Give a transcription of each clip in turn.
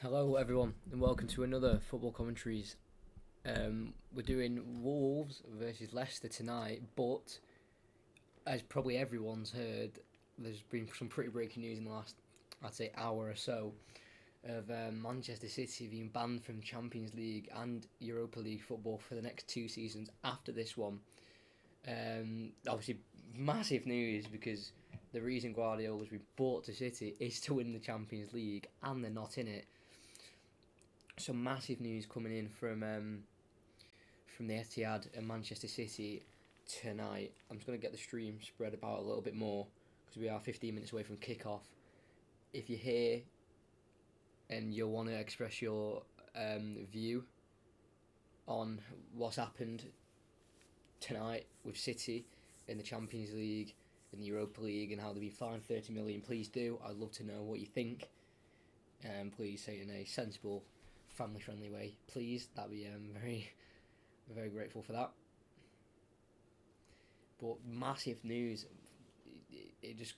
Hello, everyone, and welcome to another football commentaries. We're doing Wolves versus Leicester tonight, but as probably everyone's heard, there's been some pretty breaking news in the last, I'd say, hour or so of Manchester City being banned from Champions League and Europa League football for the next two seasons after this one. Obviously, massive news because the reason Guardiola's been bought to City is to win the Champions League, and they're not in it. Some massive news coming in from the Etihad and Manchester City tonight. I'm just going to get the stream spread about a little bit more because we are 15 minutes away from kickoff. If you're here and you want to express your view on what's happened tonight with City in the Champions League, in the Europa League, and how they've been fined 30 million, please do. I'd love to know what you think. Please say it in a sensible, family-friendly way, please. That'd be very grateful for that. But massive news. It just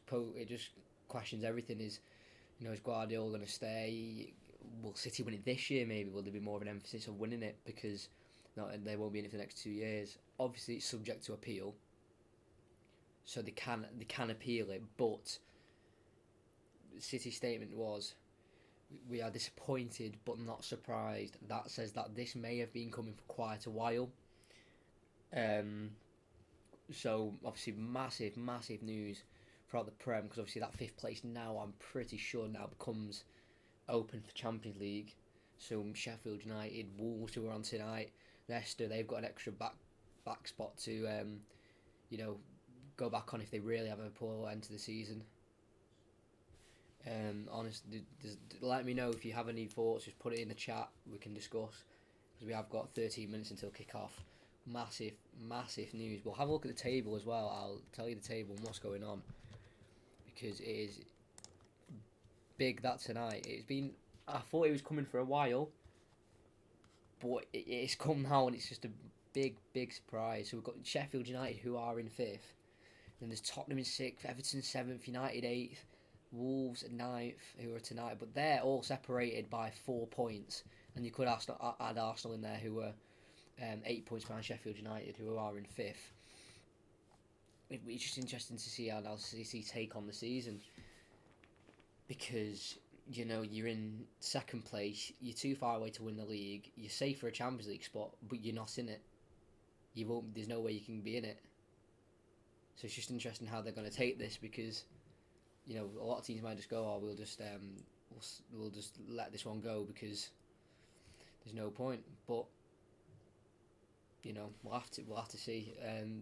questions everything. Is Guardiola going to stay? Will City win it this year? Maybe will there be more of an emphasis on winning it because they won't be in it for the next 2 years? Obviously, it's subject to appeal, so they can appeal it. But City's statement was, "We are disappointed but not surprised." That says that this may have been coming for quite a while. So obviously massive news throughout the Prem, because obviously that fifth place now, I'm pretty sure now becomes open for Champions League. So Sheffield United, Wolves, who are on tonight, Leicester, they've got an extra back spot to go back on if they really have a poor end to the season. Honestly, let me know if you have any thoughts. Just put it in the chat. We can discuss because we have got 13 minutes until kick-off. Massive news. We'll have a look at the table as well. I'll tell you the table and what's going on because it is big that tonight. I thought it was coming for a while, but it's come now and it's just a big surprise. So we've got Sheffield United, who are in 5th. Then there's Tottenham in 6th, Everton 7th, United 8th, Wolves 9th, who are tonight, but they're all separated by 4 points. And you could add Arsenal in there, who are 8 points behind Sheffield United, who are in 5th. It's just interesting to see how City take on the season, because you're in 2nd place, you're too far away to win the league, you're safe for a Champions League spot, but you're not in it. You won't. There's no way you can be in it. So it's just interesting how they're going to take this, because a lot of teams might just go, "Oh, we'll just let this one go because there's no point." But we'll have to see.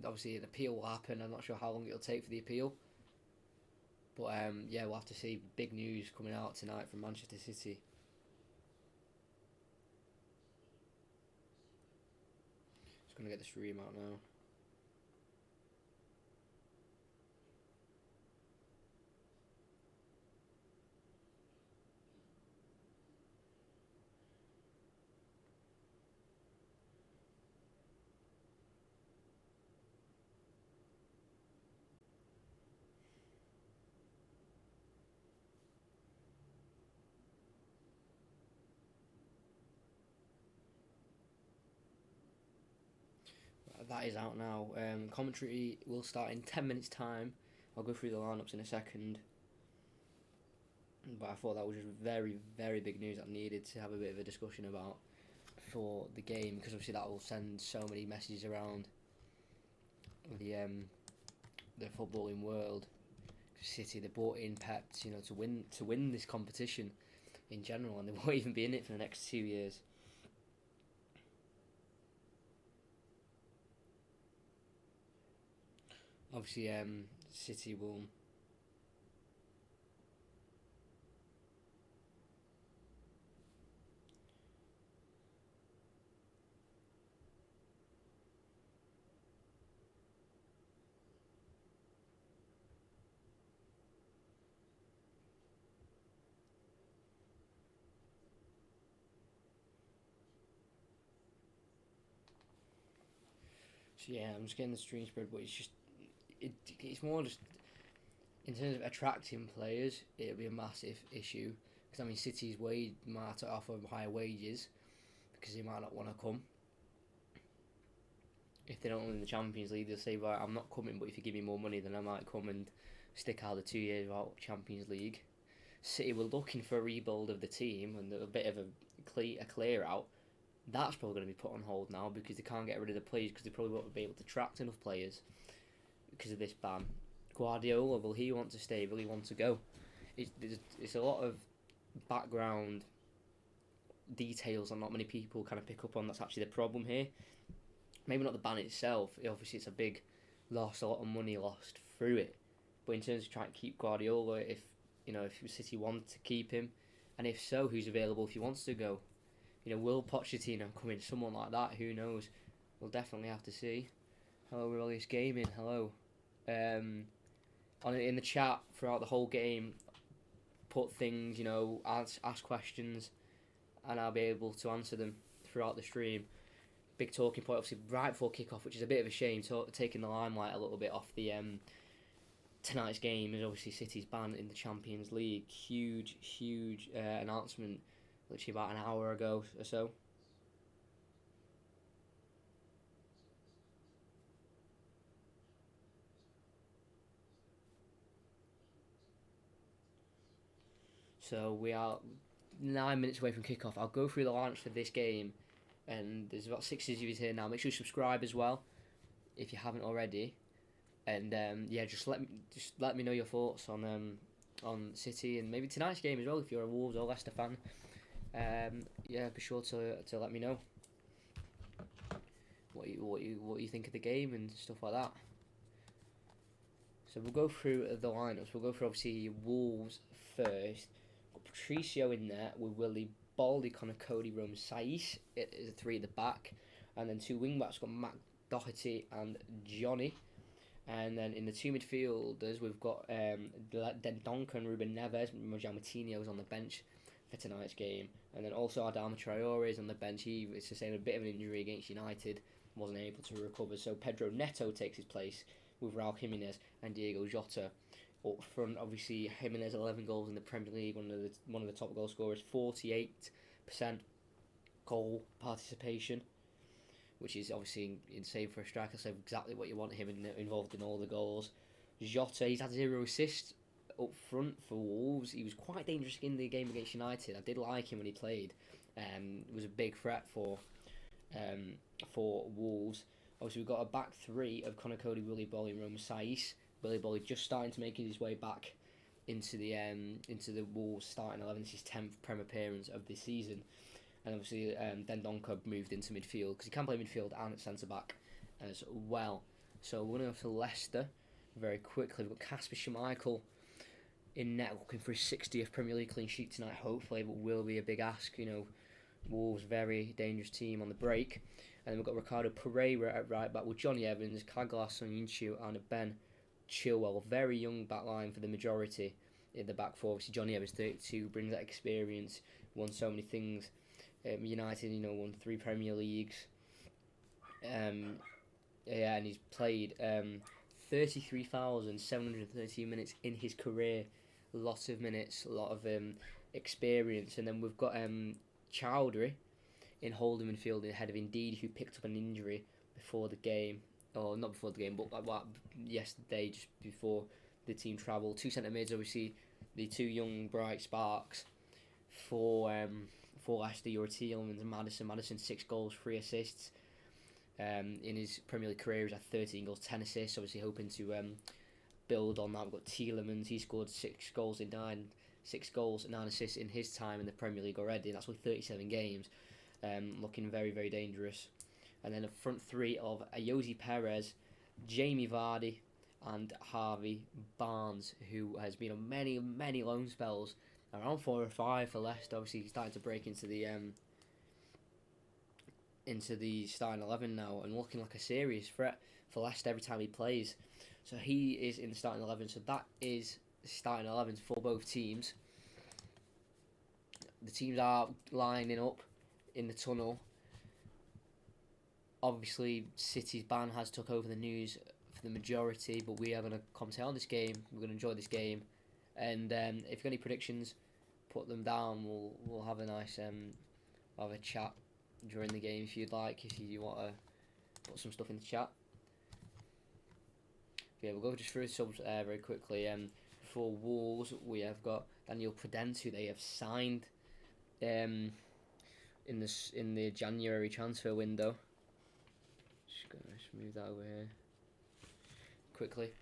Obviously, an appeal will happen. I'm not sure how long it'll take for the appeal, but we'll have to see. Big news coming out tonight from Manchester City. Just gonna get the stream out now. That is out now. Commentary will start in 10 minutes' time. I'll go through the lineups in a second. But I thought that was just very big news that I needed to have a bit of a discussion about for the game, because obviously that will send so many messages around the footballing world. City, they brought in Pep, to win this competition in general, and they won't even be in it for the next 2 years. Obviously, City will. So yeah, I'm just getting the stream spread, but it's more just in terms of attracting players, it'll be a massive issue because I mean City's wage might have to offer higher wages because they might not want to come. If they don't win the Champions League, they'll say, right, I'm not coming, but if you give me more money, then I might come and stick out the 2 years without Champions League. City were looking for a rebuild of the team and a bit of a clear out. That's probably going to be put on hold now because they can't get rid of the players because they probably won't be able to attract enough players because of this ban. Guardiola, will he want to stay? Will he want to go? It's a lot of background details that not many people kind of pick up on. That's actually the problem here. Maybe not the ban itself. Obviously, it's a big loss, a lot of money lost through it. But in terms of trying to keep Guardiola, if City want to keep him, and if so, who's available if he wants to go? Will Pochettino come in? Someone like that? Who knows? We'll definitely have to see. Hello, Relius Gaming. Hello. In the chat throughout the whole game, put things, ask questions, and I'll be able to answer them throughout the stream. Big talking point, obviously, right before kickoff, which is a bit of a shame, taking the limelight a little bit off the tonight's game is obviously City's ban in the Champions League. Huge announcement, literally about an hour ago or so. So we are 9 minutes away from kickoff. I'll go through the lineups for this game, and there's about 6 of you here now. Make sure you subscribe as well if you haven't already, and just let me know your thoughts on City and maybe tonight's game as well if you're a Wolves or Leicester fan. Be sure to let me know what you think of the game and stuff like that. So we'll go through the lineups. We'll go through obviously Wolves first. Got Patricio in there with Willie, Baldy, Connor, Cody, Rome, Saiss. It is a 3 at the back, and then 2 wing backs. Got Matt Doherty and Johnny. And then in the 2 midfielders, we've got Dendoncker and Ruben Neves. Mojang Moutinho is on the bench for tonight's game. And then also Adama Traore is on the bench. He sustained a bit of an injury against United, wasn't able to recover. So Pedro Neto takes his place with Raul Jimenez and Diego Jota. Up front, obviously, Jimenez 11 goals in the Premier League, one of the top goal scorers, 48% goal participation, which is obviously insane for a striker. So exactly what you want him involved in all the goals. Jota, he's had 0 assists up front for Wolves. He was quite dangerous in the game against United. I did like him when he played. Was a big threat for Wolves. Obviously, we've got a back 3 of Connor, Cody, Willy Bolly, and Rome Saiss. Willy Bolly just starting to make his way back into the Wolves starting 11. This is his 10th Prem appearance of this season. And obviously, Dendoncker moved into midfield because he can play midfield and at centre back as well. So we're going to go to Leicester very quickly. We've got Kasper Schmeichel in net, looking for his 60th Premier League clean sheet tonight, hopefully, but will be a big ask. Wolves, very dangerous team on the break. And then we've got Ricardo Pereira at right back with Johnny Evans, Kaglar, Soyuncu, and Ben Chilwell. Very young back line for the majority in the back four. Obviously, Johnny Evans, 32, brings that experience, won so many things. United, won 3 Premier Leagues. And he's played 33,713 minutes in his career. Lots of minutes, a lot of experience. And then we've got Chowdhury in holding midfield ahead of Indeed, who picked up an injury before the game. Or not before the game, but yesterday, just before the team travelled. 2 centre mids, obviously, the 2 young bright sparks for Leicester, Youri Tielemans and Maddison. Maddison 6 goals, 3 assists. In his Premier League career, he's had 13 goals, 10 assists. Obviously, hoping to build on that. We've got Tielemans. He scored 6 goals, 9 assists in his time in the Premier League already. And that's with 37 games. Looking very, very dangerous. And then a front 3 of Ayoze Perez, Jamie Vardy, and Harvey Barnes, who has been on many, many loan spells. Around 4 or 5 for Leicester. Obviously, he's starting to break into the starting 11 now, and looking like a serious threat for Leicester every time he plays. So he is in the starting 11. So that is starting 11 for both teams. The teams are lining up in the tunnel. Obviously, City's ban has took over the news for the majority, but we are going to commentate on this game. We're going to enjoy this game. And if you've got any predictions, put them down, we'll have a nice have a chat during the game if you'd like. If you want to put some stuff in the chat. Yeah, we'll go just through subs very quickly. For Wolves, we have got Daniel Prudence, who they have signed in the January transfer window. Just gonna move that over here quickly.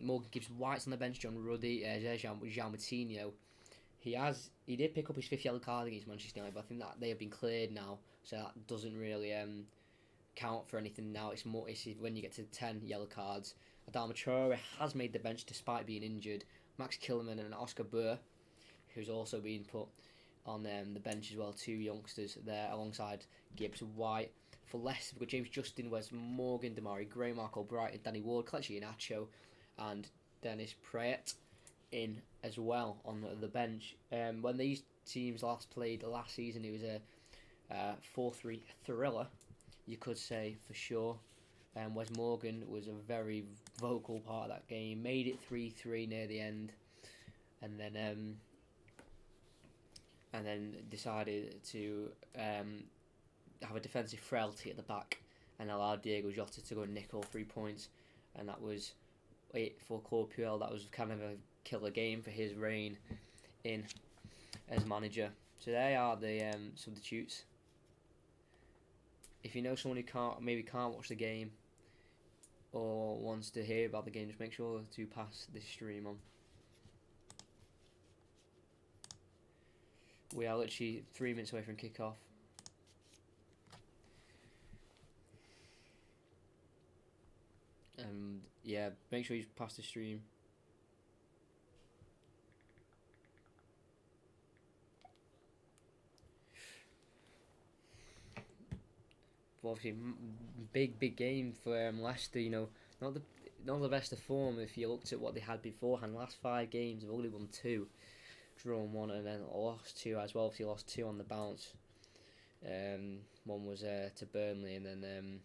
Morgan Gibbs White's on the bench. John Ruddy, Jean Moutinho. He did pick up his 5th yellow card against Manchester United, but I think that they have been cleared now, so that doesn't really count for anything now. It's when you get to 10 yellow cards. Adama Traore has made the bench despite being injured. Max Killerman and Oscar Burr, who's also been put on the bench as well. 2 youngsters there alongside Gibbs White. For Leicester, we've got James Justin, Wes Morgan, Damari Gray, Marco Brighton, Danny Ward, Kelechi Iheanacho, and Dennis Praet in as well on the bench. When these teams last played last season, it was a 4-3 thriller, you could say for sure. Wes Morgan was a very vocal part of that game, made it 3-3 near the end, and then decided to have a defensive frailty at the back and allow Diego Jota to go and nick all 3 points, and that was it for Claude Puel. That was kind of a killer game for his reign in as manager. So they are the substitutes. If you know someone who can't watch the game or wants to hear about the game, just make sure to pass this stream on. We are literally 3 minutes away from kick-off. And yeah, make sure you pass the stream. But obviously, big game for Leicester. You know, not the best of form if you looked at what they had beforehand. Last 5 games, they've only won 2, drawn 1, and then lost 2 as well. Obviously, lost 2 on the bounce. One was to Burnley, and then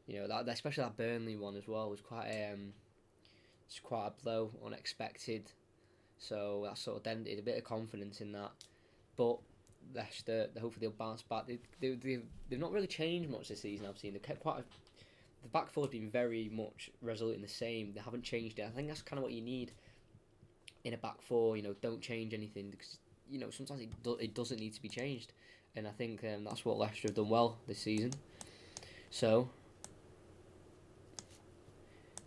you know that especially that Burnley one as well was quite a blow, unexpected. So that sort of dented a bit of confidence in that. But Leicester, hopefully they'll bounce back. They've not really changed much this season. I've seen they've kept the back four's been very much resolute and the same. They haven't changed it. I think that's kind of what you need in a back four. You know, don't change anything because you know sometimes it doesn't need to be changed, and I think that's what Leicester have done well this season. So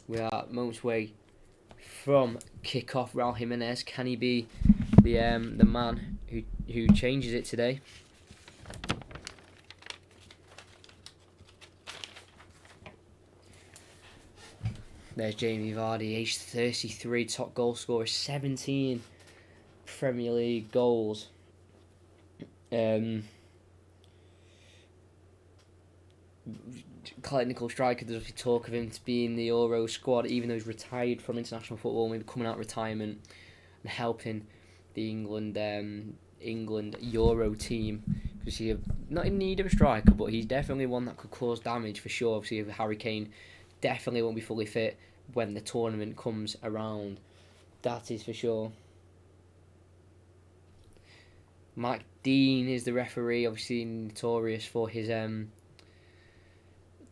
we are moments away from kick-off. Raul Jimenez, can he be the man who changes it today? There's Jamie Vardy, age 33, top goal scorer, 17 Premier League goals. Clinical striker. There's obviously talk of him to be in the Euro squad, even though he's retired from international football, maybe coming out of retirement and helping the England Euro team, because he's not in need of a striker, but he's definitely one that could cause damage for sure. Obviously, Harry Kane definitely won't be fully fit when the tournament comes around. That is for sure. Mike Dean is the referee, obviously notorious for his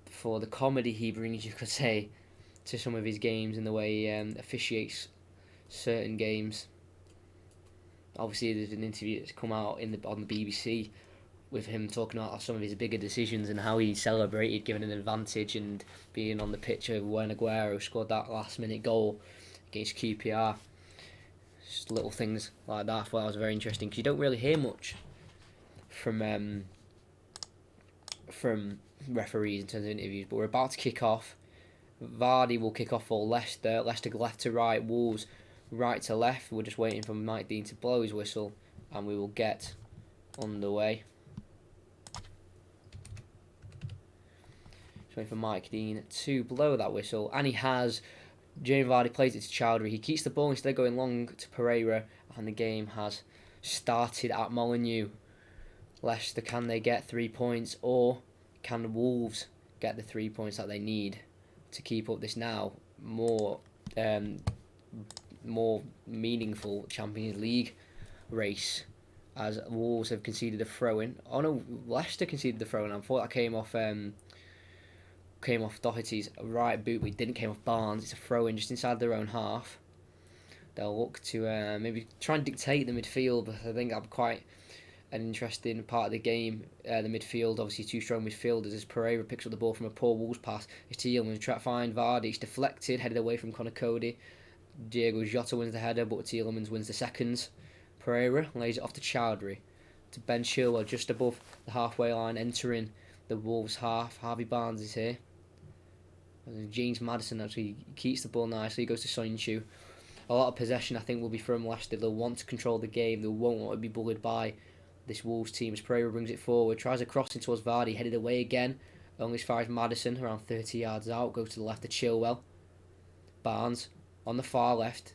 for the comedy he brings, you could say, to some of his games and the way he officiates certain games. Obviously, there's an interview that's come out on the BBC with him talking about some of his bigger decisions and how he celebrated giving an advantage and being on the pitch when Aguero scored that last-minute goal against QPR. Just little things like that. I thought that was very interesting because you don't really hear much from referees in terms of interviews. But we're about to kick off. Vardy will kick off for Leicester. Leicester left to right, Wolves right to left. We're just waiting for Mike Dean to blow his whistle and we will get underway. Just waiting for Mike Dean to blow that whistle, and he has. Jamie Vardy plays it to Chowdhury. He keeps the ball instead going long to Pereira, and the game has started at Molineux. Leicester, can they get 3 points, or can the Wolves get the 3 points that they need to keep up this now more meaningful Champions League race, as Wolves have conceded a throw-in. Oh no, Leicester conceded the throw-in. I thought that came off Doherty's right boot, but it didn't came off Barnes. It's a throw-in just inside their own half. They'll look to maybe try and dictate the midfield, but I think that'll be quite an interesting part of the game. The midfield, obviously two strong midfielders, as Pereira picks up the ball from a poor Wolves pass. It's Tielemans trying to find Vardy. It's deflected, headed away from Connor Cody. Diego Jota wins the header, but Tielemans wins the seconds. Pereira lays it off to Chowdhury. To Ben Chilwell just above the halfway line, entering the Wolves half. Harvey Barnes is here. James Maddison actually keeps the ball nicely. He goes to Soyuncu. A lot of possession, I think, will be from Leicester. They'll want to control the game. They won't want to be bullied by this Wolves team. As Pereira brings it forward, tries a crossing towards Vardy, headed away again. Only as far as Maddison, around 30 yards out. Goes to the left to Chilwell. Barnes on the far left.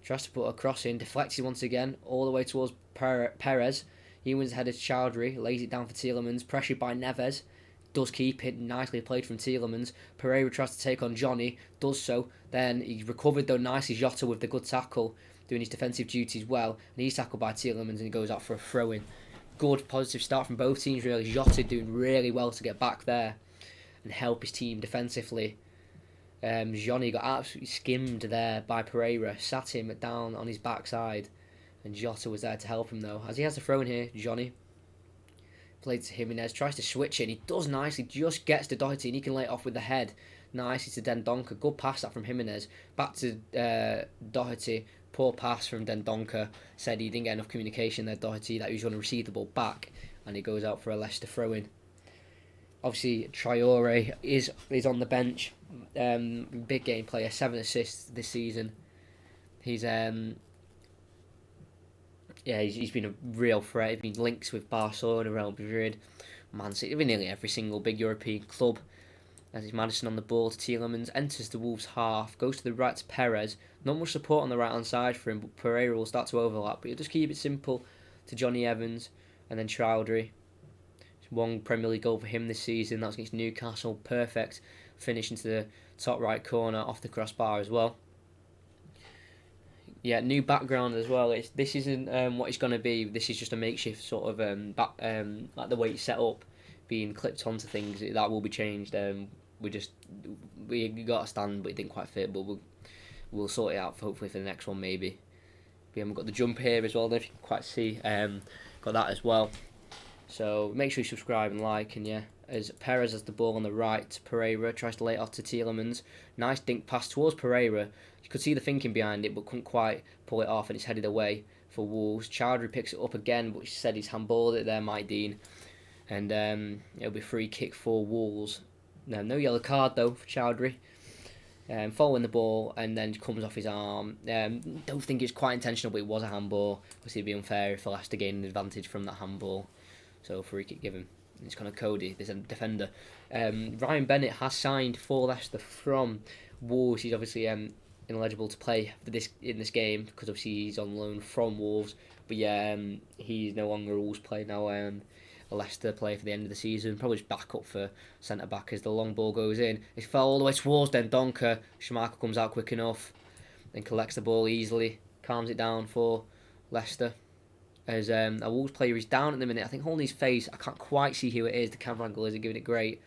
Tries to put a cross in, deflected once again, all the way towards Perez. He wins ahead of Chowdhury, lays it down for Tielemans, pressured by Neves. Does keep it, nicely played from Tielemans. Pereira tries to take on Johnny, does so. Then he's recovered though nicely, Jota with the good tackle, doing his defensive duties well. And he's tackled by Tielemans and he goes out for a throw-in. Good positive start from both teams really. Jota doing really well to get back there and help his team defensively. Johnny got absolutely skimmed there by Pereira, sat him down on his backside, and Jota was there to help him though. As he has a throw in here, Johnny played to Jimenez, tries to switch it, and he does nicely, just gets to Doherty, and he can lay it off with the head. Nicely to Dendoncker, good pass that from Jimenez, back to Doherty, poor pass from Dendoncker, said he didn't get enough communication there, Doherty, that he was going to receive the ball back, and he goes out for a Leicester throw-in. Obviously, Traore is on the bench. Big game player, 7 assists this season. He's he's been a real threat. He's been linked with Barcelona, Real Madrid, Man City, nearly every single big European club. As it's Maddison on the ball to Tielemans, enters the Wolves half, goes to the right to Perez. Not much support on the right hand side for him, but Pereira will start to overlap. But he'll just keep it simple to Johnny Evans and then Chowdhury. One Premier League goal for him this season. That was against Newcastle. Perfect finish into the top right corner off the crossbar as well. Yeah, new background as well. This isn't what it's going to be. This is just a makeshift sort of like the way it's set up, being clipped onto things. That will be changed. We got a stand, but it didn't quite fit. But we'll sort it out hopefully for the next one maybe. We haven't got the jump here as well. If you can quite see, got that as well. So make sure you subscribe and like, and yeah, as Perez has the ball on the right, Pereira tries to lay it off to Tielemans. Nice dink pass towards Pereira. You could see the thinking behind it, but couldn't quite pull it off, and it's headed away for Wolves. Chowdhury picks it up again, but he said he's handballed it there, Mike Dean. And it'll be a free kick for Wolves. No yellow card though for Chowdhury. Following the ball, and then comes off his arm. Don't think it's quite intentional, but it was a handball. Obviously it'd be unfair if Leicester gained an advantage from that handball. So free kick given. It's kind of Cody, there's a defender. Ryan Bennett has signed for Leicester from Wolves. He's obviously ineligible to play for in this game because obviously he's on loan from Wolves. But yeah, he's no longer a Wolves player now. A Leicester player for the end of the season. Probably just back up for centre back as the long ball goes in. It fell all the way towards Dendoncker. Schumacher comes out quick enough and collects the ball easily. Calms it down for Leicester. As a Wolves player is down at the minute. I think holding his face. I can't quite see who it is. The camera angle isn't giving it great.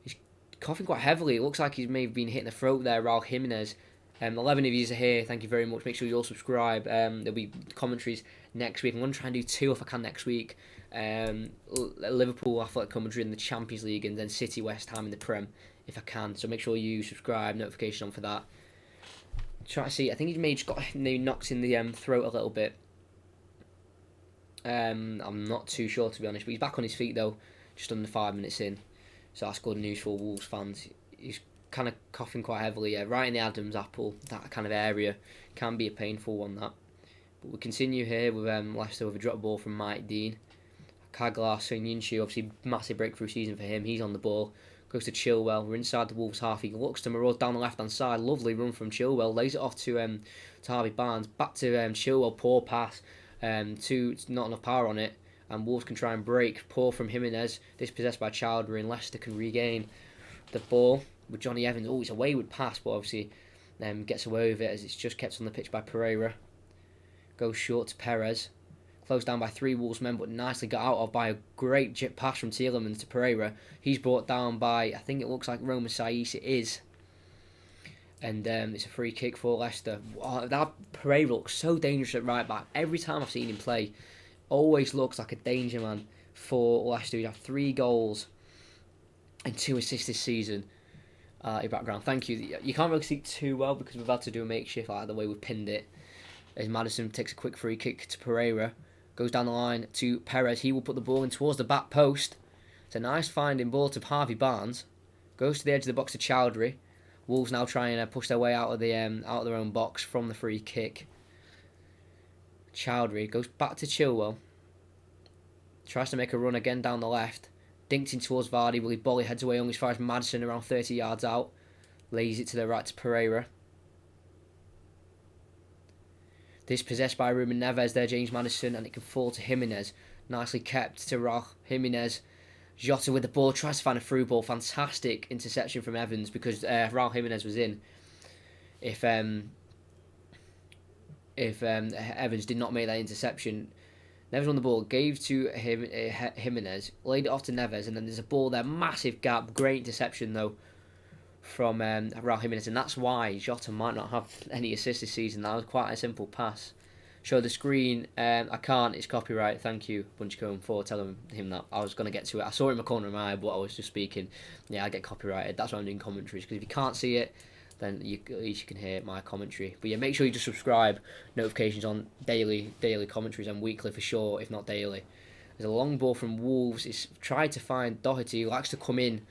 He's coughing quite heavily. It looks like he's maybe been hitting the throat there. Raul Jimenez. 11 of you are here. Thank you very much. Make sure you all subscribe. There'll be commentaries next week. I'm going to try and do 2 if I can next week. Liverpool Athletic commentary in the Champions League, and then City West Ham in the Prem if I can. So make sure you subscribe. Notification on for that. Try to see. I think he's maybe just got knocks in the throat a little bit. I'm not too sure to be honest, but he's back on his feet though, just under 5 minutes in, so that's good news for Wolves fans. He's kind of coughing quite heavily, right in the Adam's apple, that kind of area. Can be a painful one that. But we continue here with Leicester with a drop ball from Mike Dean. Kaglar Soyuncu, obviously massive breakthrough season for him. He's on the ball, goes to Chilwell. We're inside the Wolves half. He looks to Moroz down the left hand side. Lovely run from Chilwell, lays it off to Harvey Barnes. Back to Chilwell, poor pass. Not enough power on it, and Wolves can try and break. Poor from Jimenez, dispossessed by Chowdhury, and Leicester can regain the ball with Johnny Evans. Oh, it's a wayward pass, but obviously gets away with it as it's just kept on the pitch by Pereira. Goes short to Perez. Closed down by 3 Wolves men, but nicely got out of by a great jip pass from Tielemans to Pereira. He's brought down by, I think it looks like Roman Saiz, it is. And it's a free kick for Leicester. Wow, that Pereira looks so dangerous at right back. Every time I've seen him play, always looks like a danger man for Leicester. He had 3 goals and 2 assists this season. Your background, thank you. You can't really see too well because we've had to do a makeshift like the way we pinned it. As Maddison takes a quick free kick to Pereira. Goes down the line to Perez. He will put the ball in towards the back post. It's a nice finding ball to Harvey Barnes. Goes to the edge of the box to Chowdhury. Wolves now trying to push their way out of their own box from the free kick. Chowdhury goes back to Chilwell. Tries to make a run again down the left. Dinked in towards Vardy. Willy Bolly heads away only as far as Maddison around 30 yards out. Lays it to the right to Pereira. This possessed by Ruben Neves there, James Maddison, and it can fall to Jimenez. Nicely kept to Raul Jimenez. Jota with the ball, tries to find a through ball. Fantastic interception from Evans because Raul Jimenez was in. If Evans did not make that interception, Neves on the ball, gave to Jimenez, laid it off to Neves, and then there's a ball there, massive gap, great interception though from Raul Jimenez, and that's why Jota might not have any assists this season. That was quite a simple pass. Show the screen. I can't. It's copyright. Thank you, Bunchcombe, for telling him that. I was going to get to it. I saw it in my corner of my eye, but I was just speaking. Yeah, I get copyrighted. That's why I'm doing commentaries, because if you can't see it, then at least you can hear my commentary. But yeah, make sure you just subscribe. Notifications on daily commentaries and weekly for sure, if not daily. There's a long ball from Wolves. It's tried to find Doherty, who likes to come in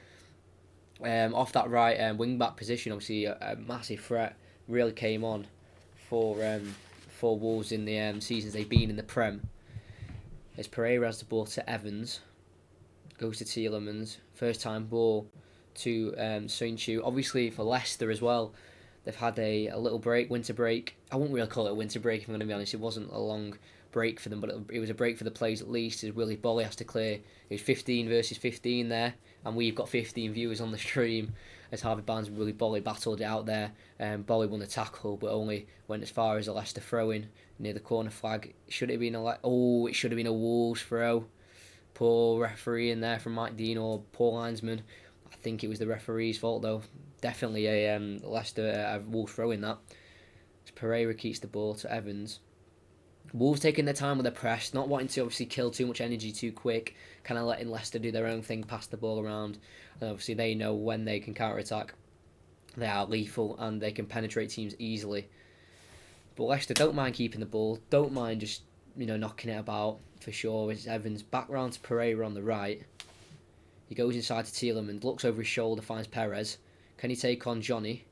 off that right wing back position. Obviously, a massive threat really came on for Wolves in the seasons they've been in the Prem. As Pereira has the ball to Evans, goes to Tielemans, first time ball to Soyuncu. Obviously for Leicester as well, they've had a little break, winter break. I wouldn't really call it a winter break if I'm going to be honest. It wasn't a long break for them, but it was a break for the players at least, as Willy Bolly has to clear. It was 15 versus 15 there, and we've got 15 viewers on the stream as Harvey Barnes and Willy Bolly battled it out there. Bolly won the tackle, but only went as far as a Leicester throw-in near the corner flag. Should it have been it should have been a Wolves throw. Poor referee in there from Mike Dean or poor linesman. I think it was the referee's fault though. Definitely a Leicester Wolves throw in that. As Pereira keeps the ball to Evans. Wolves taking their time with their press, not wanting to obviously kill too much energy too quick, kind of letting Leicester do their own thing, pass the ball around. And obviously they know when they can counter-attack. They are lethal and they can penetrate teams easily. But Leicester don't mind keeping the ball, don't mind just knocking it about for sure. It's Evans back round to Pereira on the right. He goes inside to Tielemans, looks over his shoulder, finds Perez. Can he take on Johnny?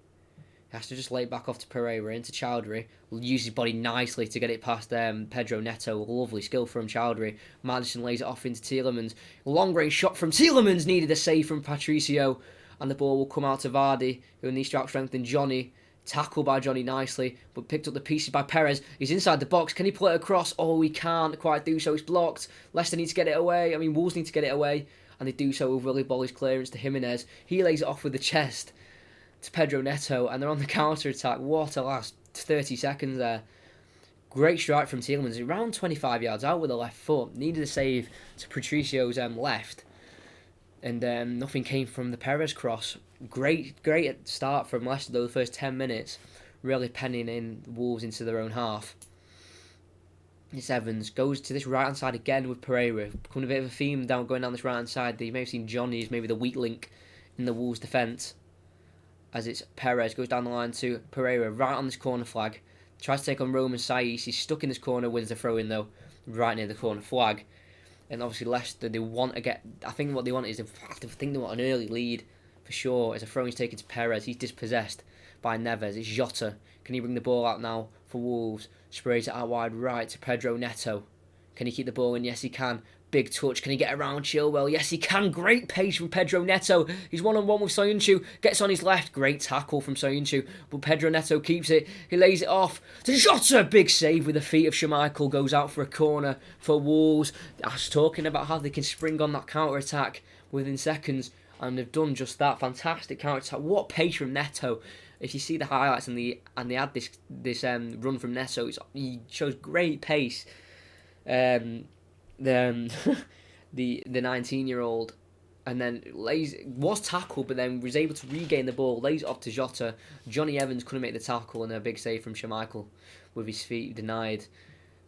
He has to just lay it back off to Pereira, into Chowdhury. Uses his body nicely to get it past Pedro Neto. Lovely skill from Chowdhury. Maddison lays it off into Tielemans. Long range shot from Tielemans, needed a save from Patricio. And the ball will come out to Vardy, who needs to outstrengthen Johnny. Tackled by Johnny nicely, but picked up the pieces by Perez. He's inside the box. Can he pull it across? Oh, he can't quite do so. It's blocked. Leicester needs to get it away. Wolves need to get it away. And they do so with Willy Bolly's clearance to Jimenez. He lays it off with the chest to Pedro Neto, and they're on the counter-attack. What a last 30 seconds there. Great strike from Tielemans, around 25 yards out with the left foot. Needed a save to Patricio's left. And nothing came from the Perez cross. Great start from Leicester, though, the first 10 minutes. Really penning in Wolves into their own half. It's Evans, goes to this right-hand side again with Pereira. Becoming a bit of a theme going down this right-hand side. You may have seen Johnny as maybe the weak link in the Wolves' defence. As it's Perez, goes down the line to Pereira, right on this corner flag. Tries to take on Roman Saiz. He's stuck in this corner, wins the throw-in though, right near the corner flag. And obviously Leicester, they want to get... I think what they want is they want an early lead for sure. As a throw-in is taken to Perez, he's dispossessed by Neves. It's Jota. Can he bring the ball out now for Wolves? Sprays it out wide right to Pedro Neto. Can he keep the ball in? Yes, he can. Big touch. Can he get around Chilwell? Yes, he can. Great pace from Pedro Neto. He's one-on-one with Soyuncu. Gets on his left. Great tackle from Soyuncu. But Pedro Neto keeps it. He lays it off to Jota. Big save with the feet of Schmeichel. Goes out for a corner for Wolves. I was talking about how they can spring on that counter-attack within seconds. And they've done just that. Fantastic counter-attack. What pace from Neto. if you see the highlights and they had this run from Neto, he shows great pace. The the 19-year-old, and then was tackled, but then was able to regain the ball, lays it off to Jota. Johnny Evans couldn't make the tackle, and a big save from Schmeichel with his feet denied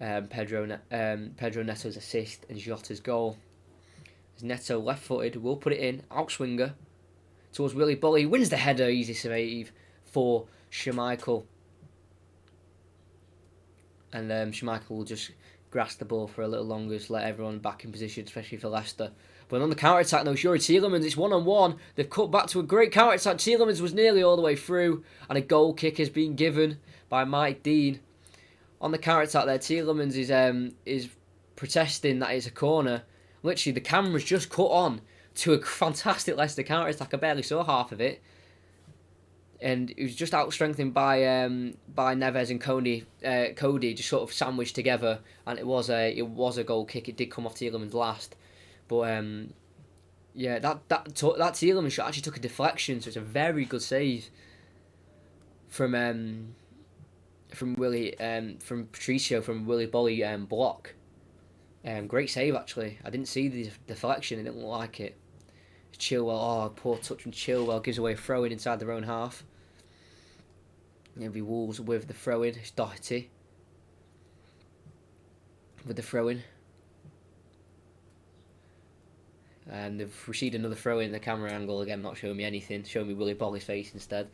Pedro Neto's assist and Jota's goal. As Neto left-footed, will put it in, outswinger towards Willy Bolly, wins the header, easy save for Schmeichel. And Schmeichel will just grasp the ball for a little longer to let everyone back in position, especially for Leicester. But on the counter-attack now, Youri Tielemans, it's one-on-one. They've cut back to a great counter-attack. Tielemans was nearly all the way through, and a goal kick has been given by Mike Dean. On the counter-attack there, Tielemans is protesting that it's a corner. Literally, the camera's just cut on to a fantastic Leicester counter-attack. I barely saw half of it. And it was just out-strengthened by Neves and Cody just sort of sandwiched together, and it was a goal kick. It did come off Tielemans last. But yeah, that Tielemans shot actually took a deflection, so it's a very good save from Patricio, from Willy Bolly block. Great save actually. I didn't see the deflection. I didn't like it. Chilwell, poor touch from Chilwell, gives away a throw in inside their own half. It'll be Wolves with the throw in. It's Doherty with the throw in. And they've received another throw in. The camera angle again not showing me anything, showing me Willy Bolly's face instead.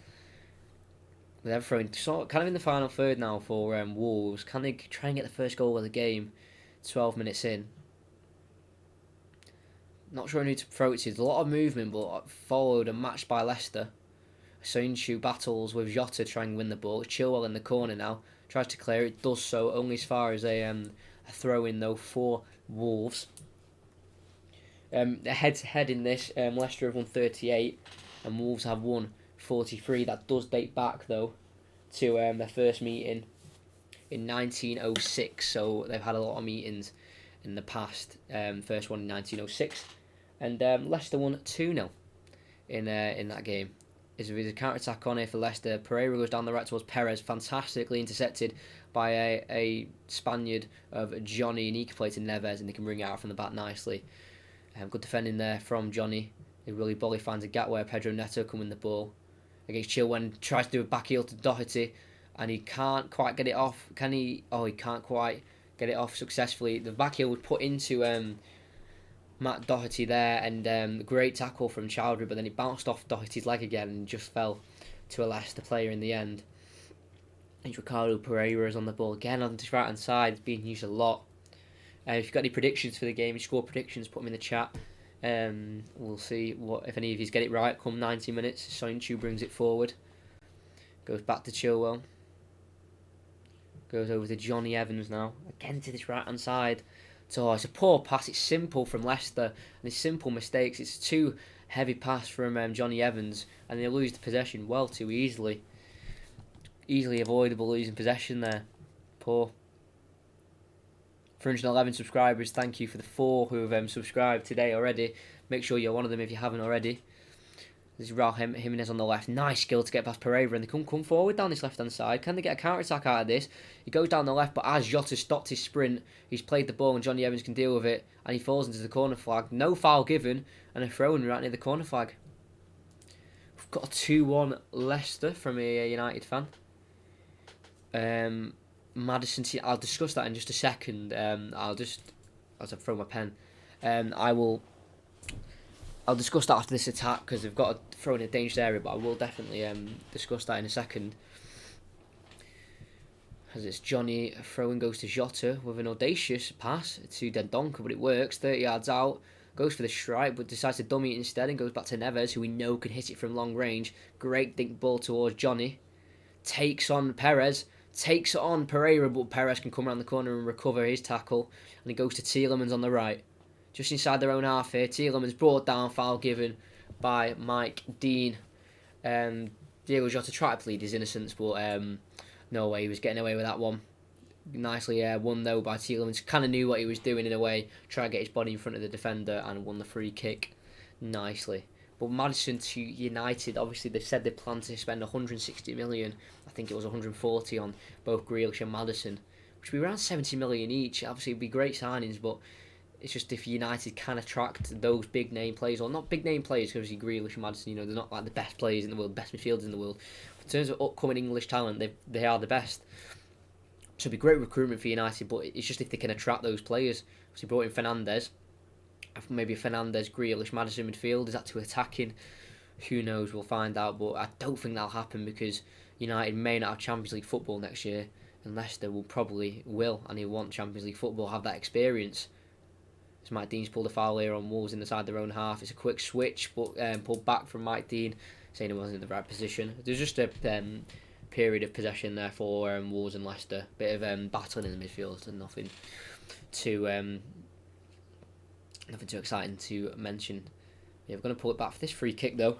They're throwing kind of in the final third now for Wolves. Can they try and get the first goal of the game 12 minutes in? Not sure who to throw it to. There's a lot of movement, but followed and matched by Leicester. Soyuncu battles with Jota trying to win the ball. Chilwell in the corner now. Tries to clear it. Does so only as far as a throw-in, though, for Wolves. Head-to-head in this, Leicester have won 38 and Wolves have won 43. That does date back, though, to their first meeting in 1906. So they've had a lot of meetings in the past. First one in 1906. And Leicester won 2-0 in that game. There's a counter-attack on here for Leicester. Pereira goes down the right towards Perez, fantastically intercepted by a Spaniard of Johnny, and he can play to Neves, and they can bring it out from the back nicely. Good defending there from Johnny. Willy Bolly finds a gap where Pedro Neto can win the ball against Chilwell, tries to do a back heel to Doherty, and he can't quite get it off. Can he? Oh, he can't quite get it off successfully. The back heel was put into Matt Doherty there, and great tackle from Chowdhury, but then it bounced off Doherty's leg again and just fell to a Leicester player in the end. And Ricardo Pereira is on the ball again on his right hand side. It's being used a lot. If you've got any predictions for the game, score predictions, put them in the chat. We'll see if any of you get it right come 90 minutes. Soyuncu brings it forward. Goes back to Chilwell. Goes over to Johnny Evans now. Again to this right hand side. So it's a poor pass. It's simple from Leicester. And it's simple mistakes. It's too heavy pass from Johnny Evans. And they lose the possession well too easily. Easily avoidable losing possession there. Poor. 311 subscribers. Thank you for the 4 who have subscribed today already. Make sure you're one of them if you haven't already. There's Raul Jimenez on the left. Nice skill to get past Pereira, and they come forward down this left-hand side. Can they get a counter-attack out of this? He goes down the left, but as Jota stopped his sprint, he's played the ball, and Johnny Evans can deal with it, and he falls into the corner flag. No foul given, and a throw-in right near the corner flag. We've got a 2-1 Leicester from a United fan. Madison, I'll discuss that in just a second. I'll throw my pen. I'll discuss that after this attack because they've got to throw in a dangerous area, but I will definitely discuss that in a second. As it's Johnny, throwing goes to Jota with an audacious pass to Dendoncker, but it works. 30 yards out, goes for the strike, but decides to dummy it instead and goes back to Neves, who we know can hit it from long range. Great dink ball towards Johnny. Takes on Perez. Takes it on Pereira, but Perez can come around the corner and recover his tackle. And he goes to Tielemans on the right. Just inside their own half here. Tielemans brought down, foul given by Mike Dean. Diego Jota tried to plead his innocence, but no way, he was getting away with that one. Nicely won though by Tielemans. Kind of knew what he was doing in a way. Tried to get his body in front of the defender and won the free kick nicely. But Maddison to United, obviously they said they plan to spend 160 million. I think it was 140 on both Grealish and Maddison, which would be around 70 million each. Obviously, it'd be great signings, but it's just if United can attract those big name players, or not big name players, because Grealish and Maddison, they're not like the best players in the world, best midfielders in the world. But in terms of upcoming English talent, they are the best. So it'd be great recruitment for United, but it's just if they can attract those players. So he brought in Fernandes, maybe Fernandes, Grealish, Maddison midfield. Is that too attacking? Who knows? We'll find out. But I don't think that'll happen because United may not have Champions League football next year, and Leicester will, and he'll want Champions League football, have that experience. As Mike Dean's pulled a foul here on Wolves inside their own half. It's a quick switch, but pulled back from Mike Dean, saying he wasn't in the right position. There's just a period of possession there for Wolves and Leicester. Bit of battling in the midfield and nothing too exciting to mention. Yeah, we're going to pull it back for this free kick though.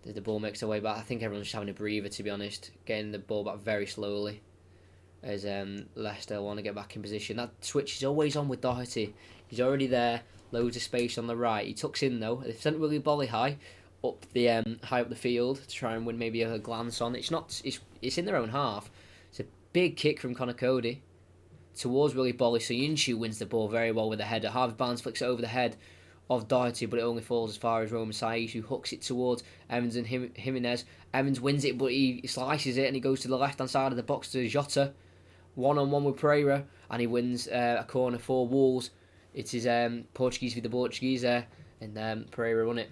The ball makes their way back. I think everyone's just having a breather, to be honest. Getting the ball back very slowly as Leicester want to get back in position. That switch is always on with Doherty. He's already there. Loads of space on the right. He tucks in though. They've sent Willie Bolly high up the field to try and win maybe a glance on. It's in their own half. It's a big kick from Connor Cody towards Willie Bolly. So Yinshu wins the ball very well with the header. Harvey Barnes flicks it over the head of Doherty, but it only falls as far as Roman Saiz, who hooks it towards Evans and Jimenez. Evans wins it, but he slices it and he goes to the left-hand side of the box to Jota. One-on-one with Pereira, and he wins a corner for Wolves. It is Portuguese v the Portuguese there, and Pereira won it.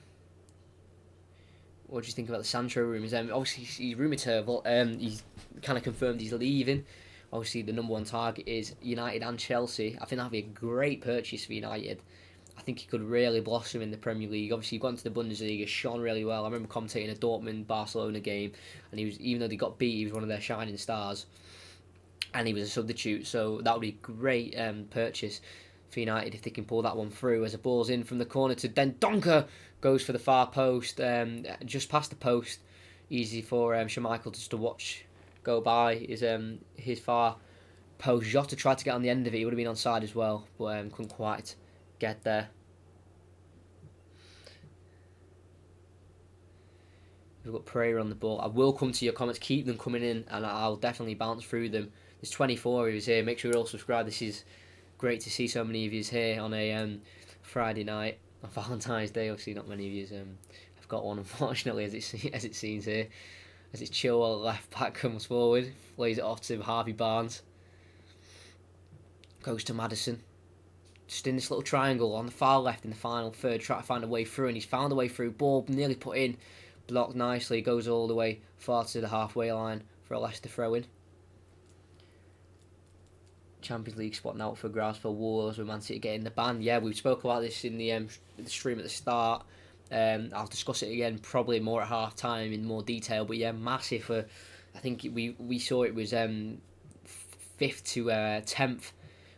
What do you think about the Sancho rumours? Obviously, he's rumoured to he's kind of confirmed he's leaving. Obviously, the number one target is United and Chelsea. I think that'd be a great purchase for United. I think he could really blossom in the Premier League. Obviously, he got into the Bundesliga, shone really well. I remember commentating a Dortmund-Barcelona game, and even though they got beat, he was one of their shining stars. And he was a substitute, so that would be a great purchase for United if they can pull that one through. As the ball's in from the corner to Dendoncker, goes for the far post, just past the post. Easy for Schmeichel just to watch go by his far post. Jota tried to get on the end of it, he would have been onside as well, but couldn't quite get there. We've got Pereira on the ball. I will come to your comments, keep them coming in, and I'll definitely bounce through them. There's 24 of you here. Make sure you're all subscribed. This is great to see so many of you here on a Friday night on Valentine's Day. Obviously, not many of you have got one, unfortunately, as it seems here. As it's Chilwell, left back, comes forward, plays it off to Harvey Barnes. Goes to Maddison. Just in this little triangle on the far left in the final third, trying to find a way through, and he's found a way through. Ball nearly put in, blocked nicely, goes all the way far to the halfway line for a Leicester throw-in. Champions League spot now for grabs for Wolves with Man City getting the ban. Yeah, we spoke about this in the stream at the start. I'll discuss it again probably more at half time in more detail. But yeah, massive. I think we saw it was 5th to 10th.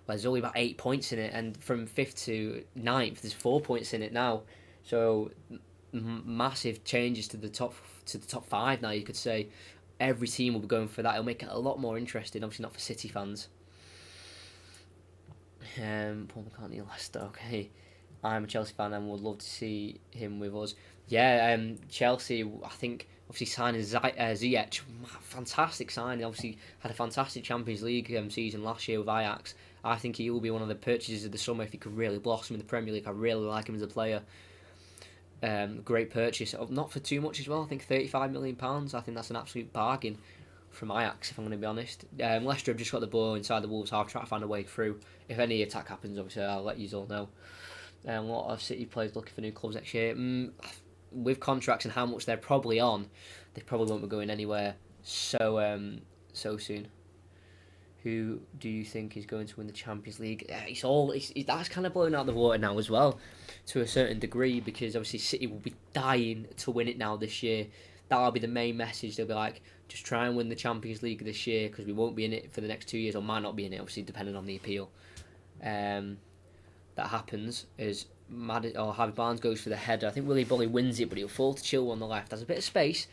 Well, there's only about 8 points in it, and from 5th to 9th, there's 4 points in it now. So massive changes to the top 5 now. You could say every team will be going for that. It'll make it a lot more interesting. Obviously, not for City fans. Paul McCartney, Leicester. Okay, I'm a Chelsea fan and would love to see him with us. Yeah, Chelsea. I think obviously signing Ziyech, fantastic signing. Obviously had a fantastic Champions League season last year with Ajax. I think he will be one of the purchases of the summer if he could really blossom in the Premier League. I really like him as a player. Great purchase, not for too much as well. I think £35 million. I think that's an absolute bargain from Ajax, if I'm going to be honest. Leicester have just got the ball inside the Wolves half, trying to find a way through. If any attack happens, obviously, I'll let you all know. A lot of City players looking for new clubs next year. With contracts and how much they're probably on, they probably won't be going anywhere so soon. Who do you think is going to win the Champions League? That's kind of blowing out the water now as well, to a certain degree, because obviously City will be dying to win it now this year. That'll be the main message. They'll be like, just try and win the Champions League this year, because we won't be in it for the next 2 years, or might not be in it, obviously depending on the appeal. That happens is Harvey Barnes goes for the header. I think Willie Bolly wins it, but he'll fall to Chilwell on the left. Has a bit of space,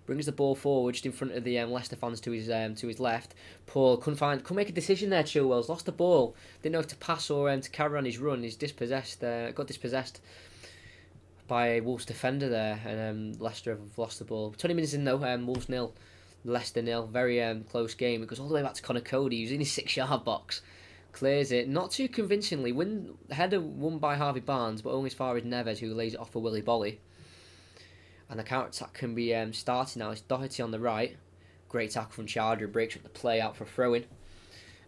brings the ball forward just in front of the Leicester fans to his left. Paul couldn't make a decision there. Chilwell's lost the ball, didn't know if to pass or to carry on his run. He's got dispossessed by a Wolves defender there, and Leicester have lost the ball. 20 minutes in though, Wolves 0, Leicester 0. Very close game. It goes all the way back to Connor Cody, who's in his 6-yard box. Clears it, not too convincingly. Header won by Harvey Barnes, but only as far as Neves, who lays it off for Willy Bolly. And the counter-attack can be started now. It's Doherty on the right. Great tackle from Chowdhury, breaks up the play out for a throw-in.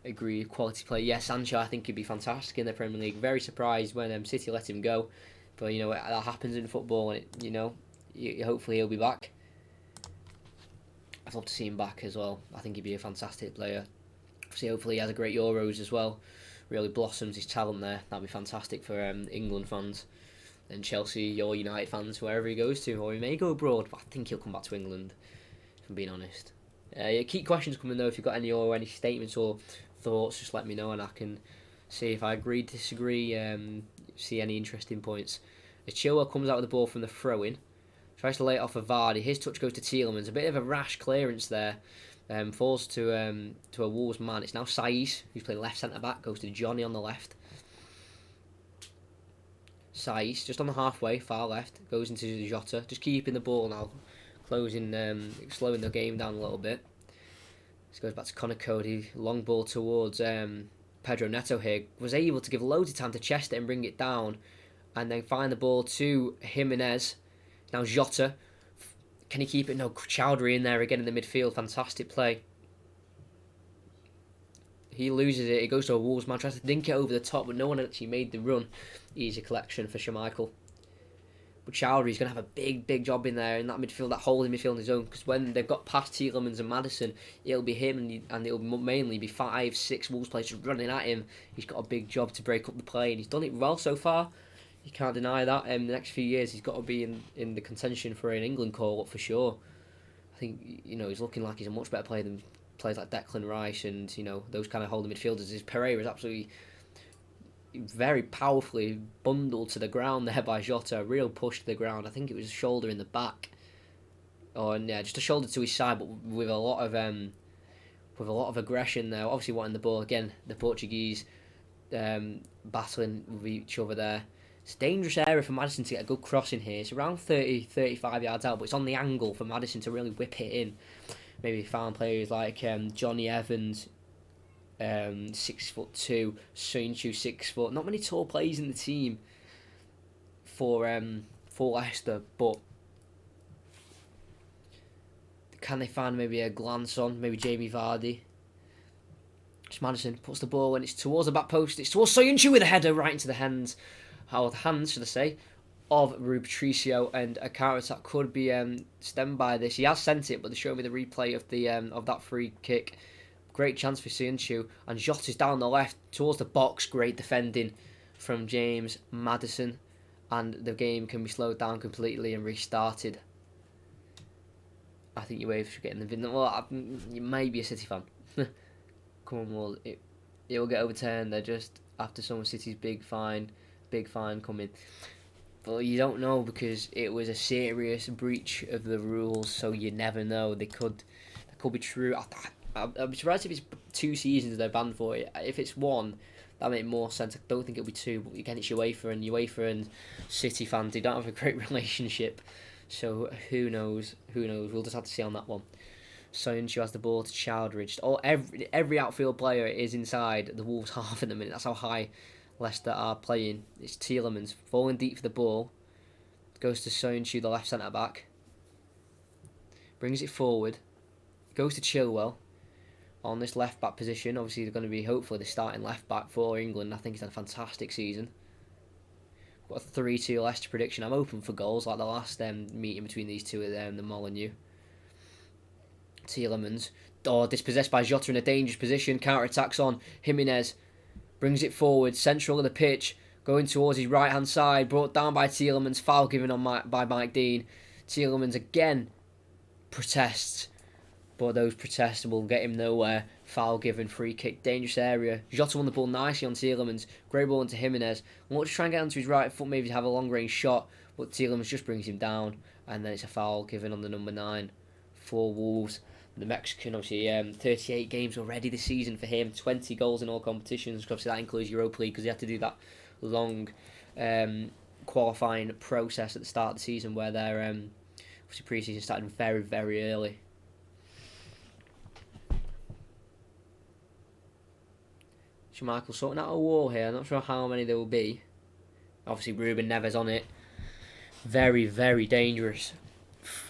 Agree, quality play. Yes, Sancho, I think he'd be fantastic in the Premier League. Very surprised when City let him go. But, that happens in football, and, hopefully he'll be back. I'd love to see him back as well. I think he'd be a fantastic player. Hopefully he has a great Euros as well. Really blossoms his talent there. That'd be fantastic for England fans and Chelsea or United fans, wherever he goes to. Or he may go abroad, but I think he'll come back to England, if I'm being honest. Keep questions coming though. If you've got any statements or thoughts, just let me know and I can see if I agree, disagree, see any interesting points. As Chilwell comes out with the ball from the throw-in, tries to lay it off of Vardy. His touch goes to Tielemans. A bit of a rash clearance there. Falls to a Wolves man. It's now Saiz, who's playing left centre-back, goes to Johnny on the left. Saiz, just on the halfway, far left, goes into Jota, just keeping the ball now, slowing the game down a little bit. This goes back to Connor Cody, long ball towards Pedro Neto here, was able to give loads of time to chest it and bring it down, and then find the ball to Jimenez. Now Jota. Can he keep it? No, Chowdhury in there again in the midfield. Fantastic play. He loses it. It goes to a Wolves man. Tries to dink it over the top, but no one actually made the run. Easy collection for Schmeichel. But Chowdhury's going to have a big job in there in that midfield, that holding midfield in his own. Because when they've got past Tielemans and Maddison, it'll be him and it'll mainly be 5-6 Wolves players just running at him. He's got a big job to break up the play, and he's done it well so far. You can't deny that. The next few years, he's got to be in the contention for an England call-up for sure. I think, he's looking like he's a much better player than players like Declan Rice and, those kind of holding midfielders. His Pereira is absolutely very powerfully bundled to the ground there by Jota. A real push to the ground. I think it was a shoulder in the back. Just a shoulder to his side, but with a lot of aggression there. Obviously wanting the ball. Again, the Portuguese battling with each other there. It's a dangerous area for Maddison to get a good cross in here. It's around 30-35 yards out, but it's on the angle for Maddison to really whip it in. Maybe found players like Johnny Evans, 6'2", Soyuncu 6 foot. Not many tall players in the team for Leicester, but can they find maybe a glance on maybe Jamie Vardy? Just Maddison puts the ball and it's towards the back post. It's towards Soyuncu with a header right into the hands. Should I say, of Rui Patricio, and a counter-attack could be stemmed by this. He has sent it, but they show me the replay of that free kick. Great chance for Soyuncu, and Jota's down the left towards the box. Great defending from James Maddison, and the game can be slowed down completely and restarted. I think UEFA should get in the bin. Well, you may be a City fan. Come on, well, it will get overturned. They're just after some City's big fine coming. But you don't know because it was a serious breach of the rules, so you never know. That could be true. I'd be surprised if it's 2 seasons they're banned for it. If it's 1, that makes more sense. I don't think it'll be 2, but again, it's UEFA and City fans, they don't have a great relationship. So who knows? We'll just have to see on that one. Soyuncu has the ball to Chowdhury. Every outfield player is inside the Wolves half in the minute. That's how high Leicester are playing. It's Tielemans falling deep for the ball. Goes to Soyuncu, the left centre back. Brings it forward. Goes to Chilwell on this left back position. Obviously, they're going to be hopefully the starting left back for England. I think he's had a fantastic season. Got a 3-2 Leicester prediction. I'm open for goals like the last meeting between these two of the Molineux. Tielemans. Dispossessed by Jota in a dangerous position. Counter attacks on Jimenez. Brings it forward, central of the pitch, going towards his right-hand side, brought down by Tielemans, foul given by Mike Dean. Tielemans again protests, but those protests will get him nowhere. Foul given, free kick, dangerous area. Jota won the ball nicely on Tielemans, great ball into Jimenez. Wants to try and get onto his right foot, maybe to have a long-range shot, but Tielemans just brings him down, and then it's a foul given on the number 9 for Wolves. The Mexican, obviously, 38 games already this season for him, 20 goals in all competitions. Obviously, that includes Europa League because he had to do that long qualifying process at the start of the season where their obviously pre-season started very, very early. Schmeichel sorting out a wall here. I'm not sure how many there will be. Obviously, Ruben Neves on it. Very, very dangerous.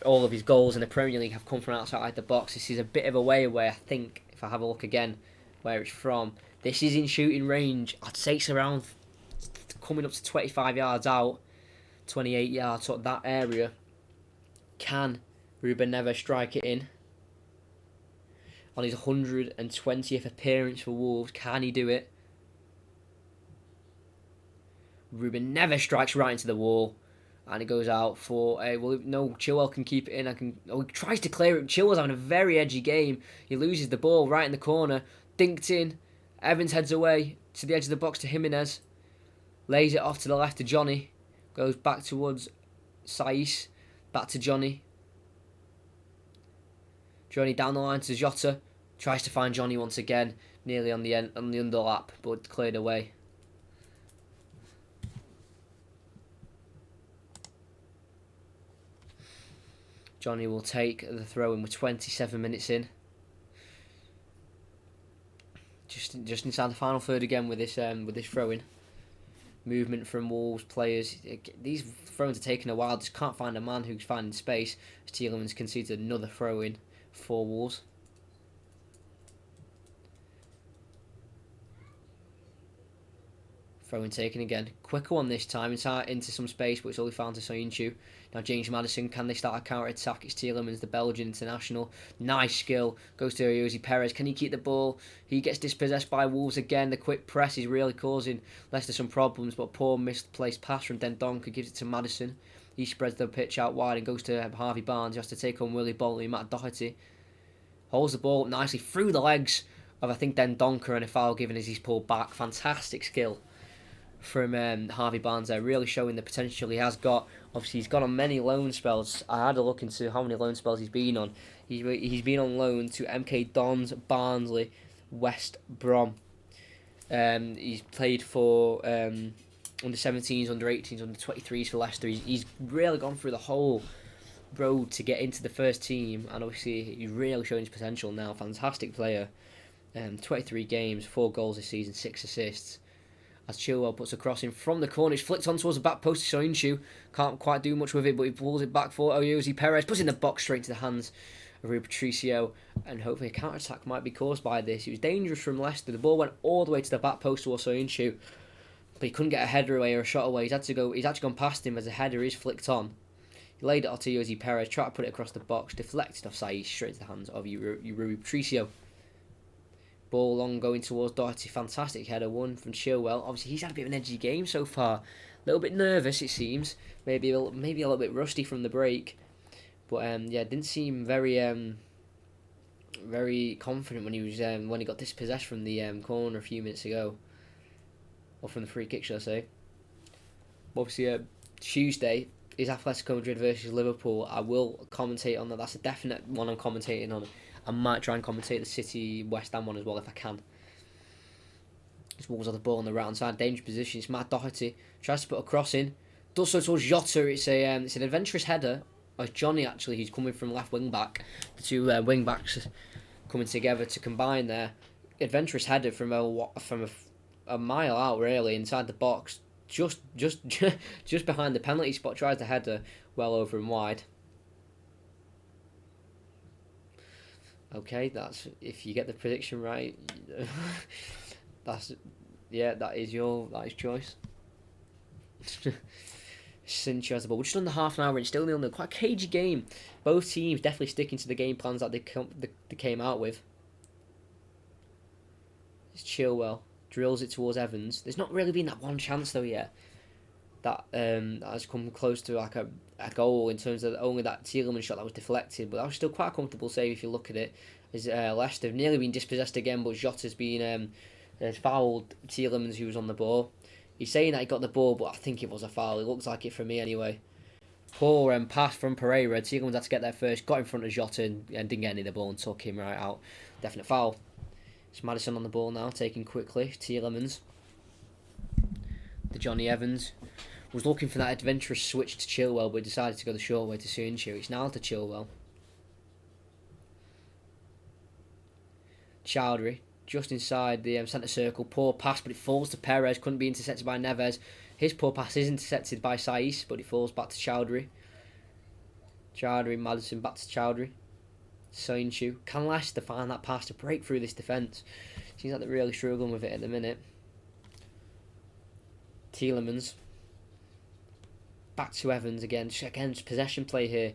All of his goals in the Premier League have come from outside the box. This is a bit of a way away, I think, if I have a look again where it's from. This is in shooting range. I'd say it's around coming up to 25 yards out, 28 yards, sort of that area. Can Ruben Neves strike it in? On his 120th appearance for Wolves, can he do it? Ruben Neves strikes right into the wall, and it goes out for a... Well, no, Chilwell can keep it in. Oh, he tries to clear it. Chilwell's having a very edgy game. He loses the ball right in the corner. Dinked in. Evans heads away to the edge of the box to Jimenez. Lays it off to the left to Johnny. Goes back towards Saiss. Back to Johnny. Johnny down the line to Jota. Tries to find Johnny once again. Nearly on the underlap, but cleared away. Johnny will take the throw in with 27 minutes in. Just inside the final third again with this throw in. Movement from Wolves players. These throws are taking a while. Just can't find a man who's finding space. Tielemans conceded another throw in for Wolves. Throw-in taken again. Quicker one this time. Inside into some space, but it's only found to Soyuncu. Now James Maddison, can they start a counter-attack? It's Tielemans, the Belgian international. Nice skill. Goes to Jose Perez. Can he keep the ball? He gets dispossessed by Wolves again. The quick press is really causing Leicester some problems, but poor misplaced pass from Dendoncker gives it to Maddison. He spreads the pitch out wide and goes to Harvey Barnes. He has to take on Willie Bolton and Matt Doherty. Holds the ball up nicely through the legs of, I think, Dendoncker, and a foul given as he's pulled back. Fantastic skill from Harvey Barnes there, really showing the potential he has got. Obviously, he's gone on many loan spells. I had a look into how many loan spells he's been on. He's been on loan to MK Dons, Barnsley, West Brom. He's played for under 17s, under 18s, under 23s for Leicester. He's really gone through the whole road to get into the first team, and obviously he's really showing his potential now. Fantastic player. 23 games, 4 goals this season, 6 assists. As Chilwell puts a cross in from the corner, it's flicked on towards the back post to Soyuncu. Can't quite do much with it, but he pulls it back for Jose Perez. Puts it in the box straight to the hands of Rui Patricio. And hopefully a counter-attack might be caused by this. It was dangerous from Leicester. The ball went all the way to the back post towards Soyuncu, but he couldn't get a header away or a shot away. He's actually gone past him as the header is flicked on. He laid it off to Jose Perez, tried to put it across the box, deflected off Saiss, straight to the hands of Rui Patricio. Ball long going towards Doherty. Fantastic header, one from Chilwell. Obviously, he's had a bit of an edgy game so far. A little bit nervous, it seems. Maybe a little bit rusty from the break. But yeah, didn't seem very confident when he got dispossessed from the corner a few minutes ago, or from the free kick, should I say? Obviously, Tuesday is Atletico Madrid versus Liverpool. I will commentate on that. That's a definite one I'm commentating on. I might try and commentate the City West Ham one as well if I can. This Wolves on the ball on the right hand side, dangerous position. It's Matt Doherty, tries to put a cross in, does so towards Jota. It's an adventurous header. Oh, it's Johnny actually, who's coming from left wing back. The two wing backs coming together to combine there. Adventurous header from a mile out, really, inside the box, just behind the penalty spot. Tries the header well over and wide. Okay, that's if you get the prediction right. That is choice. Sincho has the ball. We're just under half an hour and still 0-0. Quite a cagey game. Both teams definitely sticking to the game plans that they came out with. It's Chilwell drills it towards Evans. There's not really been that one chance though yet that has come close to like a goal in terms of only that Tielemans shot that was deflected, but that was still quite a comfortable save if you look at it. As Leicester have nearly been dispossessed again, but Jota's been fouled Tielemans, who was on the ball. He's saying that he got the ball, but I think it was a foul. It looks like it for me anyway. Poor pass from Pereira. Tielemans had to get there first, got in front of Jota and didn't get any of the ball and took him right out. Definite foul. It's Maddison on the ball now, taking quickly. Tielemans. The Johnny Evans. Was looking for that adventurous switch to Chilwell, but decided to go the short way to Soyuncu. It's now to Chilwell. Chowdhury, just inside the centre circle. Poor pass, but it falls to Perez. Couldn't be intercepted by Neves. His poor pass is intercepted by Saiss, but it falls back to Chowdhury. Chowdhury, Maddison back to Chowdhury. Soyuncu. Can Leicester find that pass to break through this defence? Seems like they're really struggling with it at the minute. Tielemans. Back to Evans again. Again, possession play here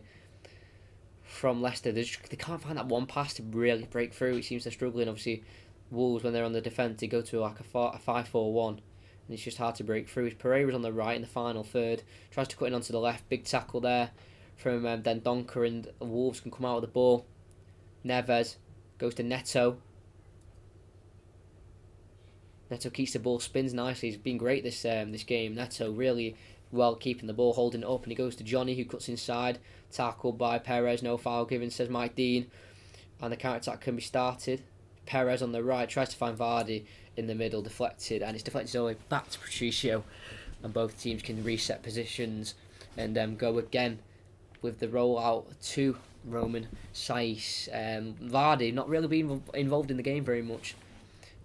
from Leicester. They can't find that one pass to really break through. It seems they're struggling. Obviously, Wolves, when they're on the defence, they go to like a 5-4-1. And it's just hard to break through. Pereira's on the right in the final third. Tries to cut in onto the left. Big tackle there from Dendoncker, and Wolves can come out with the ball. Neves goes to Neto. Neto keeps the ball, spins nicely. He's been great this game. Neto really well keeping the ball, holding it up, and he goes to Johnny, who cuts inside. Tackled by Perez, no foul given, says Mike Dean. And the counter-attack can be started. Perez on the right, tries to find Vardy in the middle, deflected, and it's deflected all the way back to Patricio. And both teams can reset positions and go again with the rollout to Roman Saiss. Vardy not really being involved in the game very much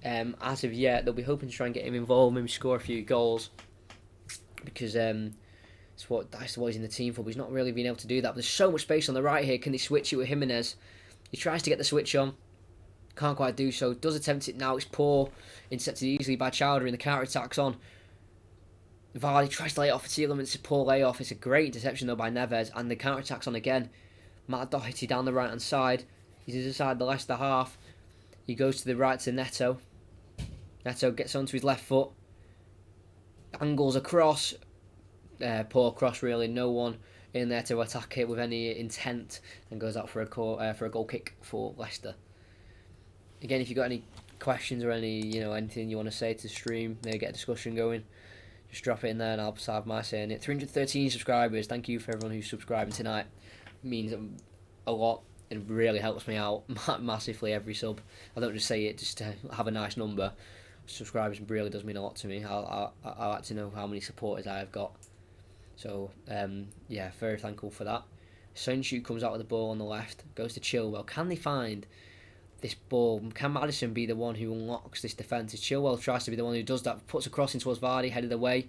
as of yet. They'll be hoping to try and get him involved, maybe score a few goals, because that's what he's in the team for, but he's not really been able to do that. But there's so much space on the right here. Can he switch it with Jimenez? He tries to get the switch on, can't quite do so. Does attempt it now. It's poor, intercepted easily by Chowdhury, and the counter attacks on. Vardy tries to lay it off for Tielemans. It's a poor layoff. It's a great interception though by Neves, and the counter attacks on again. Matt Doherty down the right hand side. He's inside the Leicester half. He goes to the right to Neto. Neto gets onto his left foot. Angles across. Poor cross really. No one in there to attack it with any intent, and goes out for a goal kick for Leicester. Again, if you've got any questions or anything you want to say to the stream, maybe get a discussion going, just drop it in there and I'll have my say in it. 313 subscribers. Thank you for everyone who's subscribing tonight. It means a lot. It really helps me out massively, every sub. I don't just say it just to have a nice number. Subscribers really does mean a lot to me. I like to know how many supporters I have got. So, yeah, very thankful for that. Soyuncu comes out with the ball on the left, goes to Chilwell. Can they find this ball? Can Maddison be the one who unlocks this defence? Chilwell tries to be the one who does that, puts a cross in towards Vardy, headed away.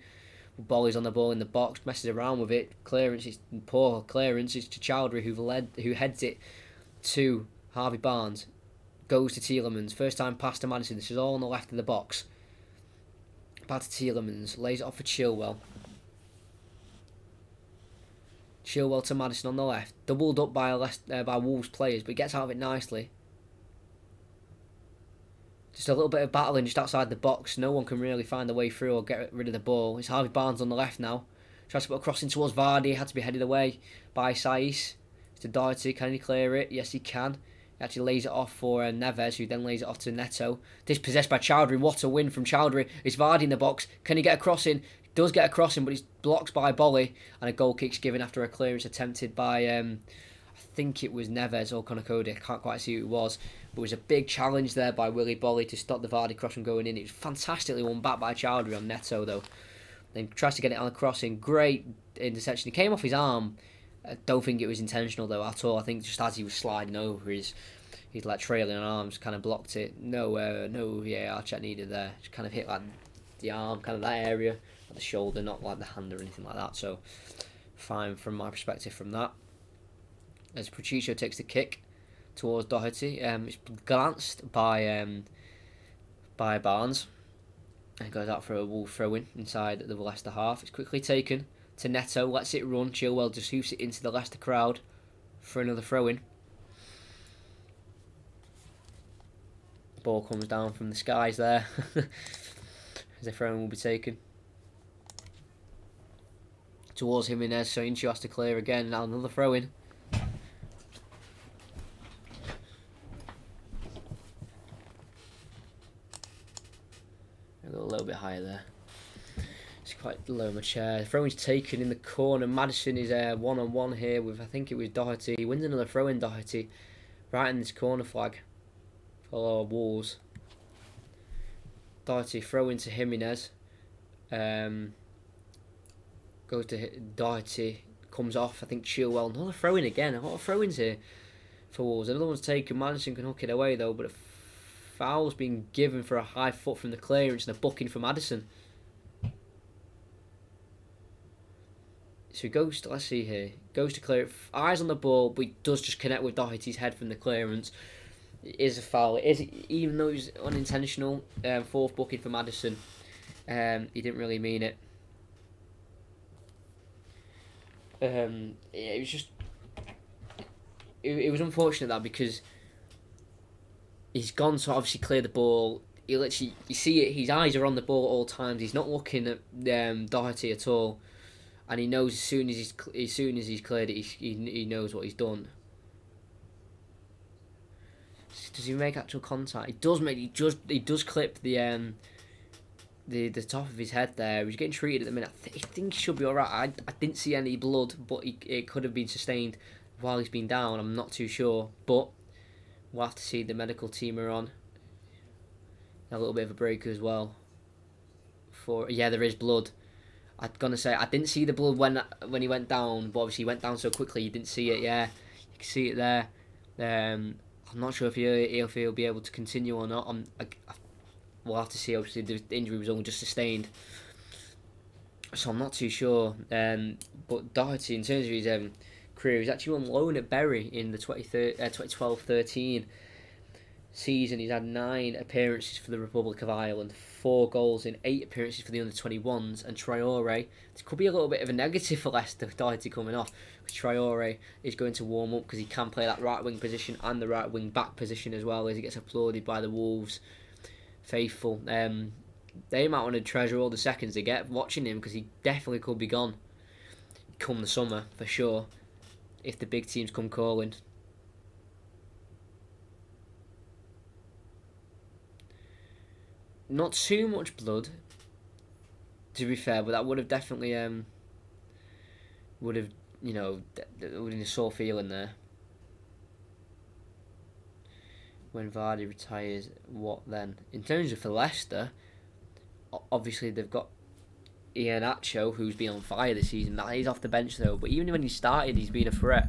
Ball is on the ball in the box, messes around with it. Clearance is poor. Clearance is to Chowdhury, who heads it to Harvey Barnes. Goes to Tielemans. First time pass to Maddison. This is all on the left of the box. Back to Tielemans. Lays it off for Chilwell. Chilwell to Maddison on the left. Doubled up by Wolves players, but he gets out of it nicely. Just a little bit of battling just outside the box. No one can really find the way through or get rid of the ball. It's Harvey Barnes on the left now. Tries to put a cross in towards Vardy. Had to be headed away by Saiss. It's to Doherty. Can he clear it? Yes, he can. He actually lays it off for Neves, who then lays it off to Neto. Dispossessed by Chowdhury. What a win from Chowdhury. It's Vardy in the box. Can he get a cross in? He does get a cross in, but he's blocked by Bolly. And a goal kick's given after a clearance attempted by, I think it was Neves or Konakodi. I can't quite see who it was. But it was a big challenge there by Willy Bolly to stop the Vardy cross from going in. It was fantastically won back by Chowdhury on Neto, though. Then tries to get it on the crossing. Great interception. He came off his arm. I don't think it was intentional though at all. I think just as he was sliding over, his like trailing arms kind of blocked it. No VAR check needed there. Just kind of hit like the arm, kind of that area, like the shoulder, not like the hand or anything like that. So fine from my perspective from that. As Patricio takes the kick towards Doherty, it's glanced by Barnes, and goes out for a Wolf throw-in inside the Leicester half. It's quickly taken to Neto, lets it run. Chilwell just hoops it into the Leicester crowd for another throw-in. Ball comes down from the skies there as the throw-in will be taken towards Jimenez. Soyuncu has to clear again. Now another throw-in. A little bit higher there. It's quite low in my chair. The throw-in's taken in the corner. Maddison is one-on-one here with, I think it was Doherty. He wins another throw-in, Doherty, right in this corner flag for Wolves. Doherty throw into Jimenez. Goes to Doherty. Comes off. I think Chilwell. Another throw in again. A lot of throw ins here for Wolves. Another one's taken. Madison can hook it away though, but a foul's been given for a high foot from the clearance and a booking for Madison. So he goes to, let's see here, goes to clear it, eyes on the ball, but he does just connect with Doherty's head from the clearance. It is a foul. It is, even though it was unintentional, fourth booking for Madison. He didn't really mean it. It was just, it was unfortunate that because he's gone to obviously clear the ball. He literally, you see it, his eyes are on the ball at all times. He's not looking at Doherty at all. And he knows as soon as he's cleared it, he knows what he's done. Does he make actual contact? He does make. He does clip the top of his head there. He's getting treated at the minute. I think he should be alright. I didn't see any blood, but it could have been sustained while he's been down. I'm not too sure, but we'll have to see. The medical team are on. A little bit of a break as well. Yeah, there is blood. I'm gonna say I didn't see the blood when he went down, but obviously he went down so quickly you didn't see it. Yeah, you can see it there. I'm not sure if he'll be able to continue or not. We'll have to see. Obviously the injury was only just sustained, so I'm not too sure. But Doherty, in terms of his career, he's actually on loan at Bury in the 2012-13 season. He's had 9 appearances for the Republic of Ireland, 4 goals in 8 appearances for the under-21s, and Traore, this could be a little bit of a negative for Leicester, Doherty coming off, because Traore is going to warm up because he can play that right wing position and the right wing back position as well, as he gets applauded by the Wolves faithful. They might want to treasure all the seconds they get watching him, because he definitely could be gone come the summer for sure if the big teams come calling. Not too much blood, to be fair, but that would have definitely would have been a sore feeling there. When Vardy retires, what then? In terms of for Leicester, obviously they've got Iheanacho, who's been on fire this season. He's off the bench though, but even when he started, he's been a threat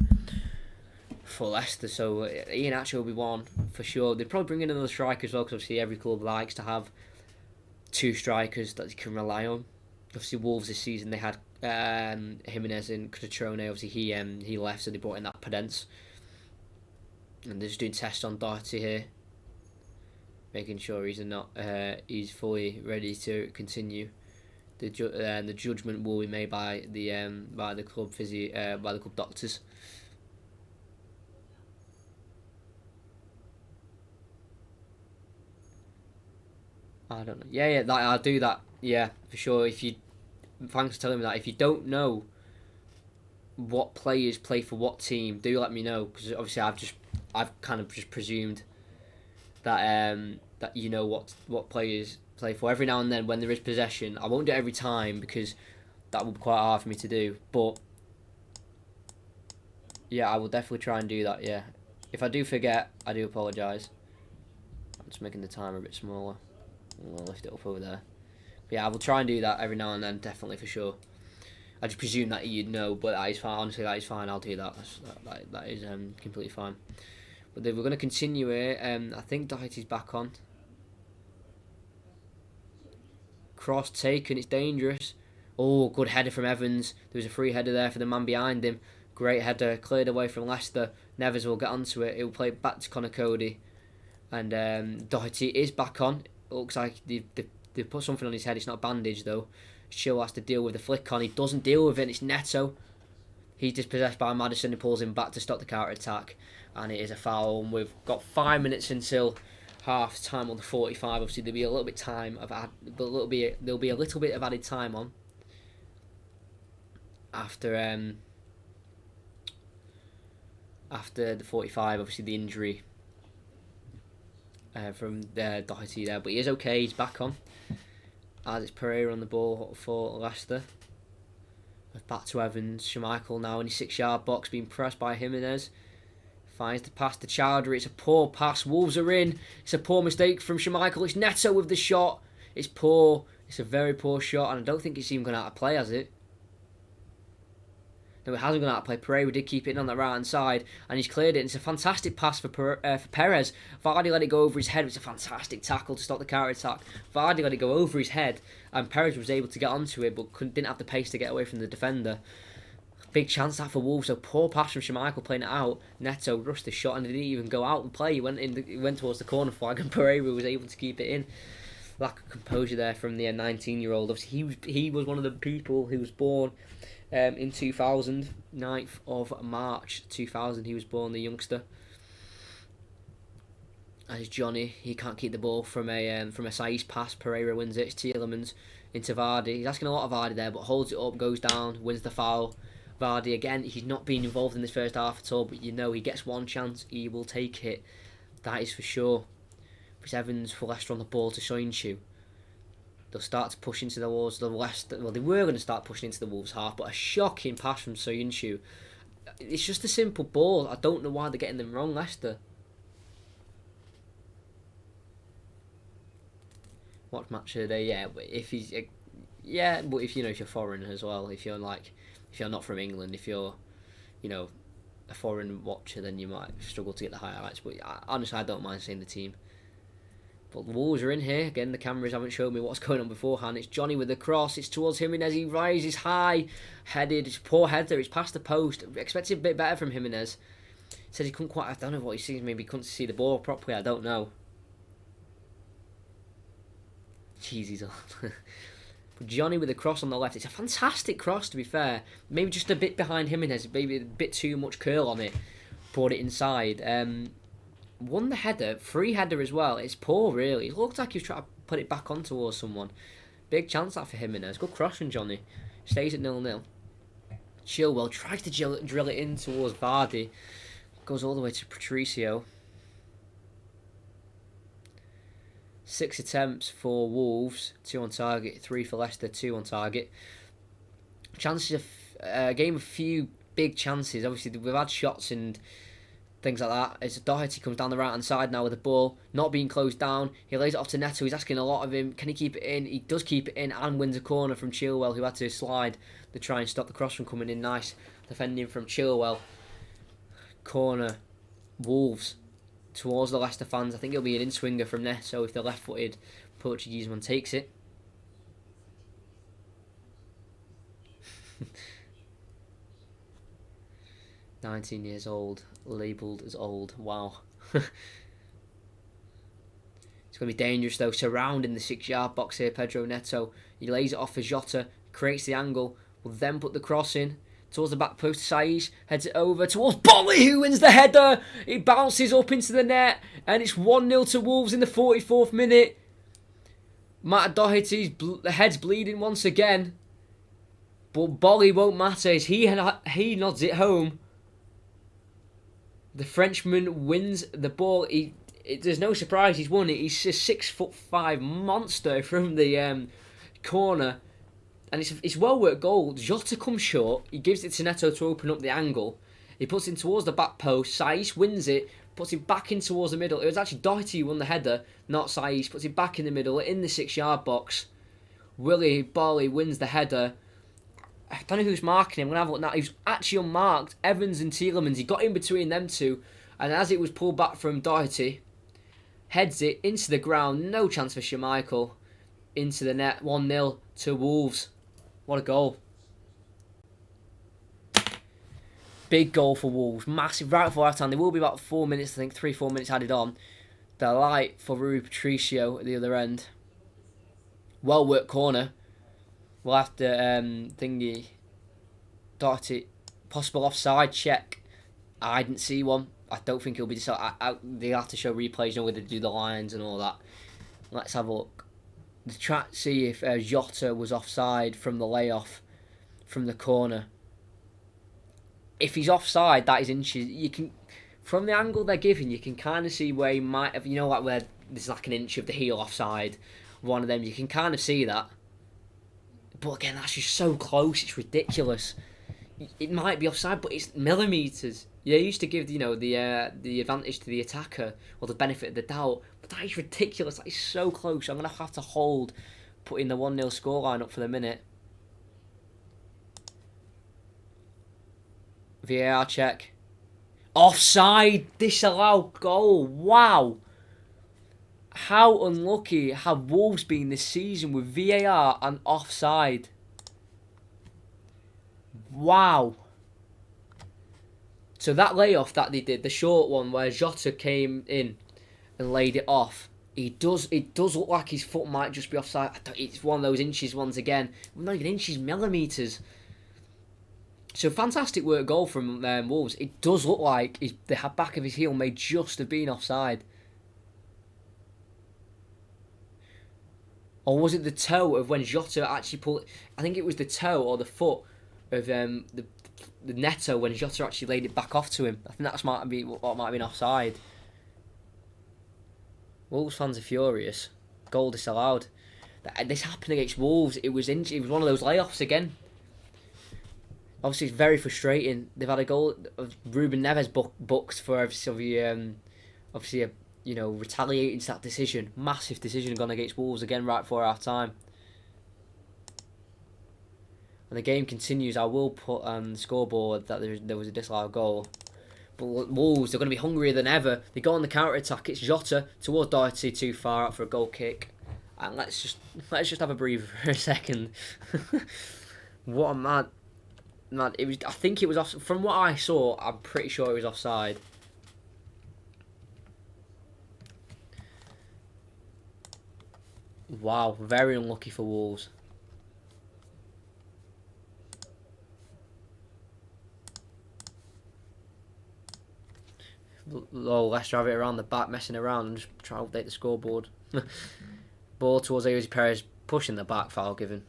for Leicester. So Iheanacho will be one for sure. They'd probably bring in another striker as well, because obviously every club likes to have 2 strikers that they can rely on. Obviously Wolves this season, they had Jimenez and Catrone. Obviously he left, so they brought in that Podence, and they're just doing tests on Doherty here, making sure he's fully ready to continue. The judgment will be made by the club by the club doctors. I don't know. Yeah, I'll do that. Yeah, for sure. Thanks for telling me that. If you don't know what players play for what team, do let me know, because obviously I've kind of just presumed that that you know what players play for. Every now and then when there is possession, I won't do it every time because that would be quite hard for me to do. But yeah, I will definitely try and do that. Yeah, if I do forget, I do apologise. I'm just making the timer a bit smaller. I'll lift it up over there. But yeah, I will try and do that every now and then, definitely for sure. I just presume that you'd know, but that is fine. Honestly, that is fine. I'll do that. That is completely fine. But then we're going to continue here. I think Doherty's back on. Cross taken. It's dangerous. Oh, good header from Evans. There was a free header there for the man behind him. Great header. Cleared away from Leicester. Neves will get onto it. It will play back to Conor Cody. And Doherty is back on. It looks like they've put something on his head. It's not bandaged though. Shill has to deal with the flick on. He doesn't deal with it. It's Neto. He's dispossessed by Madison, who pulls him back to stop the counter attack, and it is a foul. And we've got 5 minutes until half time on the 45. Obviously, there'll be a little bit there'll be a little bit of added time on after the 45. Obviously, the injury from Doherty there, but he is okay. He's back on. As it's Pereira on the ball for Leicester. Back to Evans. Schmeichel now in his 6-yard box, being pressed by Jimenez. Finds the pass to Chowdhury. It's a poor pass. Wolves are in. It's a poor mistake from Schmeichel. It's Neto with the shot. It's poor. It's a very poor shot, and I don't think it's even gone out of play, has it? No, it hasn't gone out of play. Pereira did keep it in on the right hand side, and he's cleared it. And it's a fantastic pass for Perez. Vardy let it go over his head. It's a fantastic tackle to stop the counter attack. Vardy let it go over his head, and Perez was able to get onto it, but didn't have the pace to get away from the defender. Big chance that for Wolves. So poor pass from Schmeichel playing it out. Neto rushed the shot and didn't even go out and play. He went towards the corner flag, and Pereira was able to keep it in. Lack of composure there from the 19-year-old. Obviously, he was one of the people who was born in 2000, 9th of March 2000. He was born, the youngster. As Johnny, he can't keep the ball from a Saiz pass. Pereira wins it. It's Tielemans into Vardy. He's asking a lot of Vardy there, but holds it up, goes down, wins the foul. Vardy again, he's not been involved in this first half at all, but you know he gets one chance, he will take it. That is for sure. Chris Evans for Leicester on the ball to Soyuncu. They'll start to push into the walls. The Leicester, well, they were going to start pushing into the Wolves half, but a shocking pass from Soyuncu. It's just a simple ball. I don't know why they're getting them wrong, Leicester. What match are they? Yeah, but if he's but if if you're foreign as well, if you're not from England, if you're a foreign watcher, then you might struggle to get the highlights. But honestly, I don't mind seeing the team. But the Wolves are in here. Again, the cameras haven't shown me what's going on beforehand. It's Johnny with the cross. It's towards Jimenez. He rises high. Headed. It's a poor header. It's past the post. Expected a bit better from Jimenez. Says he couldn't quite... I don't know what he sees. Maybe he couldn't see the ball properly. I don't know. Jeez, he's on. But Johnny with the cross on the left. It's a fantastic cross, to be fair. Maybe just a bit behind Jimenez. Maybe a bit too much curl on it. Brought it inside. Won the header, free header as well. It's poor, really. It looked like he was trying to put it back on towards someone. Big chance that for Jimenez. Good cross from Johnny. Stays at 0-0. Chilwell tries to drill it in towards Vardy. Goes all the way to Patricio. 6 attempts for Wolves. 2 on target. 3 for Leicester. 2 on target. Chances of... game of few big chances. Obviously, we've had shots and... things like that. As Doherty comes down the right hand side now with the ball, not being closed down. He lays it off to Neto. He's asking a lot of him. Can he keep it in? He does keep it in and wins a corner from Chilwell, who had to slide to try and stop the cross from coming in. Nice defending from Chilwell. Corner. Wolves towards the Leicester fans. I think it'll be an in-swinger from Neto if the left-footed Portuguese one takes it. "19 years old, labelled as old." Wow. It's going to be dangerous though. Surrounding the 6-yard box here, Pedro Neto. He lays it off for Jota, creates the angle, will then put the cross in towards the back post to Saiz, heads it over towards Bolly, who wins the header. It bounces up into the net, and it's 1-0 to Wolves in the 44th minute. Matt Doherty's head's bleeding once again, but Bolly won't matter as he nods it home. The Frenchman wins the ball. There's no surprise he's won it. He's a 6'5" monster from the corner. And it's a well-worked goal. Jota comes short. He gives it to Neto to open up the angle. He puts it towards the back post. Saiz wins it. Puts it back in towards the middle. It was actually Doherty who won the header, not Saiz. Puts it back in the middle, in the 6-yard box. Willy Bolly wins the header. I don't know who's marking him. I'm going to have a look now. He was actually unmarked. Evans and Tielemans. He got in between them two. And as it was pulled back from Doherty, heads it into the ground. No chance for Schmeichel. Into the net. 1-0 to Wolves. What a goal. Big goal for Wolves. Massive. Right before half time. There will be about 4 minutes, I think. 3-4 minutes added on. The light for Rui Patricio at the other end. Well worked corner. We'll have to thingy. Doherty. Possible offside check. I didn't see one. I don't think it'll be decided. They'll have to show replays, where they do the lines and all that. Let's have a look. The track, see if Jota was offside from the layoff from the corner. If he's offside, that is inches. You can, from the angle they're giving, you can kind of see where he might have. Like where there's like an inch of the heel offside. One of them, you can kind of see that. But again, that's just so close. It's ridiculous. It might be offside, but it's millimetres. They used to give the advantage to the attacker or the benefit of the doubt. But that is ridiculous. That is so close. I'm going to have to hold putting the 1-0 scoreline up for the minute. VAR check. Offside. Disallowed goal. Wow. How unlucky have Wolves been this season with VAR and offside? Wow. So that layoff that they did, the short one where Jota came in and laid it off, it does look like his foot might just be offside. It's one of those inches ones again. Not even inches, millimetres. So fantastic work goal from Wolves. It does look like the back of his heel may just have been offside. Or was it the toe of when Jota actually pulled... I think it was the toe or the foot of the Neto when Jota actually laid it back off to him. I think that might be what might have been offside. Wolves fans are furious. Goal disallowed. This happened against Wolves. It was one of those layoffs again. Obviously, it's very frustrating. They've had a goal of Ruben Neves booked for obviously retaliating to that decision. Massive decision gone against Wolves again right before half time. And the game continues. I will put on the scoreboard that there was a disallowed goal. But Wolves, they're going to be hungrier than ever. They go on the counter attack. It's Jota towards Doherty, too far out for a goal kick. And let's just have a breather for a second. What a mad. It was. I think it was off. From what I saw, I'm pretty sure it was offside. Wow, very unlucky for Wolves. Leicester have it around the back, messing around and just trying to update the scoreboard. Ball towards Jose Perez, pushing the back, foul given.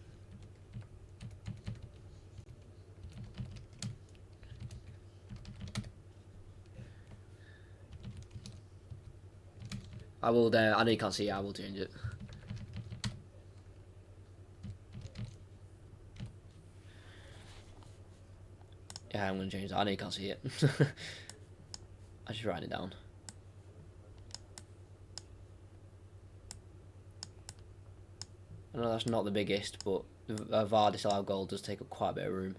I will. I know you can't see it. I will change it. Yeah, I'm gonna change that. I know you can't see it. I just write it down. I know that's not the biggest, but a VAR disallowed goal does take up quite a bit of room.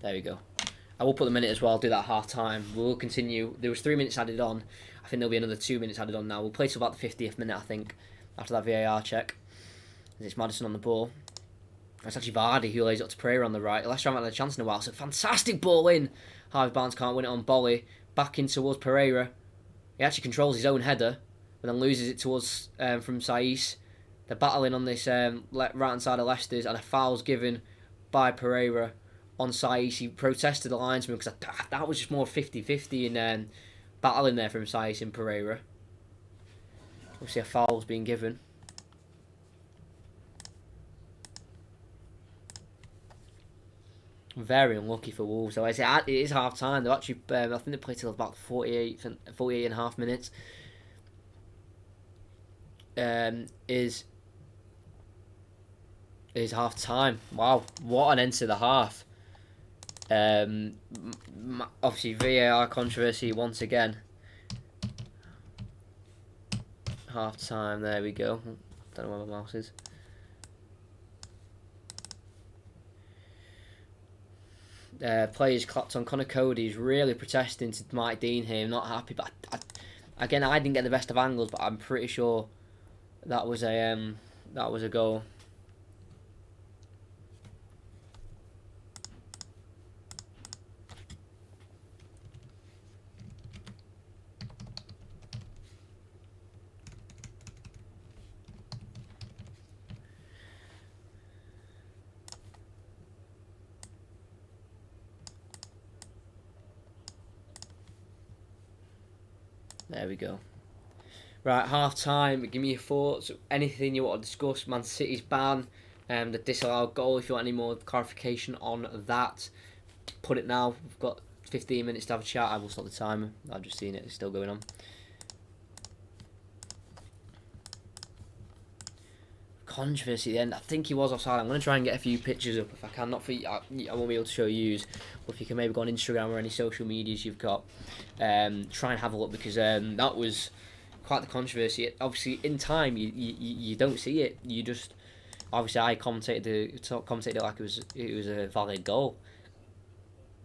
There we go. I will put the minute as well. I'll do that half time. We'll continue. There was 3 minutes added on. I think there'll be another 2 minutes added on now. We'll play till about the 50th minute, I think, after that VAR check. It's Maddison on the ball. It's actually Vardy who lays it up to Pereira on the right. Leicester haven't had a chance in a while, so fantastic ball in. Harvey Barnes can't win it on Bolly. Back in towards Pereira. He actually controls his own header, but then loses it towards from Saiss. They're battling on this right-hand side of Leicester's, and a foul's given by Pereira on Saiss. He protested the linesman because that was just more 50-50 in battling there from Saiss and Pereira. Obviously a foul's being given. Very unlucky for Wolves. So it is half time. They're actually, I think they played till about 48 and a half minutes. Is half time. Wow, what an end to the half. Obviously VAR controversy once again. Half time. There we go. Don't know where my mouse is. Players clapped on. Connor Cody's really protesting to Mike Dean here. Not happy, but again, I didn't get the best of angles, but I'm pretty sure that was a goal. There we go. Right, half time. Give me your thoughts. Anything you want to discuss? Man City's ban, the disallowed goal. If you want any more clarification on that, put it now. We've got 15 minutes to have a chat. I will stop the timer. I've just seen it. It's still going on. Controversy at the end. I think he was offside. I'm going to try and get a few pictures up if I can. Not for I won't be able to show you. But if you can maybe go on Instagram or any social medias you've got, try and have a look, because that was quite the controversy. Obviously, in time you don't see it. You just obviously I commentated it like it was a valid goal.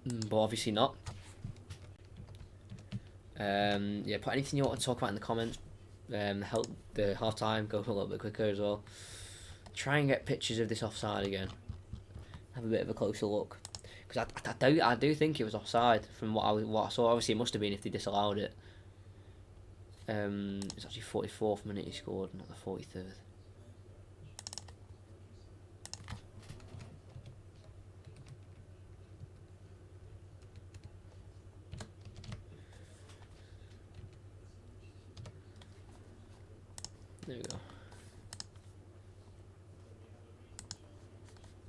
but obviously not. Yeah, put anything you want to talk about in the comments. Help the half time go a little bit quicker as well. Try and get pictures of this offside again. Have a bit of a closer look, because I do think it was offside from what I saw. Obviously, it must have been if they disallowed it. It's actually 44th minute he scored, not the 43rd. There we go.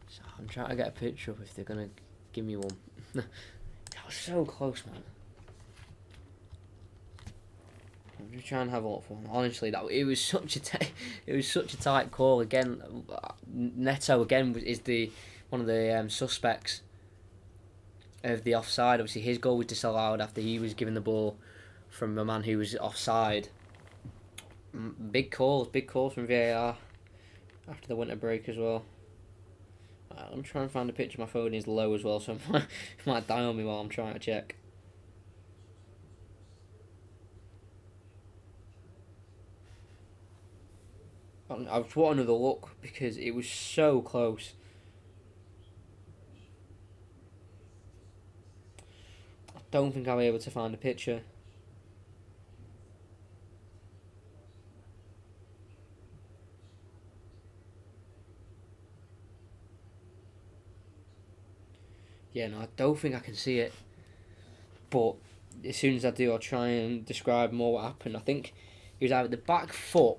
So I'm trying to get a picture up if they're gonna give me one. That was so close, man. I'm just trying to have a look for one. Honestly, it was such a tight call again. Neto again is one of the suspects of the offside. Obviously, his goal was disallowed after he was given the ball from a man who was offside. Big calls from VAR after the winter break as well. I'm trying to find a picture. My phone is low as well, so it might die on me while I'm trying to check. I just want another look because it was so close. I don't think I'll be able to find a picture. Yeah, no, I don't think I can see it. But as soon as I do, I'll try and describe more what happened. I think it was either the back foot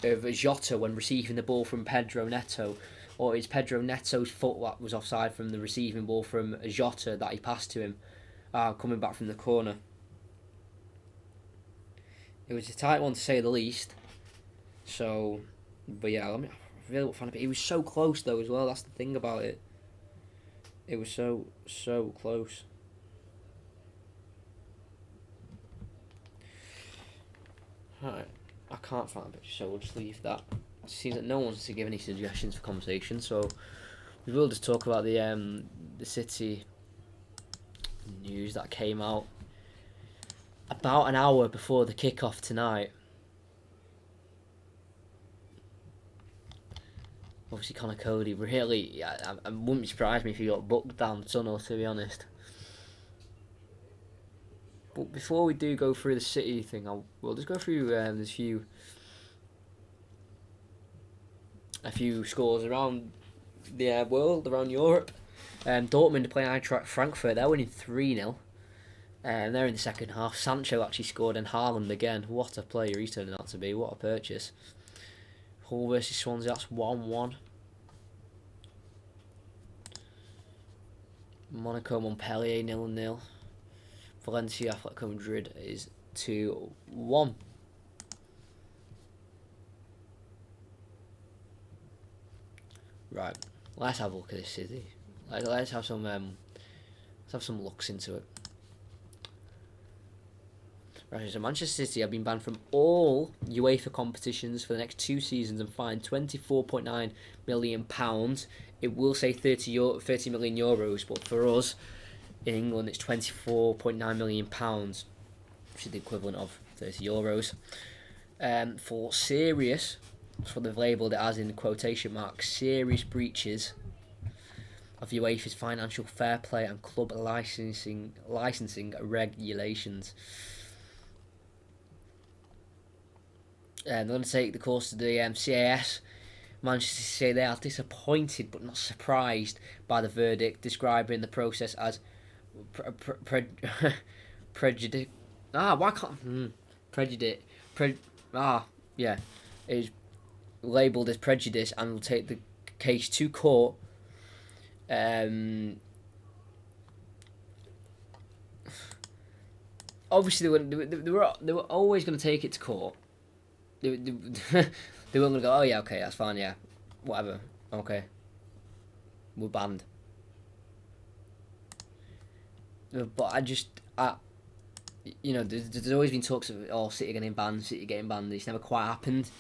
of Jota when receiving the ball from Pedro Neto, or it's Pedro Neto's foot that was offside from the receiving ball from Jota that he passed to him, coming back from the corner. It was a tight one to say the least. So, but yeah, I really want to find it. It was so close though as well. That's the thing about it. It was so close. Alright, I can't find a picture, so we'll just leave that. It seems that no one wants to give any suggestions for conversation, so we will just talk about the City news that came out about an hour before the kickoff tonight. Obviously, Connor Cody, really, I wouldn't surprise me if he got booked down the tunnel, to be honest. But before we do go through the City thing, we'll just go through there's a few scores around the world, around Europe. Dortmund are playing Eintracht Frankfurt. They're winning 3-0. They're in the second half. Sancho actually scored, and Haaland again. What a player he's turning out to be. What a purchase. Hull versus Swansea, that's 1-1. Monaco Montpellier 0-0. Valencia Atletico Madrid is 2-1. Right, let's have a look at this City. Let's have some looks into it. Right, so Manchester City have been banned from all UEFA competitions for the next 2 seasons and fined £24.9 million. It will say 30 million euros, but for us in England it's £24.9 million, which is the equivalent of 30 euros. For serious, that's what they've labelled it as in quotation marks, serious breaches of UEFA's financial fair play and club licensing regulations. They're going to take the course of the CAS. Manchester say they are disappointed but not surprised by the verdict, describing the process as prejudice. Is labelled as prejudice and will take the case to court. Obviously, they were always going to take it to court. They weren't going to go, oh yeah, okay, that's fine, yeah, whatever, okay, we're banned. But there's always been talks of City getting banned. It's never quite happened.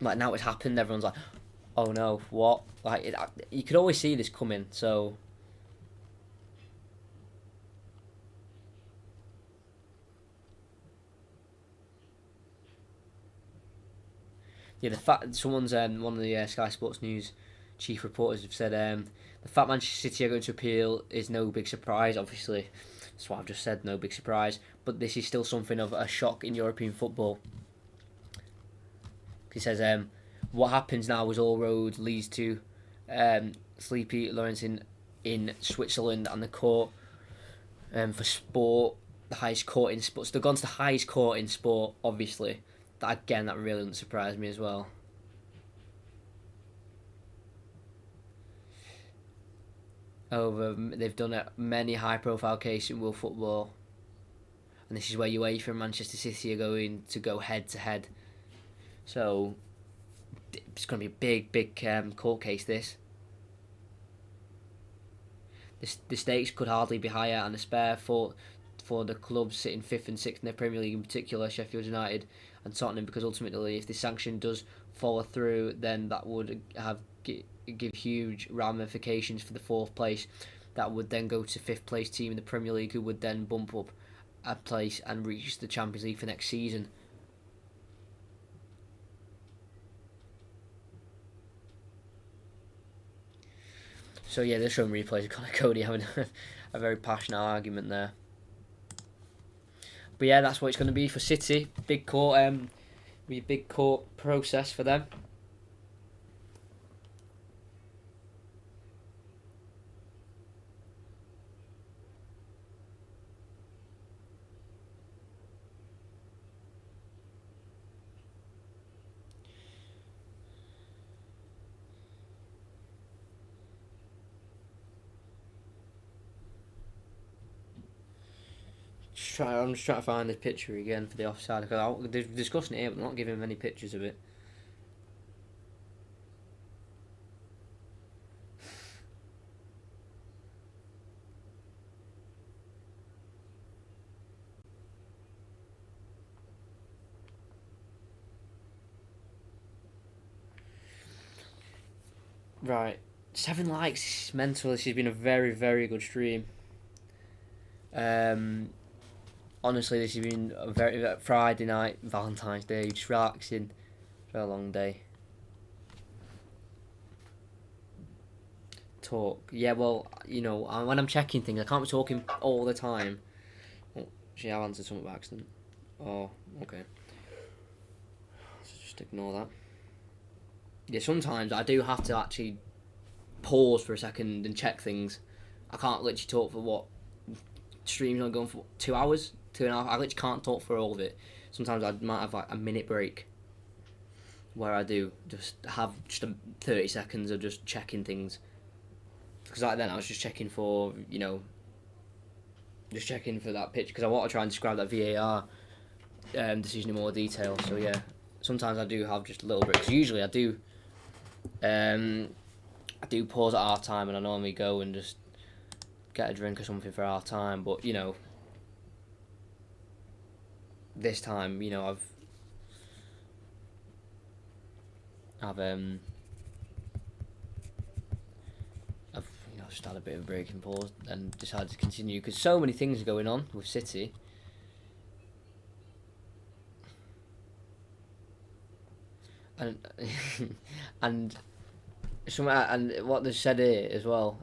Like now it's happened, everyone's like, oh no, what? Like you could always see this coming. So Yeah, the fact someone's one of the Sky Sports News chief reporters have said the fact Manchester City are going to appeal is no big surprise. Obviously, that's what I've just said. No big surprise, but this is still something of a shock in European football. He says what happens now is all roads leads to Sleepy Lawrence in Switzerland and the court for sport, the highest court in sport. So they've gone to the highest court in sport, obviously. That really doesn't surprise me as well. They've done many high-profile cases in world football, and this is where UEFA and Manchester City are going to go head-to-head. So it's going to be a big court case, this. The stakes could hardly be higher, and the spare for the clubs sitting 5th and 6th in the Premier League, in particular Sheffield United and Tottenham, because ultimately if the sanction does follow through, then that would give huge ramifications for the 4th place. That would then go to 5th place team in the Premier League, who would then bump up a place and reach the Champions League for next season. So yeah, they're showing replays of Connor Cody having a very passionate argument there. But yeah, that's what it's going to be for City. Big court, be a big court process for them. I'm just trying to find the picture again for the offside, because they're discussing it here, but they're not giving many pictures of it. Right, 7 likes. It's mental. This has been a very good stream. Honestly, this has been a very Friday night, Valentine's Day, just relaxing for a long day. Talk, yeah. Well, when I'm checking things, I can't be talking all the time. Oh, I've answered something by accident. Oh, okay. So just ignore that. Yeah, sometimes I do have to actually pause for a second and check things. I can't literally talk for what streams are going for 2 hours, 2.5. I literally can't talk for all of it. Sometimes I might have like a minute break where I do just have just 30 seconds of just checking things. Because like then I was just checking for just checking for that pitch, because I want to try and describe that VAR decision in more detail. So yeah, sometimes I do have just a little breaks. Usually I do pause at half time, and I normally go and just get a drink or something for half time. But this time I've just had a bit of a break and pause and decided to continue, because so many things are going on with City. And and what they said here as well.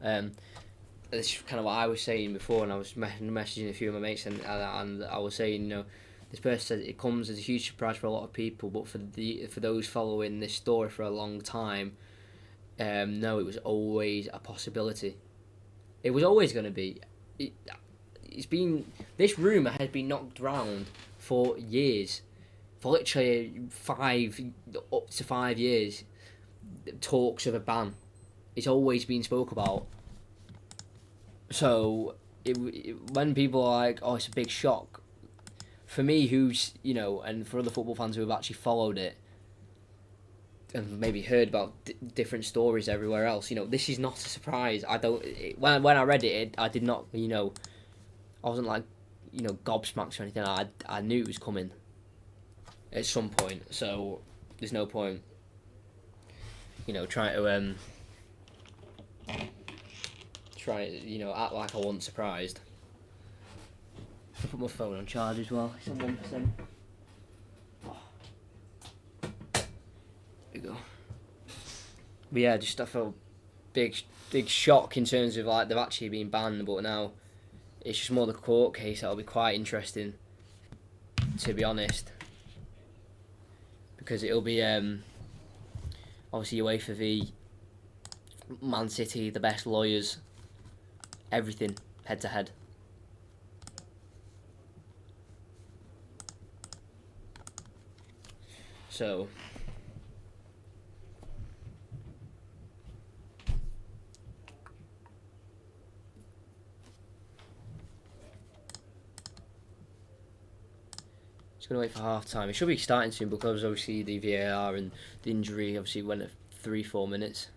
This is kind of what I was saying before, and I was messaging a few of my mates, and I was saying, this person said it comes as a huge surprise for a lot of people, but for those following this story for a long time, no, it was always a possibility. It was always going to be. This rumour has been knocked around for years, for literally up to 5 years. Talks of a ban. It's always been spoke about. So when people are like, "Oh, it's a big shock," for me, who's and for other football fans who have actually followed it and maybe heard about different stories everywhere else, this is not a surprise. When I read it, I did not, I wasn't like, gobsmacked or anything. I knew it was coming at some point. So there's no point, trying to act like I wasn't surprised. I put my phone on charge as well. It's on 1%. But yeah, just I felt big shock in terms of like they've actually been banned, but now it's just more the court case that'll be quite interesting, to be honest, because it'll be obviously UEFA v Man City, the best lawyers, everything head to head. So just gonna wait for half time. It should be starting soon because obviously the VAR and the injury obviously went at 3-4 minutes.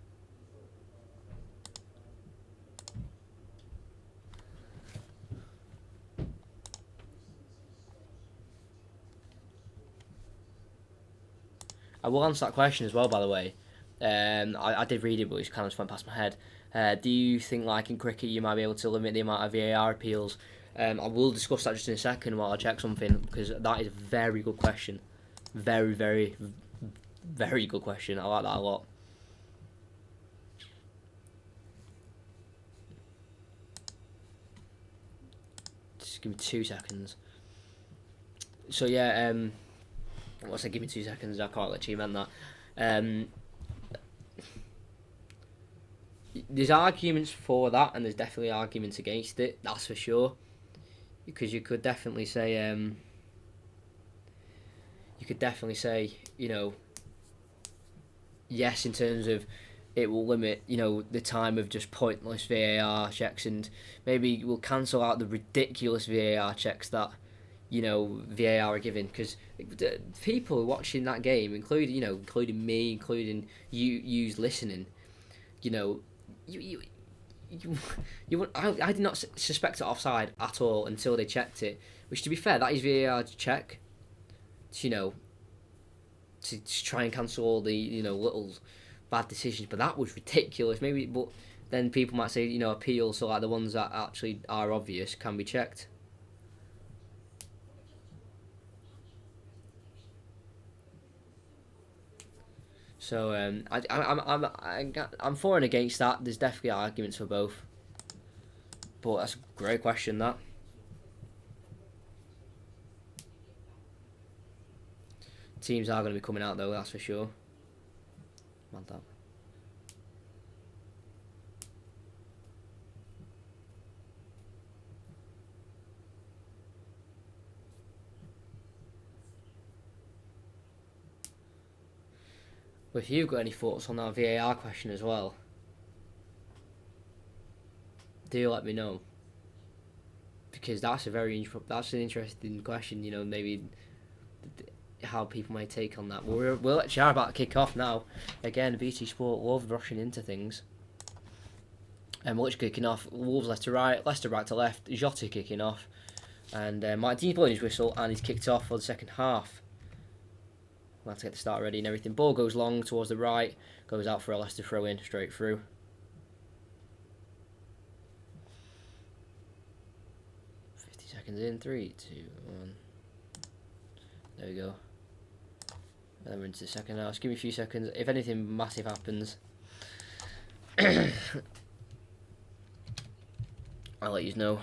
I will answer that question as well, by the way. I did read it, but it kind of just went past my head. Do you think, like in cricket, you might be able to limit the amount of VAR appeals? I will discuss that just in a second while I check something, because that is a very good question. Very, very, very good question. I like that a lot. Just give me 2 seconds. So yeah, what's that? Give me 2 seconds. I can't let you meant that. There's arguments for that, and there's definitely arguments against it. That's for sure. Because you could definitely say, you know, yes, in terms of it will limit, you know, the time of just pointless VAR checks, and maybe we'll cancel out the ridiculous VAR checks that, you know, VAR are giving, because people watching that game, including me, including you listening, you know, I did not suspect it offside at all until they checked it. Which, to be fair, that is VAR to check. To, you know, to try and cancel all the, you know, little bad decisions. But that was ridiculous. Maybe, but then people might say, you know, appeals, so like the ones that actually are obvious can be checked. So I'm for and against that. There's definitely arguments for both. But that's a great question, that. Teams are going to be coming out though, that's for sure. Want that. But if you've got any thoughts on that VAR question as well, do let me know, because that's an interesting question. You know, maybe how people may take on that. We'll let you about to kick off now. Again, BT Sport love rushing into things. And we're kicking off. Wolves left to right, Leicester right to left. Jota kicking off, and Mike Dean's blowing his whistle, and he's kicked off for the second half. We'll have to get the start ready and everything. Ball goes long towards the right, goes out for a Leicester throw in, straight through. In 3, 2, 1. There we go. And then we're into the second half. Just give me a few seconds. If anything massive happens, I'll let you know.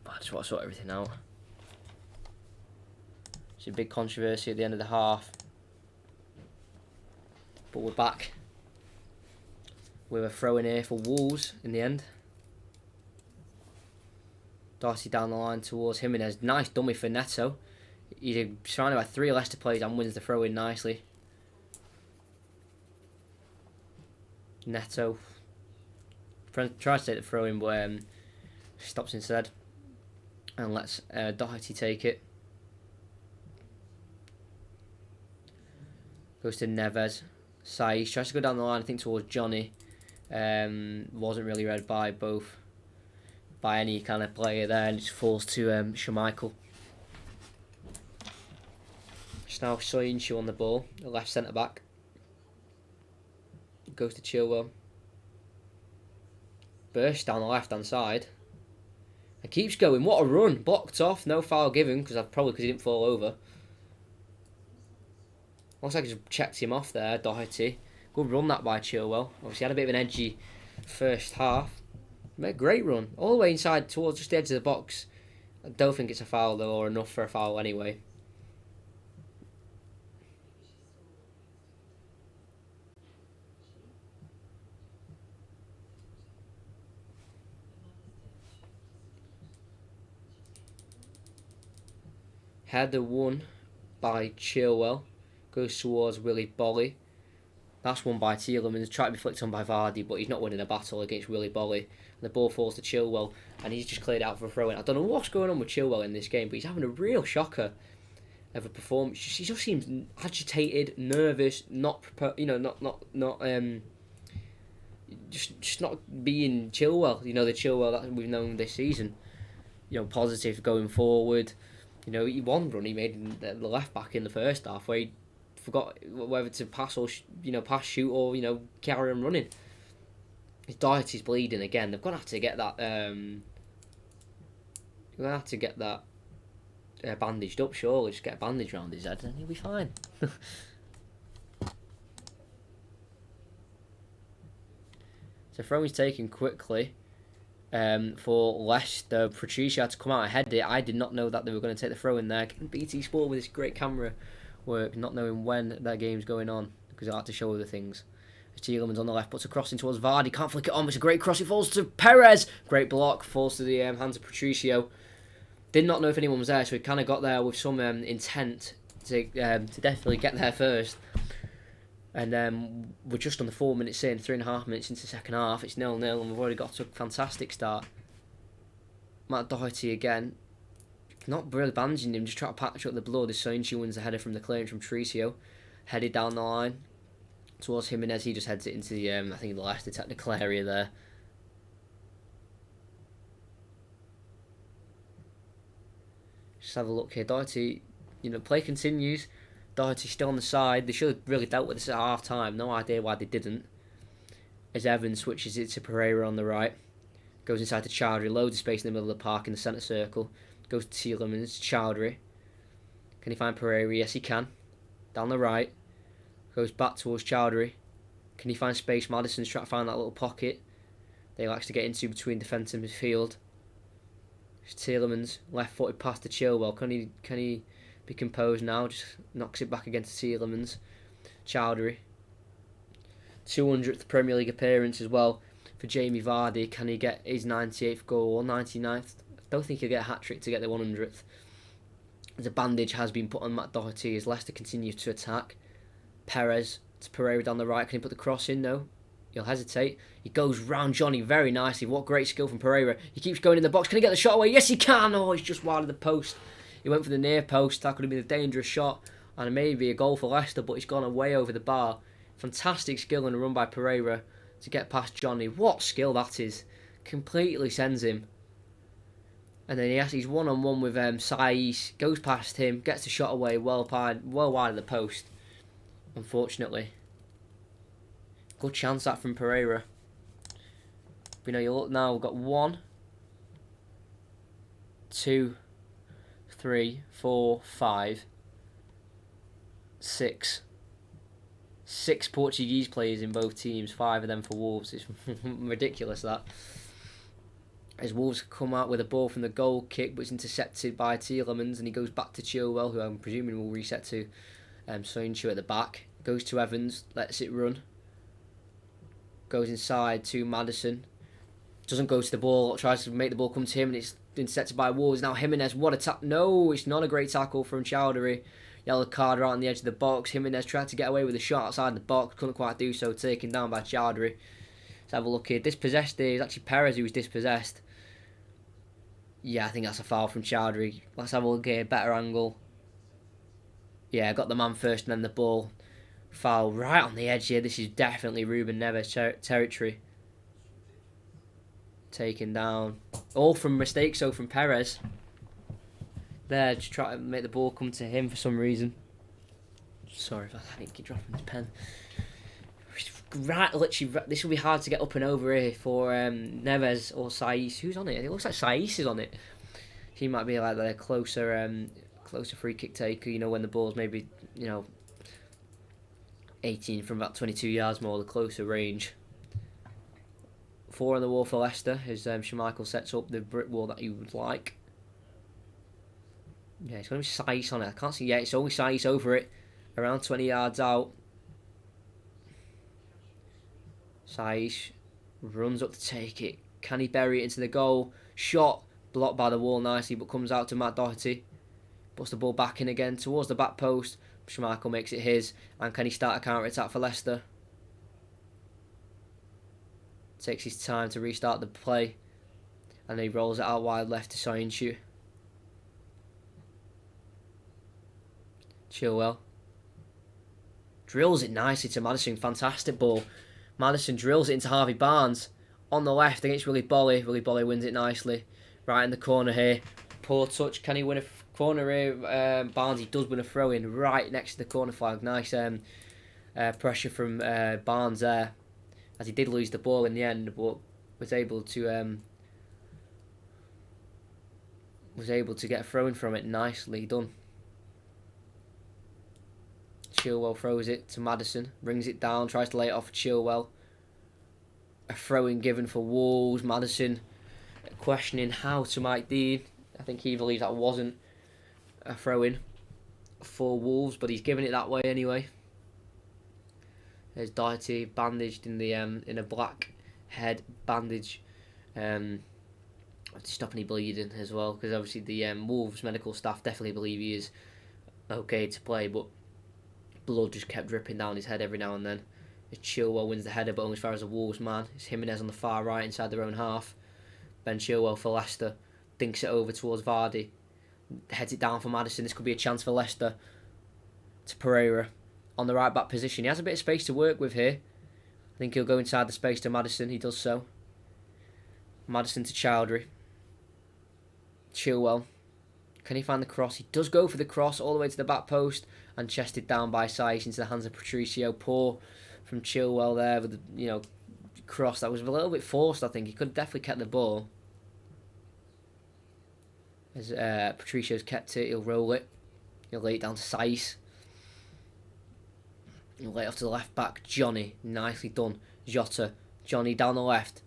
But I just want to sort everything out. It's a big controversy at the end of the half, but we're back with a throw in here for Wolves in the end. Darcy down the line towards Jimenez. Nice dummy for Neto. He's surrounded by 3 Leicester players and wins the throw in nicely. Neto tries to take the throw in, but stops instead and lets Doherty take it. Goes to Neves. Saiz tries to go down the line, I think, towards Johnny. Wasn't really read by any kind of player there, and just falls to Schmeichel. Just now Soyuncu on the ball, the left centre back. Goes to Chilwell. Burst down the left hand side. And keeps going. What a run! Blocked off, no foul given, because he didn't fall over. Looks like he just checked him off there, Doherty. Good run that by Chilwell. Obviously had a bit of an edgy first half. Made a great run. All the way inside towards just the edge of the box. I don't think it's a foul though, or enough for a foul anyway. Header won by Chilwell. Goes towards Willy Bolly. That's won by Tielemans. Tried to be flicked on by Vardy, but he's not winning a battle against Willy Bolly. And the ball falls to Chilwell, and he's just cleared out for a throw-in. I don't know what's going on with Chilwell in this game, but he's having a real shocker of a performance. He just seems agitated, nervous, not just not being Chilwell. You know, the Chilwell that we've known this season. You know, positive going forward. You know, he one run he made in the left back in the first half where he forgot whether to pass or pass, shoot, or carry on running. His Doherty's bleeding again. They're gonna have to get that. Bandaged up. Surely, just get a bandage around his head, and he'll be fine. So throw is taken quickly. For Leicester, Patricia had to come out and head it. I did not know that they were going to take the throw in there. BT Sport with this great camera work, not knowing when that game's going on, because I had to show other things. Tielemans on the left puts a cross in towards Vardy. Can't flick it on. It's a great cross. It falls to Perez. Great block. Falls to the hands of Patricio. Did not know if anyone was there, so he kind of got there with some intent to definitely get there first. And we're just on the 4 minutes in, 3.5 minutes into the second half. It's 0-0, and we've already got a fantastic start. Matt Doherty again, not really bandaging him, just trying to patch up the blood. As Soinchi wins the header from the clearance from Patricio, headed down the line towards Jimenez. He just heads it into the I think the Leicester technical area there. Just have a look here. Doherty, play continues. Doherty still on the side. They should have really dealt with this at half time. No idea why they didn't. As Evans switches it to Pereira on the right. Goes inside to Chowdhury. Loads of space in the middle of the park in the centre circle. Goes to Tielemans. Chowdhury. Can he find Pereira? Yes, he can. Down the right. Goes back towards Chowdhury. Can he find space? Maddison's trying to find that little pocket they likes to get into between defence and midfield. Tielemans. Left-footed pass to Chilwell. Can he be composed now? Just knocks it back against Tielemans. Chowdhury. 200th Premier League appearance as well for Jamie Vardy. Can he get his 98th goal or 99th? I don't think he'll get a hat-trick to get the 100th. The bandage has been put on Matt Doherty as Leicester continue to attack. Perez to Pereira down the right. Can he put the cross in? No. He'll hesitate. He goes round Johnny very nicely. What great skill from Pereira. He keeps going in the box. Can he get the shot away? Yes, he can. Oh, he's just wide of the post. He went for the near post. That could have been a dangerous shot and maybe a goal for Leicester, but he's gone away over the bar. Fantastic skill and a run by Pereira to get past Johnny. What skill that is. Completely sends him. And then he's one-on-one with Saiz. Goes past him. Gets the shot away well wide of the post. Unfortunately. Good chance that from Pereira. But you look now. We've got 1, 2, 3, 4, 5, 6. 6 Portuguese players in both teams. 5 of them for Wolves. It's ridiculous that. As Wolves come out with a ball from the goal kick, but it's intercepted by Tielemans, and he goes back to Chilwell, who I'm presuming will reset to Soinchu at the back. Goes to Evans, lets it run. Goes inside to Maddison. Doesn't go to the ball, tries to make the ball come to him, and it's intercepted by Wolves. Now Jimenez, what a tackle. No, it's not a great tackle from Chowdhury. Yellow card right on the edge of the box. Jimenez tried to get away with a shot outside the box, couldn't quite do so, taken down by Chowdhury. Let's have a look here. Dispossessed is actually Perez who was dispossessed. Yeah, I think that's a foul from Chowdhury. Let's have a look here, better angle. Yeah, got the man first and then the ball. Foul right on the edge here. This is definitely Ruben Neves territory. Taken down. All from mistakes, so from Perez. There, just try to make the ball come to him for some reason. Sorry if I didn't keep dropping this pen. Right, literally, this will be hard to get up and over here for Neves or Saiz. Who's on it? It looks like Saiz is on it. He might be like the closer free kick taker. When the ball's maybe 18 from about 22 yards more, the closer range. 4 on the wall for Leicester as Schmeichel sets up the brick wall that he would like. Yeah, it's going to be Saiss on it. I can't see yet. It's only Saiss over it. Around 20 yards out. Saiss runs up to take it. Can he bury it into the goal? Shot. Blocked by the wall nicely, but comes out to Matt Doherty. Puts the ball back in again towards the back post. Schmeichel makes it his. And can he start a counter-attack for Leicester? Takes his time to restart the play. And he rolls it out wide left to Soyuncu. Chilwell drills it nicely to Maddison. Fantastic ball. Maddison drills it into Harvey Barnes on the left against Willy Bolly. Willy Bolly wins it nicely. Right in the corner here. Poor touch. Can he win a corner here? Barnes, he does win a throw in right next to the corner flag. Nice pressure from Barnes there, as he did lose the ball in the end, but was able to get a throw in from it. Nicely done. Chilwell throws it to Maddison, brings it down, tries to lay it off Chilwell. A throw-in given for Wolves. Maddison questioning how to Mike Dean. I think he believes that wasn't a throw-in for Wolves, but he's giving it that way anyway. There's Doherty bandaged in the in a black head bandage, to stop any bleeding as well, because obviously the Wolves medical staff definitely believe he is okay to play, but blood just kept dripping down his head every now and then. As Chilwell wins the header, but only as far as a Wolves man. It's Jimenez on the far right inside their own half. Ben Chilwell for Leicester dinks it over towards Vardy, heads it down for Maddison. This could be a chance for Leicester. To Pereira on the right back position. He has a bit of space to work with here. I think he'll go inside the space to Maddison. He does so. Maddison to Chowdhury. Chilwell. Can he find the cross? He does go for the cross all the way to the back post and chested down by Saiss into the hands of Patricio. Poor from Chilwell there with the cross that was a little bit forced. I think he could have definitely kept the ball. As Patricio's kept it, he'll roll it. He'll lay it down to Saiss. He'll lay it off to the left back. Johnny, nicely done. Jota, Johnny down the left,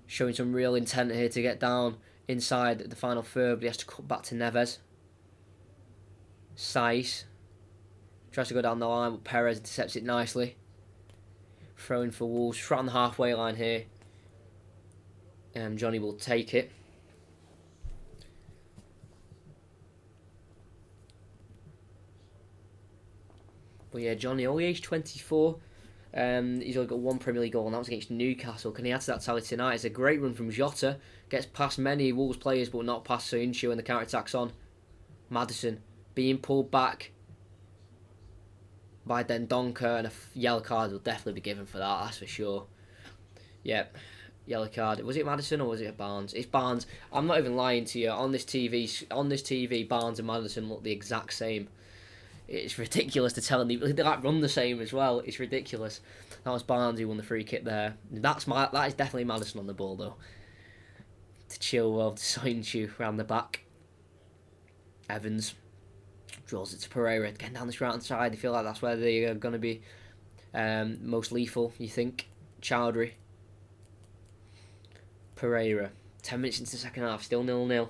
showing some real intent here to get down inside the final third, but he has to cut back to Neves. Saiss tries to go down the line, but Perez intercepts it nicely. Throwing for Wolves, right on the halfway line here. Johnny will take it. But yeah, Johnny, only aged 24. He's only got one Premier League goal, and that was against Newcastle. Can he add to that tally tonight? It's a great run from Jota. Gets past many Wolves players, but not past Soyuncu, and the counter-attack's on. Maddison being pulled back by Dendoncker, and a yellow card will definitely be given for that, that's for sure. Yep, yellow card. Was it Maddison or was it Barnes? It's Barnes. I'm not even lying to you. On this TV, Barnes and Maddison look the exact same. It's ridiculous to tell them they like run the same as well. It's ridiculous. That was Barnes who won the free kick there. That is definitely Maddison on the ball though. To Chilwell, to Soyuncu round the back. Evans draws it to Pereira. Getting down this right hand side. They feel like that's where they are going to be most lethal, you think. Chowdhury. Pereira. 10 minutes into the second half, still 0-0.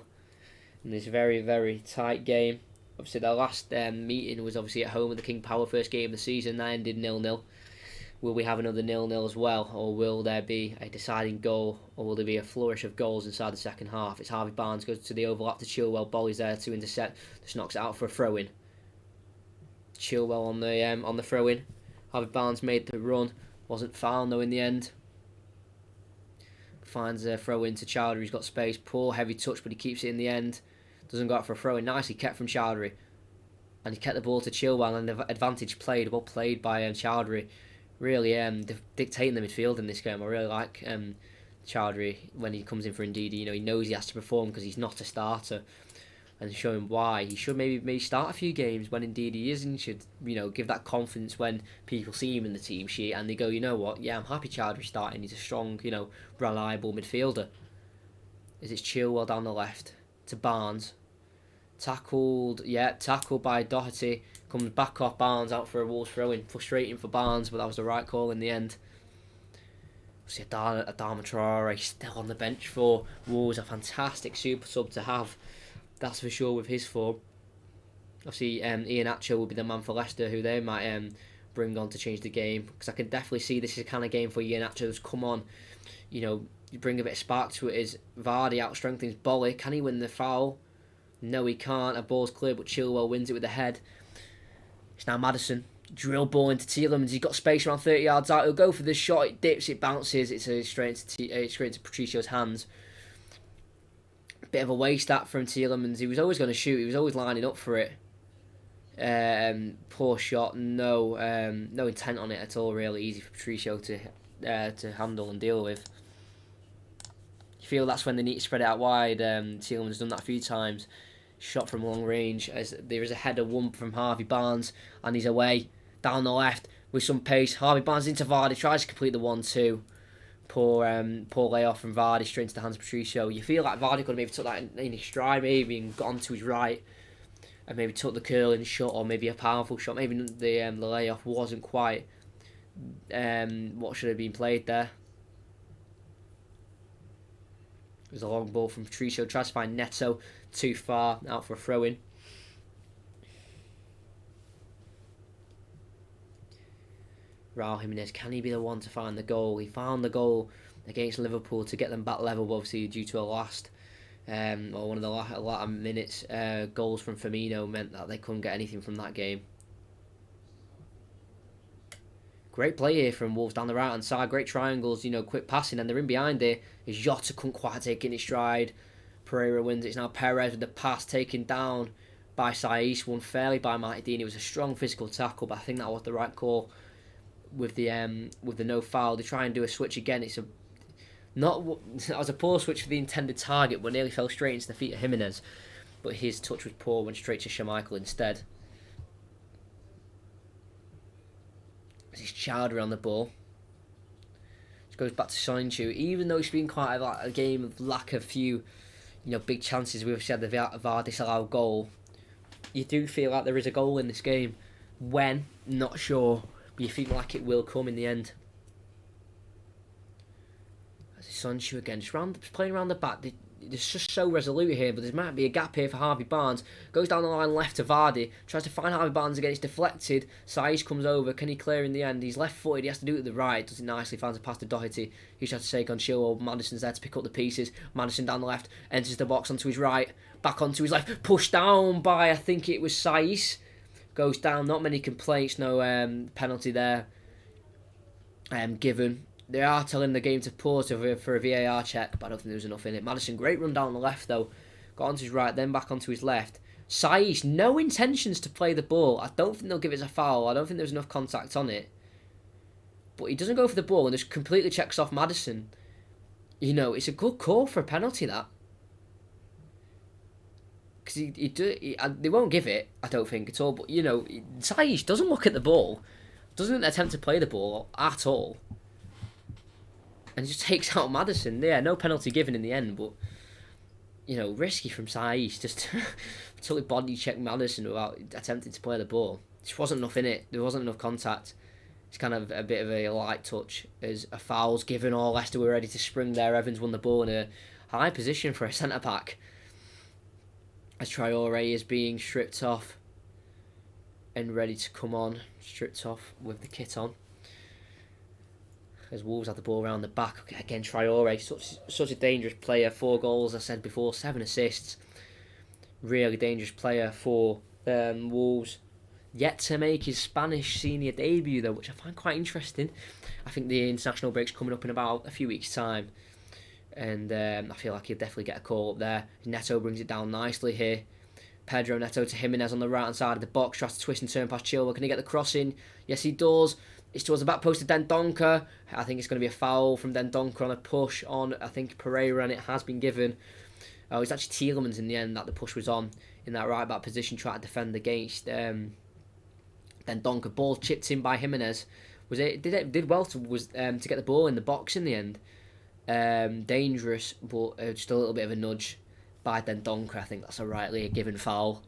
In this very, very tight game. Obviously, their last meeting was obviously at home with the King Power, first game of the season. That ended 0-0. Will we have another 0-0 as well? Or will there be a deciding goal? Or will there be a flourish of goals inside the second half? It's Harvey Barnes goes to the overlap to Chilwell. Bolly's there to intercept. Just knocks it out for a throw-in. Chilwell on the throw-in. Harvey Barnes made the run. Wasn't fouled though in the end. Finds a throw-in to Chowdhury. He's got space. Poor heavy touch, but he keeps it in the end. Doesn't go out for a throw-in. Nicely kept from Chowdhury. And he kept the ball to Chilwell, and the advantage played, well played by Chowdhury. Really dictating the midfield in this game. I really like Chowdhury when he comes in for Ndidi. He knows he has to perform because he's not a starter. And showing why he should maybe start a few games when Ndidi is, and should give that confidence when people see him in the team sheet and they go, you know what, yeah, I'm happy Chowdhury starting. He's a strong, reliable midfielder. As it's Chilwell down the left to Barnes. Tackled by Doherty, Comes back off Barnes out for a Wolves throw-in. Frustrating for Barnes, but that was the right call in the end. See Adama Traore still on the bench for Wolves, a fantastic super sub to have, that's for sure, with his form. Obviously, Ian Acho will be the man for Leicester, who they might bring on to change the game, because I can definitely see this is the kind of game for Ian Acho's come on. You bring a bit of spark to it. Is Vardy outstrengthens Bolly? Can he win the foul? No, he can't. A ball's clear, but Chilwell wins it with the head. It's now Maddison. Drill ball into Tielemans. He's got space around 30 yards out. He'll go for the shot. It dips. It bounces. It's straight into Patricio's hands. Bit of a waste that from Tielemans. He was always going to shoot. He was always lining up for it. Poor shot. No intent on it at all. Really easy for Patricio to handle and deal with. You feel that's when they need to spread it out wide. Tielemans done that a few times. Shot from long range, as there is a header one from Harvey Barnes, and he's away down the left with some pace. Harvey Barnes into Vardy, tries to complete the 1-2. Poor layoff from Vardy straight into the hands of Patricio. You feel like Vardy could have maybe took that in his stride, maybe, and got onto his right, and maybe took the curling shot, or maybe a powerful shot. Maybe the layoff wasn't quite what should have been played there. It was a long ball from Patricio. Tries to find Neto, too far, out for a throw-in. Raul Jimenez, can he be the one to find the goal? He found the goal against Liverpool to get them back level, obviously due to one of the latter minutes. Goals from Firmino meant that they couldn't get anything from that game. Great play here from Wolves down the right hand side. Great triangles, quick passing, and they're in behind here. Jota couldn't quite take it in his stride. Pereira wins it. It's now Perez with the pass taken down by Saiss, won fairly by Marty Dean. It was a strong physical tackle, but I think that was the right call with the no foul. They try and do a switch again. That was a poor switch for the intended target, but nearly fell straight into the feet of Jimenez. But his touch was poor, went straight to Schmeichel instead. It's Chowdhury on the ball. It goes back to Sancho. Even though it's been quite a game of lack of few, big chances, we've had the VAR disallowed goal. You do feel like there is a goal in this game. When? Not sure. But you feel like it will come in the end. Sancho again, just playing around the back. They're just so resolute here, but there might be a gap here for Harvey Barnes. Goes down the line left to Vardy. Tries to find Harvey Barnes again. It's deflected. Saiss comes over. Can he clear in the end? He's left-footed. He has to do it with the right. Does it nicely. Finds a pass to Doherty. He's trying to take on Chilwell. Maddison's there to pick up the pieces. Maddison down the left. Enters the box onto his right. Back onto his left. Pushed down by, I think it was Saiss. Goes down. Not many complaints. No penalty there given. They are telling the game to pause for a VAR check, but I don't think there was enough in it. Maddison, great run down the left though. Got onto his right, then back onto his left. Saiss, no intentions to play the ball. I don't think they'll give it a foul. I don't think there's enough contact on it. But he doesn't go for the ball and just completely checks off Maddison. It's a good call for a penalty, that. Because they won't give it, I don't think, at all. But, Saiss doesn't look at the ball. Doesn't attempt to play the ball at all. And just takes out Maddison. Yeah, no penalty given in the end, but risky from Saiss. Just totally body checked Maddison without attempting to play the ball. Just wasn't enough in it. There wasn't enough contact. It's kind of a bit of a light touch as a foul's given. Or Leicester were ready to spring there. Evans won the ball in a high position for a centre back. As Traore is being stripped off and ready to come on, stripped off with the kit on. As Wolves had the ball around the back. Again, Traore, such a dangerous player. 4 goals, I said before, 7 assists. Really dangerous player for Wolves. Yet to make his Spanish senior debut, though, which I find quite interesting. I think the international break's coming up in about a few weeks' time. And I feel like he'll definitely get a call up there. Neto brings it down nicely here. Pedro Neto to Jimenez on the right-hand side of the box. Tries to twist and turn past Chilwell. Can he get the cross in? Yes, he does. It's towards the back post of Dendoncker. I think it's going to be a foul from Dendoncker on a push on, I think, Pereira, and it has been given. It's actually Tielemans in the end that the push was on in that right back position, trying to defend against Dendoncker. Ball chipped in by Jimenez. Did well to get the ball in the box in the end. Dangerous, but just a little bit of a nudge by Dendoncker. I think that's a rightly given foul.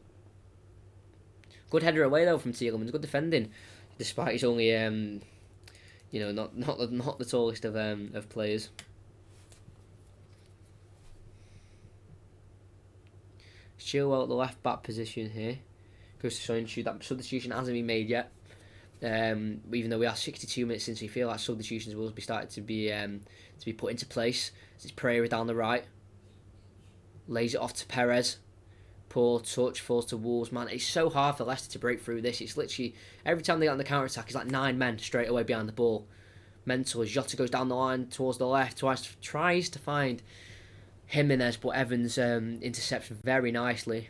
Good header away though from Tielemans. Good defending, despite he's only not the tallest of players. Chilwell at the left back position here. Goes to Soyuncu. That substitution hasn't been made yet. Even though we are 62 minutes since, we feel like substitutions will be starting to be put into place. It's Pereira down the right. Lays it off to Perez. Poor touch, falls to Wolves, man. It's so hard for Leicester to break through this. It's literally, every time they get on the counter-attack, it's like 9 men straight away behind the ball. Mental as Jota goes down the line towards the left, tries to find Jimenez, but Evans intercepts very nicely.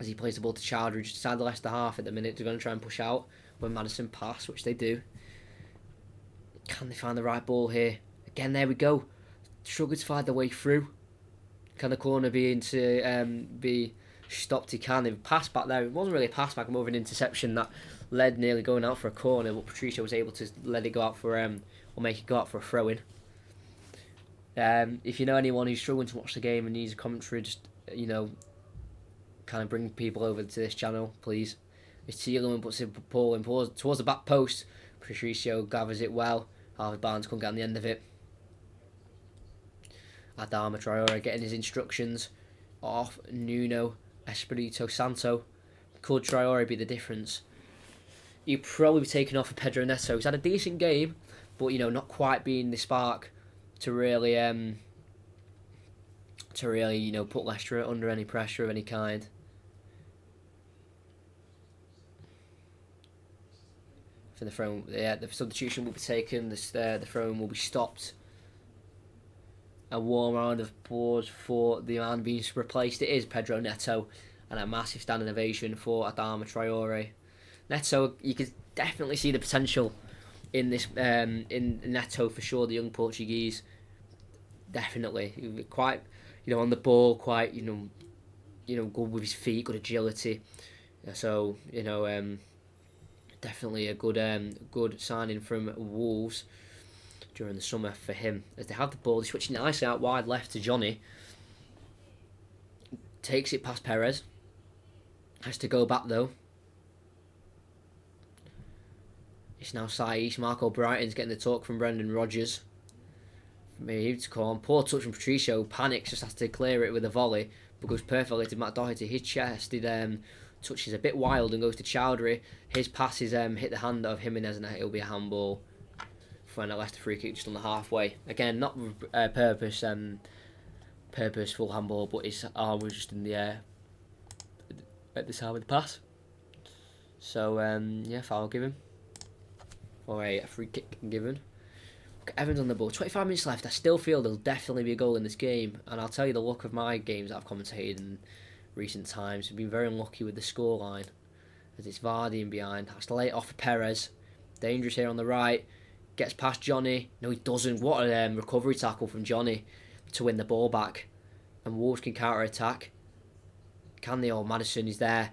As he plays the ball to Chowdhury, just inside the Leicester half at the minute. They're going to try and push out when Maddison pass, which they do. Can they find the right ball here? Again, there we go. Struggled to find the way through. Can the corner be stopped? He can. He passed back there. It wasn't really a pass back, more of an interception that led nearly going out for a corner, but Patricio was able to let it go out for or make it go out for a throw in. If you know anyone who's struggling to watch the game and needs a commentary, just kind of bring people over to this channel, please. It's Tielemans puts the ball in towards the back post. Patricio gathers it well. Harvey Barnes couldn't get on the end of it. Adama Traore getting his instructions off Nuno Espirito Santo. Could Traore be the difference? He'd probably be taken off for Pedro Neto. He's had a decent game, but not quite being the spark to really put Leicester under any pressure of any kind. For the throw, the substitution will be taken. The throw will be stopped. A warm round of applause for the man being replaced. It is Pedro Neto, and a massive standing ovation for Adama Traore. Neto, you can definitely see the potential in this in Neto for sure. The young Portuguese, definitely quite on the ball, quite good with his feet, good agility. So definitely a good signing from Wolves during the summer for him. As they have the ball, they switch nicely out wide left to Johnny. Takes it past Perez. Has to go back though. It's now Saish. Marco Brighton's getting the talk from Brendan Rodgers. Maybe to call on. Poor touch from Patricio. Panics, just has to clear it with a volley, but goes perfectly to Matt Doherty. His chest, touches a bit wild and goes to Chowdhury. His passes hit the hand of Jimenez, and it'll be a handball for a Leicester free kick just on the halfway. Again, not purposeful handball, but his arm was just in the air at the time of the pass. So foul given, or a free kick given. Evans on the ball. 25 minutes left. I still feel there'll definitely be a goal in this game, and I'll tell you the luck of my games that I've commentated in recent times. We've been very unlucky with the scoreline, as it's Vardy in behind. Has to lay it off for Perez. Dangerous here on the right. Gets past Johnny. No, he doesn't. What a recovery tackle from Johnny to win the ball back. And Wolves can counter-attack. Can they? Or Maddison is there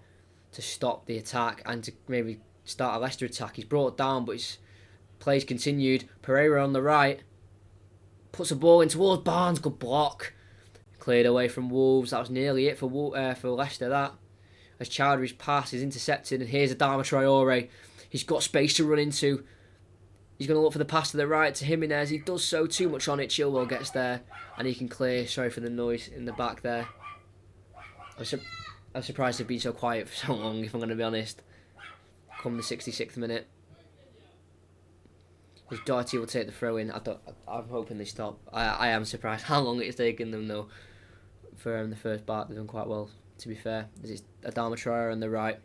to stop the attack and to maybe start a Leicester attack. He's brought down, but his plays continued. Pereira on the right. Puts the ball in towards Barnes. Good block. Cleared away from Wolves. That was nearly it for Leicester, that. As Chowdhury's pass is intercepted. And here's Adama Traore. He's got space to run into. He's going to look for the pass to the right to Jimenez. He does so, too much on it. Chilwell gets there, and he can clear. Sorry for the noise in the back there. I'm surprised they've been so quiet for so long, if I'm going to be honest. Come the 66th minute. As Doherty will take the throw in. I'm hoping they stop. I am surprised how long it's taken them, though. For the first part, they've done quite well, to be fair. As it's Adama Traore on the right.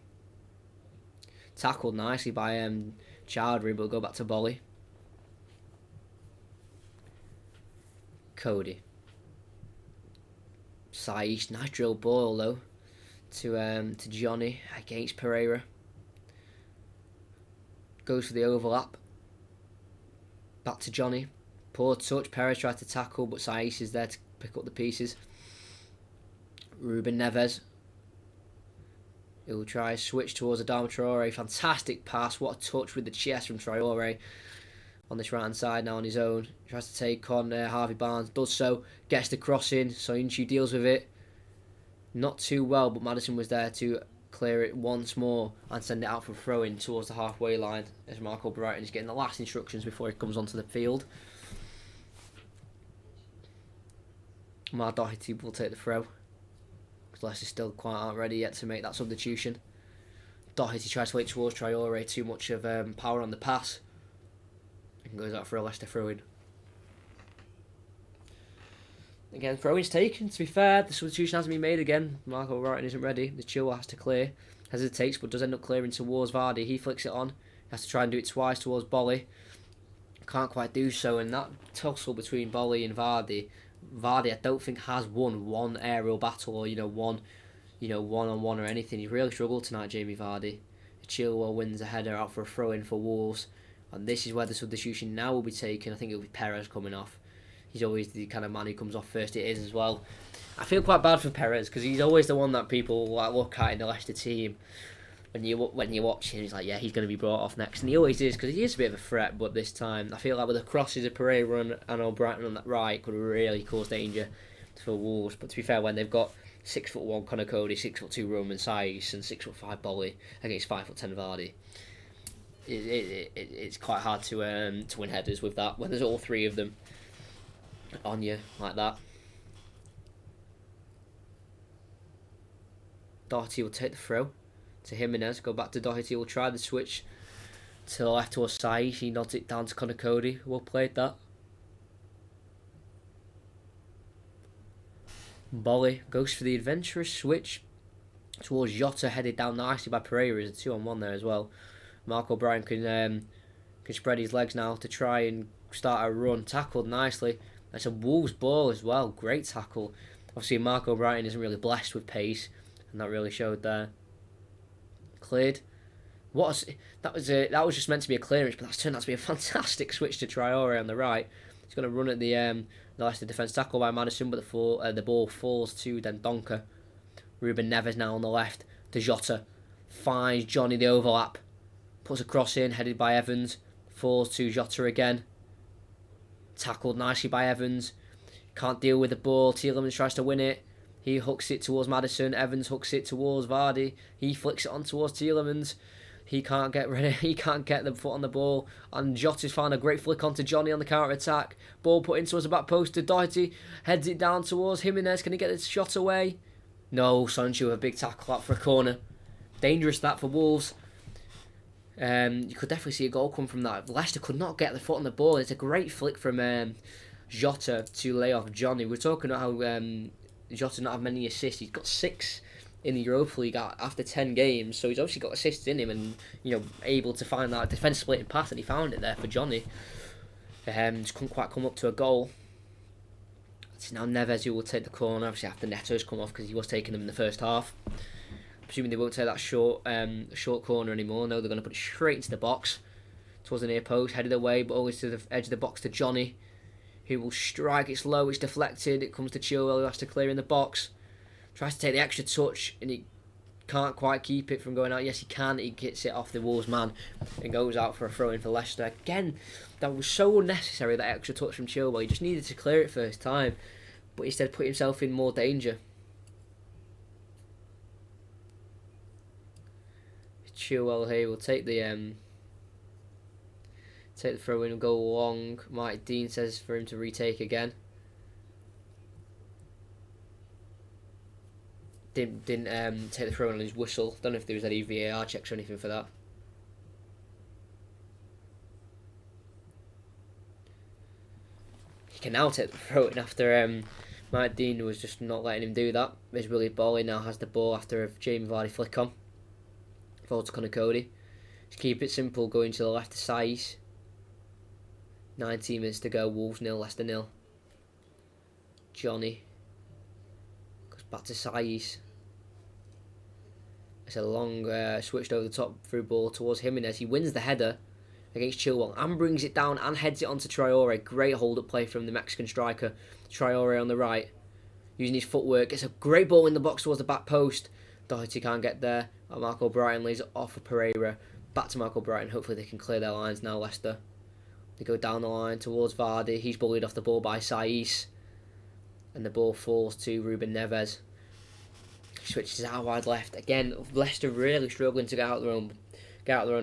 Tackled nicely by Chowdhury, but we'll go back to Bolly. Cody. Saish, nice drill ball though to Johnny against Pereira. Goes for the overlap. Back to Johnny. Poor touch. Perez tried to tackle, but Saish is there to pick up the pieces. Ruben Neves. He'll try a switch towards Adama Traore. Fantastic pass. What a touch with the chest from Traore. On this right hand side now on his own. Tries to take on Harvey Barnes. Does so. Gets the cross in. Soyuncu deals with it. Not too well, but Maddison was there to clear it once more and send it out for throw-in towards the halfway line as Marco Brighton is getting the last instructions before he comes onto the field. Mark Doherty will take the throw because Leicester still quite aren't ready yet to make that substitution. Doherty tries to wait towards Traore, too much of power on the pass, and goes out for a Leicester throw-in. Again, throw-in's taken. To be fair, the substitution hasn't been made again. Marco Brighton isn't ready. The Chilwell has to clear. Hesitates, but does end up clearing towards Vardy. He flicks it on. He has to try and do it twice towards Bolly. Can't quite do so, and that tussle between Bolly and Vardy, I don't think has won one aerial battle or one-on-one or anything. He really struggled tonight, Jamie Vardy. Chilwell wins a header out for a throw-in for Wolves, and this is where the substitution now will be taken. I think it'll be Perez coming off. He's always the kind of man who comes off first. It is as well. I feel quite bad for Perez because he's always the one that people look at in the Leicester team. When you watch him, he's like, yeah, he's going to be brought off next, and he always is because he is a bit of a threat. But this time, I feel like with the crosses of Pereira and O'Brien on that right, could really cause danger for Wolves. But to be fair, when they've got 6'1" Conor Cody, 6'2" Roman Saiz, and 6'5" Bolly against 5'10" Vardy, it's quite hard to win headers with that when there's all three of them on you like that. Doherty will take the throw to Jimenez. Go back to Doherty. Will try the switch to the left towards Saiz. He nods it down to Conor Cody. Well played that. Bolly goes for the adventurous switch towards Jota, headed down nicely by Pereira. There's a 2-on-1 there as well. Marco O'Brien can spread his legs now to try and start a run. Tackled nicely. That's a Wolves ball as well. Great tackle. Obviously, Marco O'Brien isn't really blessed with pace, and that really showed there. Cleared. That was just meant to be a clearance, but that's turned out to be a fantastic switch to Traore on the right. He's going to run at the Leicester defence, tackle by Maddison, but the ball falls to Dendoncker. Ruben Neves now on the left to Jota. Finds Johnny the overlap. Puts a cross in, headed by Evans. Falls to Jota again. Tackled nicely by Evans. Can't deal with the ball. Tielemans tries to win it. He hooks it towards Maddison. Evans hooks it towards Vardy. He flicks it on towards Tielemans. He can't get ready. He can't get the foot on the ball. And Jota's found a great flick onto Johnny on the counter attack. Ball put into the back post to Doherty. Heads it down towards Jimenez. Can he get the shot away? No. Sancho a big tackle out for a corner. Dangerous that for Wolves. You could definitely see a goal come from that. Leicester could not get the foot on the ball. It's a great flick from Jota to lay off Johnny. We're talking about how Jota not have many assists. He's got 6 in the Europa League after 10 games, so he's obviously got assists in him, and able to find that defence splitting pass, and he found it there for Johnny. Just couldn't quite come up to a goal. It's now Neves who will take the corner, obviously after Neto's come off because he was taking them in the first half. Presuming they won't take that short corner anymore. No, they're going to put it straight into the box towards the near post, headed away, but always to the edge of the box to Johnny, who will strike. It's low, it's deflected. It comes to Chilwell, who has to clear in the box. Tries to take the extra touch, and he can't quite keep it from going out. Yes, he can. He gets it off the Wolves man and goes out for a throw-in for Leicester. Again, that was so unnecessary, that extra touch from Chilwell. He just needed to clear it first time, but instead put himself in more danger. Chilwell here will take the throw in and go long. Mike Dean says for him to retake again. Didn't take the throw in on his whistle. Don't know if there was any VAR checks or anything for that. He can now take the throw in after Mike Dean was just not letting him do that. There's Willie Bolly now has the ball after a Jamie Vardy flick on. Forward to Conor Cody. Just keep it simple, going to the left to Saiz. 19 minutes to go, Wolves 0, Leicester 0. Johnny goes back to Saiz. It's a long switched over the top through ball towards Jimenez. He wins the header against Chilwell and brings it down and heads it onto Traore. Great hold-up play from the Mexican striker. Traore on the right, using his footwork. It's a great ball in the box towards the back post. Doherty can't get there. Marco Brighton lays it off for Pereira. Back to Marco Brighton. Hopefully they can clear their lines now, Leicester. They go down the line towards Vardy. He's bullied off the ball by Saiz. And the ball falls to Ruben Neves. He switches out wide left again. Leicester really struggling to get out their own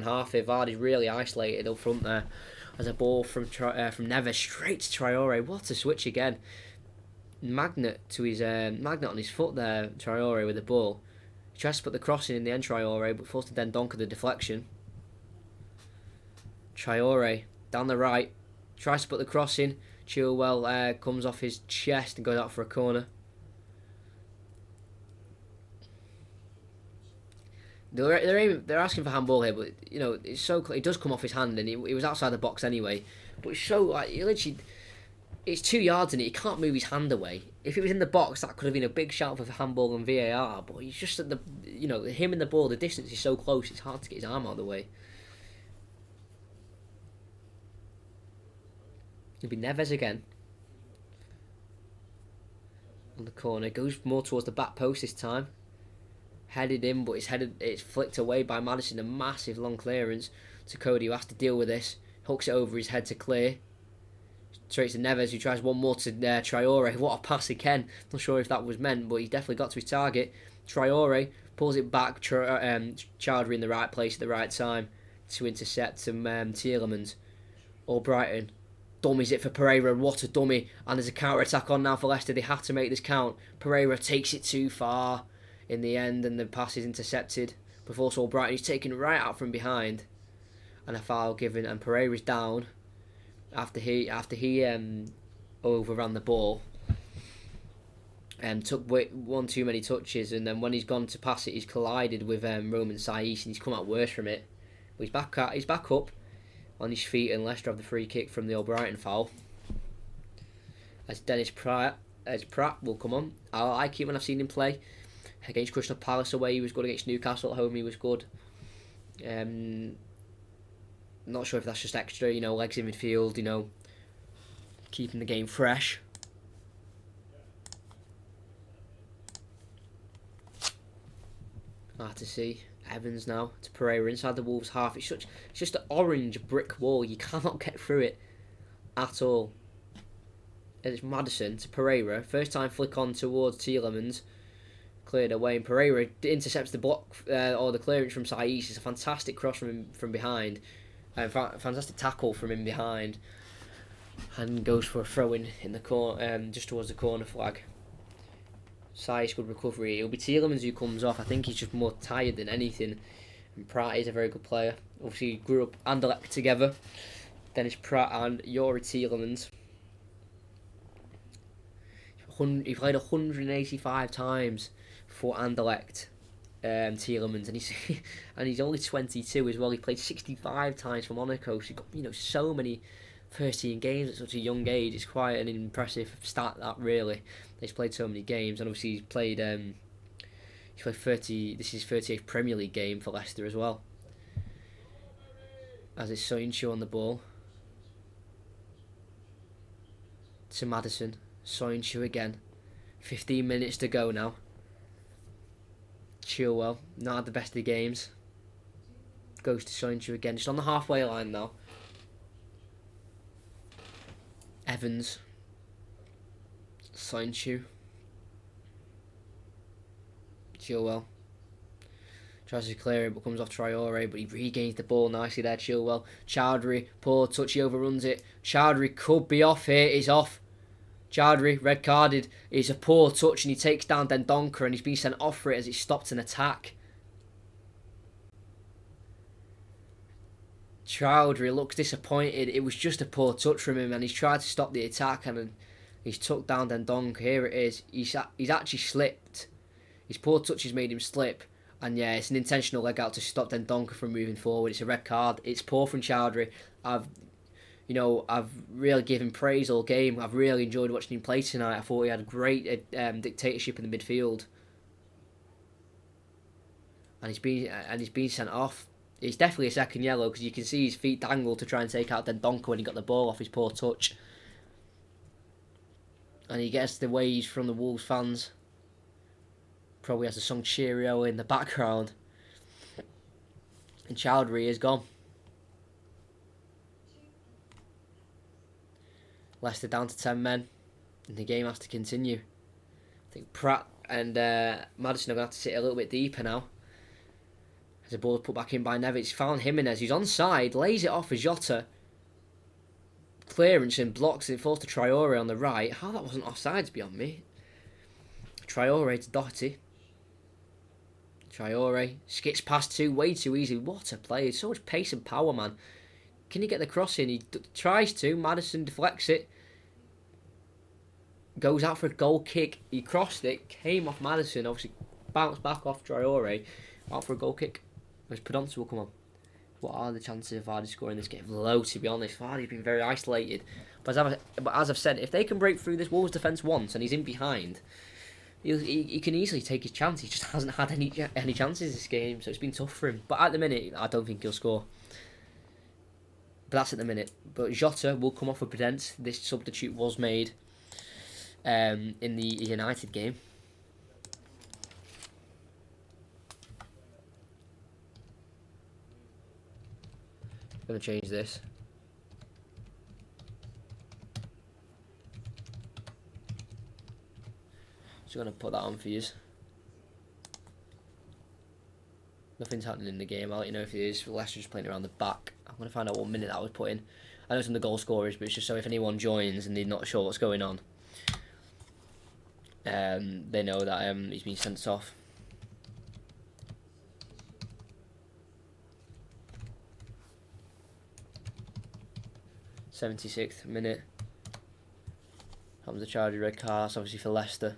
half here. Vardy's really isolated up front there. As a ball from Neves straight to Traore. What a switch again! Magnet on his foot there. Traore with the ball. He tries to put the cross in the end. Traore, but forced to then donker the deflection. Traore down the right, tries to put the cross in. Chilwell comes off his chest and goes out for a corner. They're asking for handball here, but you know it's so it does come off his hand, and he was outside the box anyway. But it's so like it's 2 yards in it. He can't move his hand away. If it was in the box, that could have been a big shout for handball and VAR. But he's just at him and the ball. The distance is so close. It's hard to get his arm out of the way. It'll be Neves again. On the corner, goes more towards the back post this time. Headed in, but it's flicked away by Maddison. A massive long clearance to Cody, who has to deal with this. Hooks it over his head to clear. Straight to Neves, who tries one more to Traore. What a pass again. Not sure if that was meant, but he's definitely got to his target. Traore pulls it back. Chowdhury in the right place at the right time to intercept some Tielemans. Albrighton dummies it for Pereira. What a dummy. And there's a counter-attack on now for Leicester. They have to make this count. Pereira takes it too far in the end, and the pass is intercepted. Before Albrighton, he's taken right out from behind. And a foul given, and Pereira's down after he overran the ball. Took one too many touches, and then when he's gone to pass it, he's collided with Roman Saiz, and he's come out worse from it. But he's back up on his feet, and Leicester have the free kick from the Albrighton foul. As Pratt will come on. I like it when I've seen him play. Against Crystal Palace away, he was good. Against Newcastle at home, he was good. Not sure if that's just extra, legs in midfield, keeping the game fresh. Hard to see. Evans now to Pereira inside the Wolves half. It's just an orange brick wall. You cannot get through it at all. And it's Maddison to Pereira. First time flick on towards Tielemans. Cleared away, and Pereira intercepts the block or the clearance from Saiz. It's a fantastic cross from behind. Fantastic tackle from in behind. And goes for a throw-in in the corner, just towards the corner flag. Saiz, good recovery. It'll be Tielemans who comes off. I think he's just more tired than anything. And Pratt is a very good player. Obviously, grew up Anderlecht together. Dennis Pratt and Yuri Tielemans. He played 185 times for Anderlecht, Tielemans, and he's only 22 as well. He played 65 times for Monaco. So he got so many first-team games at such a young age. It's quite an impressive stat, that really. He's played so many games, and obviously he's played 30. This is his 38th Premier League game for Leicester as well. As it's Soyuncu on the ball to Maddison. Soyuncu again. 15 minutes to go now. Chilwell, not had the best of the games. Goes to Soyuncu again. Just on the halfway line now. Evans. Soyuncu. Chilwell. Tries to clear it, but comes off Traore, but he regains the ball nicely there, Chilwell. Chowdhury, poor touch, he overruns it. Chowdhury could be off here, he's off. Chowdhury, red carded. It's a poor touch, and he takes down Dendoncker, and he's been sent off for it as it stopped an attack. Chowdhury looks disappointed. It was just a poor touch from him, and he's tried to stop the attack, and he's took down Dendoncker. Here it is. He's actually slipped. His poor touch has made him slip. And yeah, it's an intentional leg out to stop Dendoncker from moving forward. It's a red card. It's poor from Chowdhury. I've really given praise all game. I've really enjoyed watching him play tonight. I thought he had a great dictatorship in the midfield. And he's been sent off. It's definitely a second yellow because you can see his feet dangle to try and take out Dendoncker when he got the ball off his poor touch. And he gets the waves from the Wolves fans. Probably has the song Cheerio in the background. And Chowdhury is gone. Leicester down to 10 men. And the game has to continue. I think Pratt and Maddison are going to have to sit a little bit deeper now. As the ball put back in by Neves, found Jimenez, who's onside, lays it off for Jota. Clearance and blocks it, falls to Traore on the right. How that wasn't offside's beyond me. Traore to Doherty. Traore skips past two way too easy. What a play. So much pace and power, man. Can he get the cross in? He tries to. Maddison deflects it. Goes out for a goal kick. He crossed it. Came off Maddison. Obviously bounced back off Traore. Out for a goal kick. Where's Podolski will come on. What are the chances of Vardy scoring this game? Low, to be honest. Vardy's been very isolated. But as I've said, if they can break through this Wolves defence once and he's in behind, he can easily take his chance. He just hasn't had any chances this game, so it's been tough for him. But at the minute, I don't think he'll score. But that's at the minute. But Jota will come off with Podence. This substitute was made in the United game. Going to change this. Just going to put that on for you. Nothing's happening in the game. I'll let you know if it is. Leicester just playing around the back. I'm going to find out what minute that was put in. I know it's on the goal scorers, but it's just so if anyone joins and they're not sure what's going on, they know that he's been sent off. 76th minute. Comes the charge of red cards, obviously for Leicester.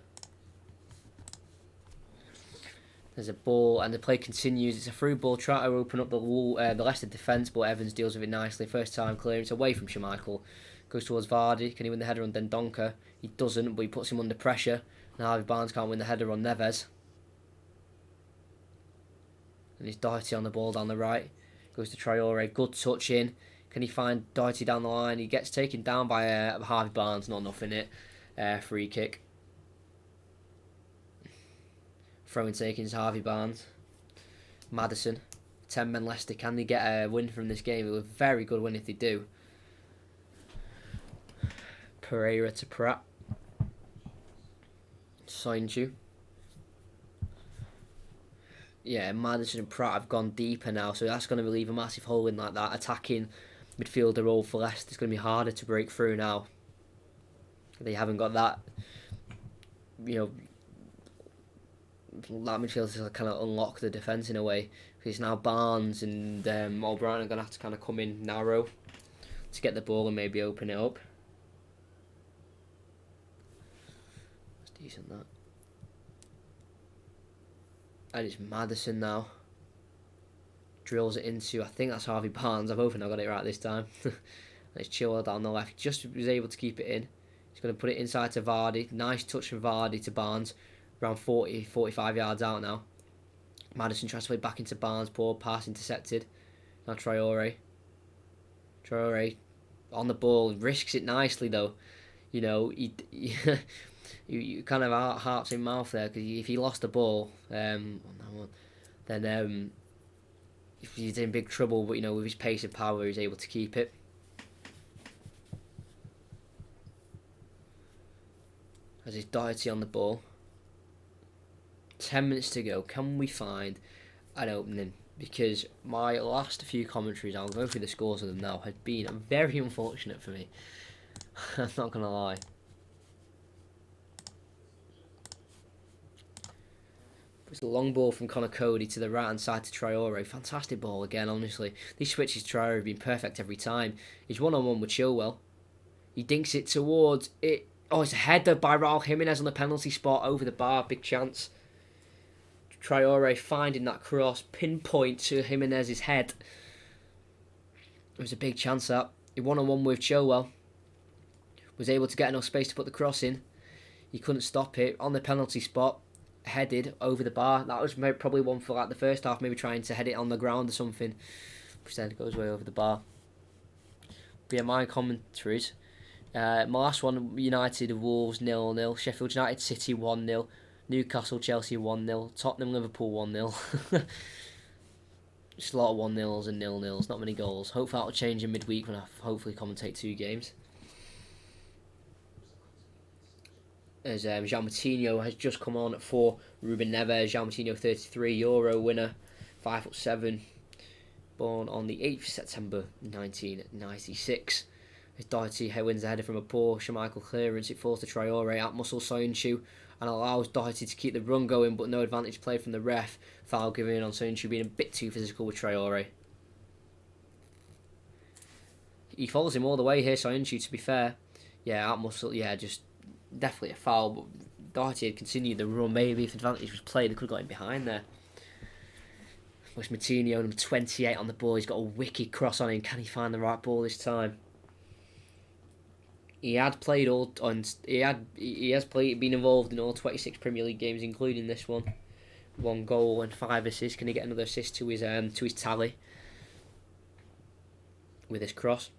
There's a ball and the play continues. It's a through ball. Try to open up the Leicester defence, but Evans deals with it nicely. First time clearance away from Schmeichel. Goes towards Vardy. Can he win the header on Dendoncker? He doesn't, but he puts him under pressure. Now Harvey Barnes can't win the header on Neves. And he's Doherty on the ball down the right. Goes to Traore. Good touch in. Can he find Doherty down the line? He gets taken down by Harvey Barnes. Not enough in it. Free kick. Throwing takings Harvey Barnes. Maddison. 10 men Leicester. Can they get a win from this game? It was a very good win if they do. Pereira to Pratt. Soinju. Yeah, Maddison and Pratt have gone deeper now, so that's going to leave a massive hole in like that. Attacking midfielder role for Leicester is going to be harder to break through now. They haven't got that, that midfield to kind of unlock the defence in a way. Because now Barnes and O'Brien are going to have to kind of come in narrow to get the ball and maybe open it up. That's decent, that. And it's Maddison now. Drills it into, I think that's Harvey Barnes. I'm hoping I got it right this time. And it's Chilwell down the left. Just was able to keep it in. He's going to put it inside to Vardy. Nice touch from Vardy to Barnes. Around 45 yards out now. Maddison tries to play back into Barnes. Poor pass intercepted. Now Traore. Traore on the ball. Risks it nicely though. He you kind of hearts in mouth there, because if he lost the ball, then he's in big trouble. But with his pace and power, he's able to keep it. As it's Doherty on the ball. 10 minutes to go. Can we find an opening? Because my last few commentaries, I'll go through the scores of them now, have been very unfortunate for me. I'm not gonna lie. It's a long ball from Connor Cody to the right hand side to Traore. Fantastic ball again, honestly. These switches Traore have been perfect every time. He's one-on-one with Chilwell. He dinks it towards it. Oh, it's a header by Raul Jimenez on the penalty spot over the bar. Big chance. Traore finding that cross. Pinpoint to Jimenez's head. It was a big chance that. He one-on-one with Chilwell. Was able to get enough space to put the cross in. He couldn't stop it. On the penalty spot. Headed over the bar. That was probably one for like the first half, maybe trying to head it on the ground or something. Instead it goes way over the bar. But yeah, my commentaries. My last one, United Wolves 0-0, Sheffield United City 1-0, Newcastle Chelsea 1-0, Tottenham Liverpool 1-0. Just a lot of 1-0s and 0-0s, not many goals. Hopefully that'll change in midweek when I hopefully commentate 2 games. as João Moutinho has just come on for Ruben Neves. João Moutinho, 33, Euro winner, 5'7", born on the 8th of September 1996. As Doherty wins the header from a poor Schmeichel clearance, it falls to Traore at Muscle Soyuncu and allows Doherty to keep the run going, but no advantage play from the ref. Foul given on Soyuncu being a bit too physical with Traore. He follows him all the way here, Soyuncu, to be fair. Yeah, at Muscle, yeah, just definitely a foul, but Doherty had continued the run. Maybe if advantage was played, they could have got him behind there. Where's Moutinho, number 28 on the ball. He's got a wicked cross on him. Can he find the right ball this time? He had played all, and he has been involved in all 26 Premier League games, including this one. 1 goal and 5 assists. Can he get another assist to his tally with this cross?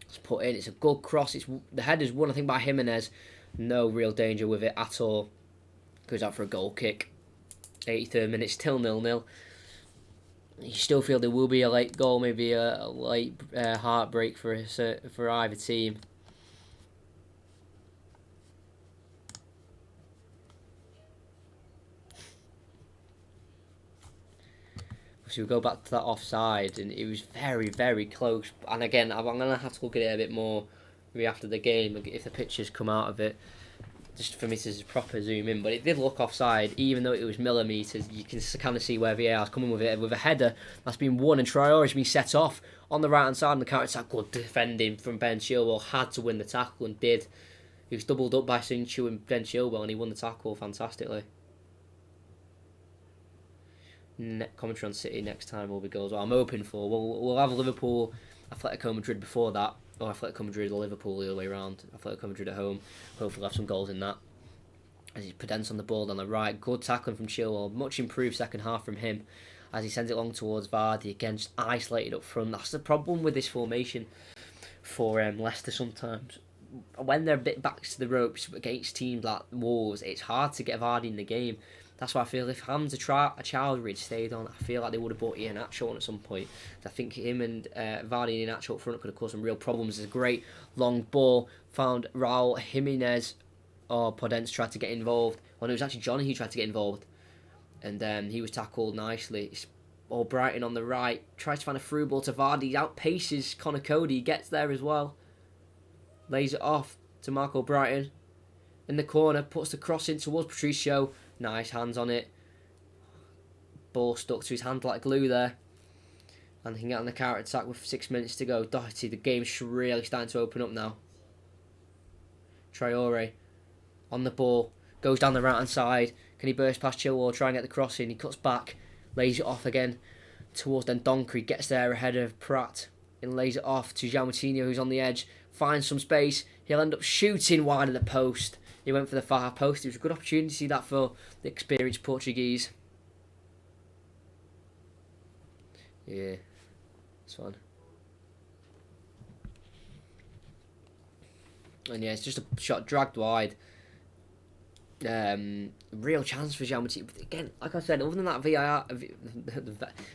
It's put in. It's a good cross. The header's won, I think, by Jimenez. No real danger with it at all. Goes out for a goal kick. 83rd minute, still 0-0. You still feel there will be a late goal, maybe a late heartbreak for either team. So we go back to that offside, and it was very, very close. And again, I'm going to have to look at it a bit more maybe after the game, if the pictures come out of it, just for me to proper zoom in. But it did look offside, even though it was millimetres. You can kind of see where VAR's coming with it, with a header that's been won, and Traore's been set off on the right-hand side, and the counter-attack, good defending from Ben Chilwell, had to win the tackle and did. He was doubled up by Soyuncu and Ben Chilwell, and he won the tackle fantastically. Commentary on City next time will be goals. Well, I'm hoping for. We'll have Liverpool, Atletico Madrid before that, or Atletico Madrid or Liverpool the other way around. Atletico Madrid at home. Hopefully we'll have some goals in that. As he Podence on the ball on the right, good tackling from Chilwell. Much improved second half from him, as he sends it long towards Vardy. Again, just isolated up front. That's the problem with this formation for Leicester sometimes. When they're a bit back to the ropes against teams like Wolves, it's hard to get Vardy in the game. That's why I feel if Hamza Childridge stayed on, I feel like they would have brought Iheanacho on at some point. I think him and Vardy and Iheanacho up front could have caused some real problems. There's a great long ball, found Raul Jimenez, or Podence tried to get involved. Well, no, it was actually Johnny who tried to get involved. And he was tackled nicely. It's all Brighton on the right, tries to find a through ball to Vardy, outpaces Connor Cody, gets there as well. Lays it off to Marco Brighton. In the corner, puts the cross in towards Patricio. Nice hands on it. Ball stuck to his hand like glue there. And he can get on the counter attack with 6 minutes to go. Doherty, the game's really starting to open up now. Traore on the ball. Goes down the right hand side. Can he burst past Chilwell? Try and get the cross in. He cuts back. Lays it off again towards Dendoncker. He gets there ahead of Pratt. And lays it off to João Moutinho, who's on the edge. Finds some space. He'll end up shooting wide of the post. He went for the far post. It was a good opportunity to see that for the experienced Portuguese. Yeah, it's fun. And yeah, it's just a shot dragged wide. Real chance for João Moutinho. But again, like I said, other than that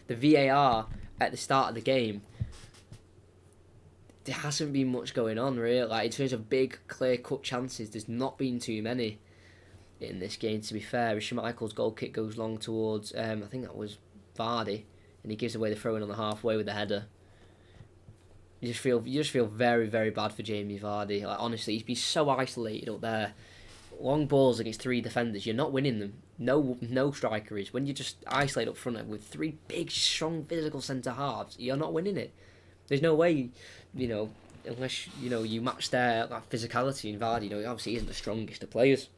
the VAR at the start of the game, there hasn't been much going on, really. Like, in terms of big, clear-cut chances, there's not been too many in this game, to be fair. Schmeichel's goal kick goes long towards, I think that was Vardy, and he gives away the throw-in on the halfway with the header. You just feel very, very bad for Jamie Vardy. Like, honestly, he's been so isolated up there. Long balls against 3 defenders, you're not winning them. No striker is. When you just isolate up front with 3 big, strong, physical centre-halves, you're not winning it. There's no way, unless, you match their physicality in Vardy. Obviously he isn't the strongest of players.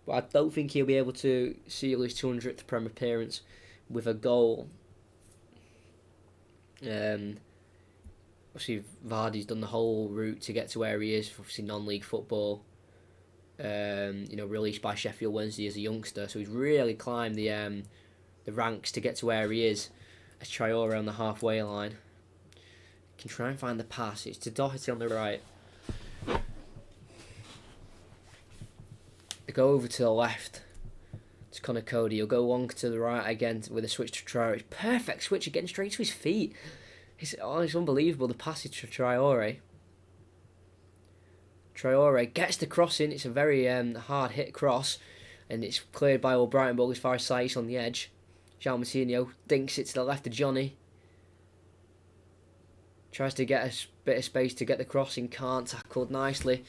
But I don't think he'll be able to seal his 200th Prem appearance with a goal. Obviously Vardy's done the whole route to get to where he is for obviously non-league football. Released by Sheffield Wednesday as a youngster. So he's really climbed the ranks to get to where he is as Traore on the halfway line. Can try and find the pass. It's to Doherty on the right. They go over to the left. It's Connor Cody. He'll go long to the right again with a switch to Traore. Perfect switch again, straight to his feet. It's unbelievable, the passage to Traore. Traore gets the cross in. It's a very hard hit cross, and it's cleared by O'Brien, but as far as Saiss on the edge. João Moutinho dinks it to the left of Johnny. Tries to get a bit of space to get the crossing, can't, tackled nicely.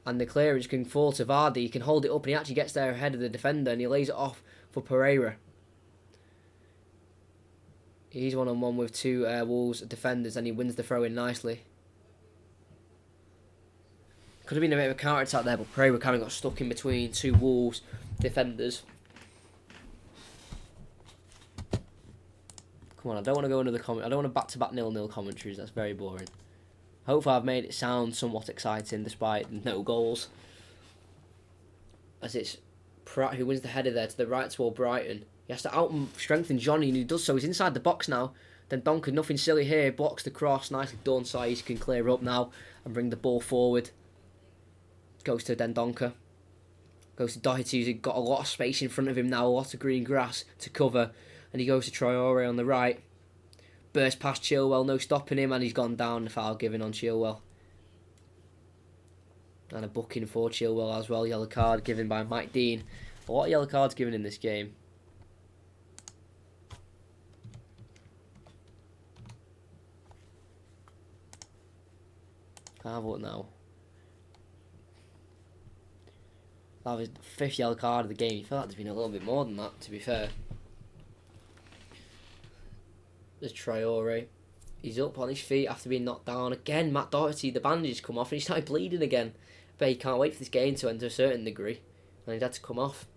And the clearance can fall to Vardy. He can hold it up and he actually gets there ahead of the defender and he lays it off for Pereira. He's one-on-one with two Wolves defenders and he wins the throw-in nicely. Could have been a bit of a counter-attack there, but Pereira kind of got stuck in between two Wolves defenders. Come on, I don't want to go into the comment. I don't want to back-to-back 0-0 commentaries. That's very boring. Hopefully I've made it sound somewhat exciting despite no goals. As it's Pratt who wins the header there to the right toward Brighton. He has to out-strengthen Johnny and he does so. He's inside the box now. Then Donker, nothing silly here, blocks the cross. Nicely done. Saiss can clear up now and bring the ball forward. Goes to Dendoncker. Goes to Doherty, who's got a lot of space in front of him now. A lot of green grass to cover. And he goes to Traore on the right. Burst past Chilwell, no stopping him, and he's gone down. The foul given on Chilwell. And a booking for Chilwell as well. Yellow card given by Mike Dean. A lot of yellow cards given in this game. Have what now? That was the 5th yellow card of the game. You feel like there's been a little bit more than that, to be fair. There's Traore. He's up on his feet after being knocked down. Again, Matt Doherty, the bandage come off and he started bleeding again. But he can't wait for this game to end to a certain degree. And he'd had to come off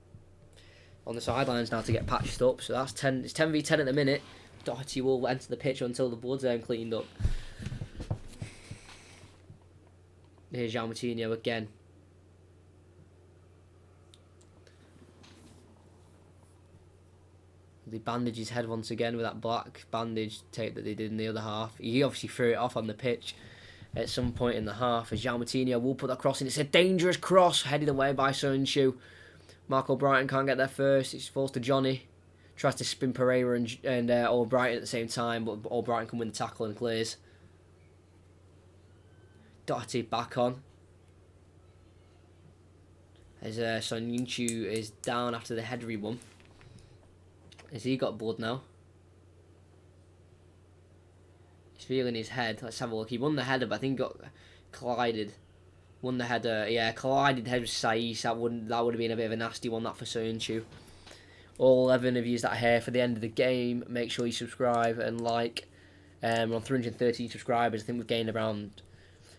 on the sidelines now to get patched up. So that's 10. It's 10v10 at the minute. Doherty will enter the pitch until the blood's cleaned up. Here's João Moutinho again. They bandage his head once again with that black bandage tape that they did in the other half. He obviously threw it off on the pitch at some point in the half as João Moutinho will put that cross in. It's a dangerous cross headed away by Sönchu. Marco Brighton can't get there first. It's falls to Johnny. Tries to spin Pereira and Albrighton at the same time, but Albrighton can win the tackle and clears. Doherty back on. As Sönchu is down after the header he won. Has he got blood now? He's feeling his head. Let's have a look. He won the header, but I think he got collided. Won the header. Yeah, collided head with Saiss. That would have been a bit of a nasty one, that for Sönchu. All 11 of you that are here for the end of the game, make sure you subscribe and like. We're on 313 subscribers. I think we've gained around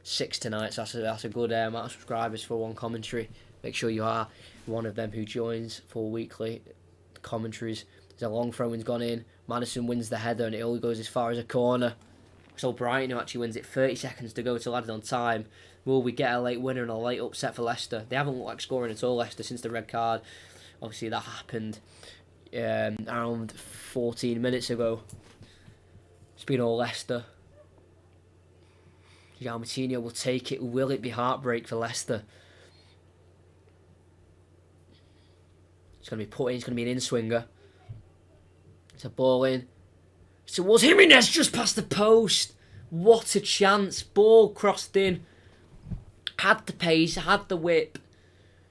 6 tonight, so that's a good amount of subscribers for one commentary. Make sure you are one of them who joins for weekly commentaries. There's a long throw-in's gone in. Maddison wins the header and it only goes as far as a corner. So Brighton who actually wins it. 30 seconds to go till added on time. Will we get a late winner and a late upset for Leicester? They haven't looked like scoring at all, Leicester, since the red card. Obviously that happened around 14 minutes ago. It's been all Leicester. João Moutinho will take it. Will it be heartbreak for Leicester? It's going to be put in. It's going to be an in-swinger. It's a ball in. So was Jimenez just past the post. What a chance. Ball crossed in. Had the pace, had the whip.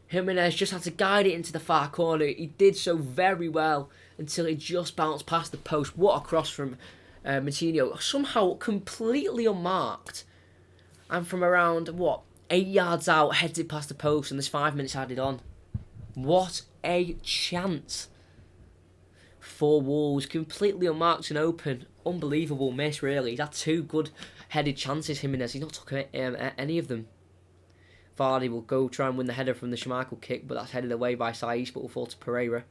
Jimenez just had to guide it into the far corner. He did so very well until it just bounced past the post. What a cross from Moutinho. Somehow completely unmarked. And from around, 8 yards out, heads it past the post and there's 5 minutes added on. What a chance. 4 Wolves, completely unmarked and open. Unbelievable miss, really. He's had 2 good headed chances, Jimenez. He's not took any of them. Vardy will go try and win the header from the Schmeichel kick, but that's headed away by Saiss, but will fall to Pereira.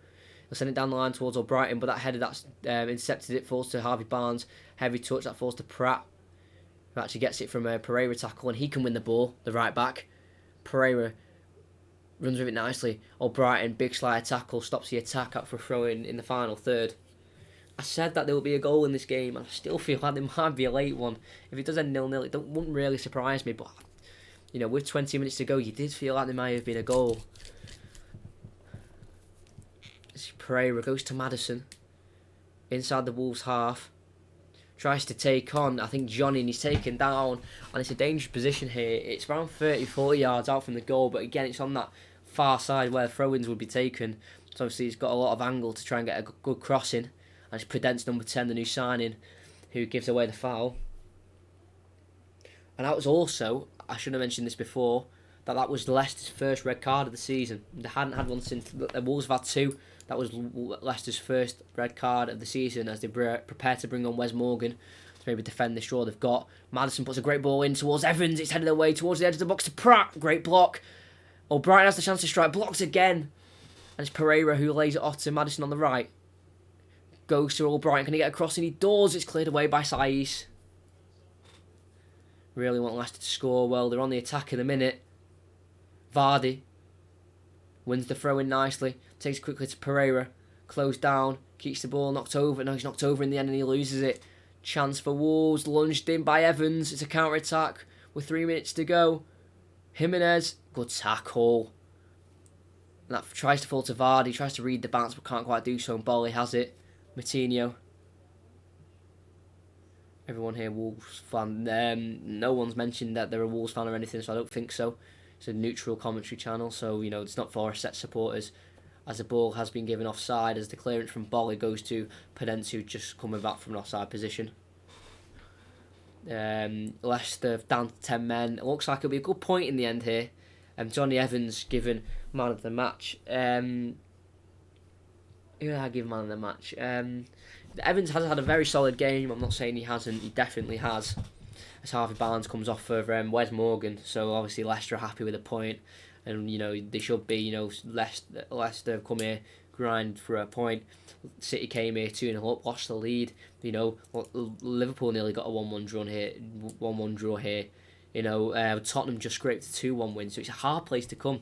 He'll send it down the line towards Albrighton, but that header that's intercepted it falls to Harvey Barnes. Heavy touch, that falls to Pratt, who actually gets it from a Pereira tackle, and he can win the ball, the right back. Pereira runs with it nicely. Albrighton, big slide tackle, stops the attack up for a throw in the final third. I said that there will be a goal in this game, and I still feel like there might be a late one. If it does end 0-0, it wouldn't really surprise me, but you know, with 20 minutes to go, you did feel like there might have been a goal. Pereira goes to Maddison. Inside the Wolves half. tries to take on, I think, Johnny, and he's taken down, and it's a dangerous position here. It's around 30-40 yards out from the goal, but again, it's on that far side where throw-ins would be taken. So obviously he's got a lot of angle to try and get a good crossing, and it's Prudence, number 10, the new signing, who gives away the foul. And that was also, I should have mentioned this before, that was Leicester's first red card of the season. They hadn't had one since the Wolves have had two. That was Leicester's first red card of the season as they prepare to bring on Wes Morgan to maybe defend this draw they've got. Maddison puts a great ball in towards Evans. It's headed away towards the edge of the box to Pratt. Great block. O'Brien has the chance to strike. Blocks again. And it's Pereira who lays it off to Maddison on the right. Goes to O'Brien. Can he get across? And he does. It's cleared away by Saiz. Really want Leicester to score well. They're on the attack in a minute. Vardy wins the throw in nicely. Takes it quickly to Pereira. Closed down. Keeps the ball knocked over. No, he's knocked over in the end and he loses it. Chance for Wolves. Lunged in by Evans. It's a counter-attack with 3 minutes to go. Jimenez. Good tackle. And that tries to fall to Vardy. Tries to read the bounce but can't quite do so. And Bolly has it. Moutinho. Everyone here Wolves fan. No one's mentioned that they're a Wolves fan or anything, so I don't think so. It's a neutral commentary channel, so it's not for set supporters. As the ball has been given offside, as the clearance from Bolly goes to Prudence, who just coming back from an offside position. Leicester down to 10 men. It looks like it'll be a good point in the end here. Johnny Evans given man of the match. Who did I give man of the match? Evans has had a very solid game. I'm not saying he hasn't. He definitely has. As Harvey Barnes comes off for Wes Morgan. So obviously Leicester are happy with a point. And, they should be. Leicester have come here, grind for a point. City came here 2-0 up, lost the lead. Liverpool nearly got a 1-1 draw here. 1-1 draw here. Tottenham just scraped a 2-1 win. So it's a hard place to come.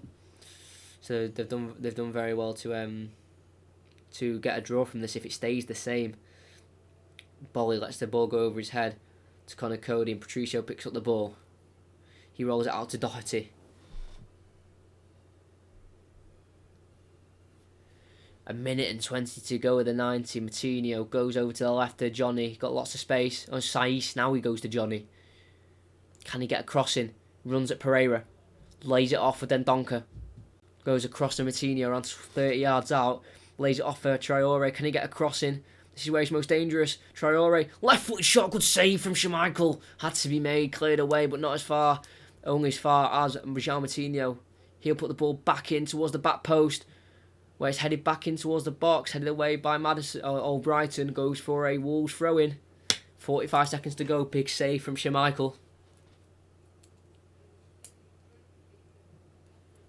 So they've done very well to get a draw from this if it stays the same. Bolly lets the ball go over his head to Connor Cody, and Patricio picks up the ball. He rolls it out to Doherty. A minute and 20 to go with the 90. Moutinho goes over to the left to Johnny. Got lots of space. On Saiz, now he goes to Johnny. Can he get a crossing? Runs at Pereira. Lays it off for Dendoncker. Goes across to Moutinho around 30 yards out. Lays it off for Traore. Can he get a crossing? This is where he's most dangerous. Traore. Left-footed shot. Good save from Schmeichel. Had to be made. Cleared away, but not as far. Only as far as Jean Moutinho. He'll put the ball back in towards the back post, where it's headed back in towards the box. Headed away by Maddison. Brighton goes for a Wolves throw-in. 45 seconds to go. Big save from Schmeichel.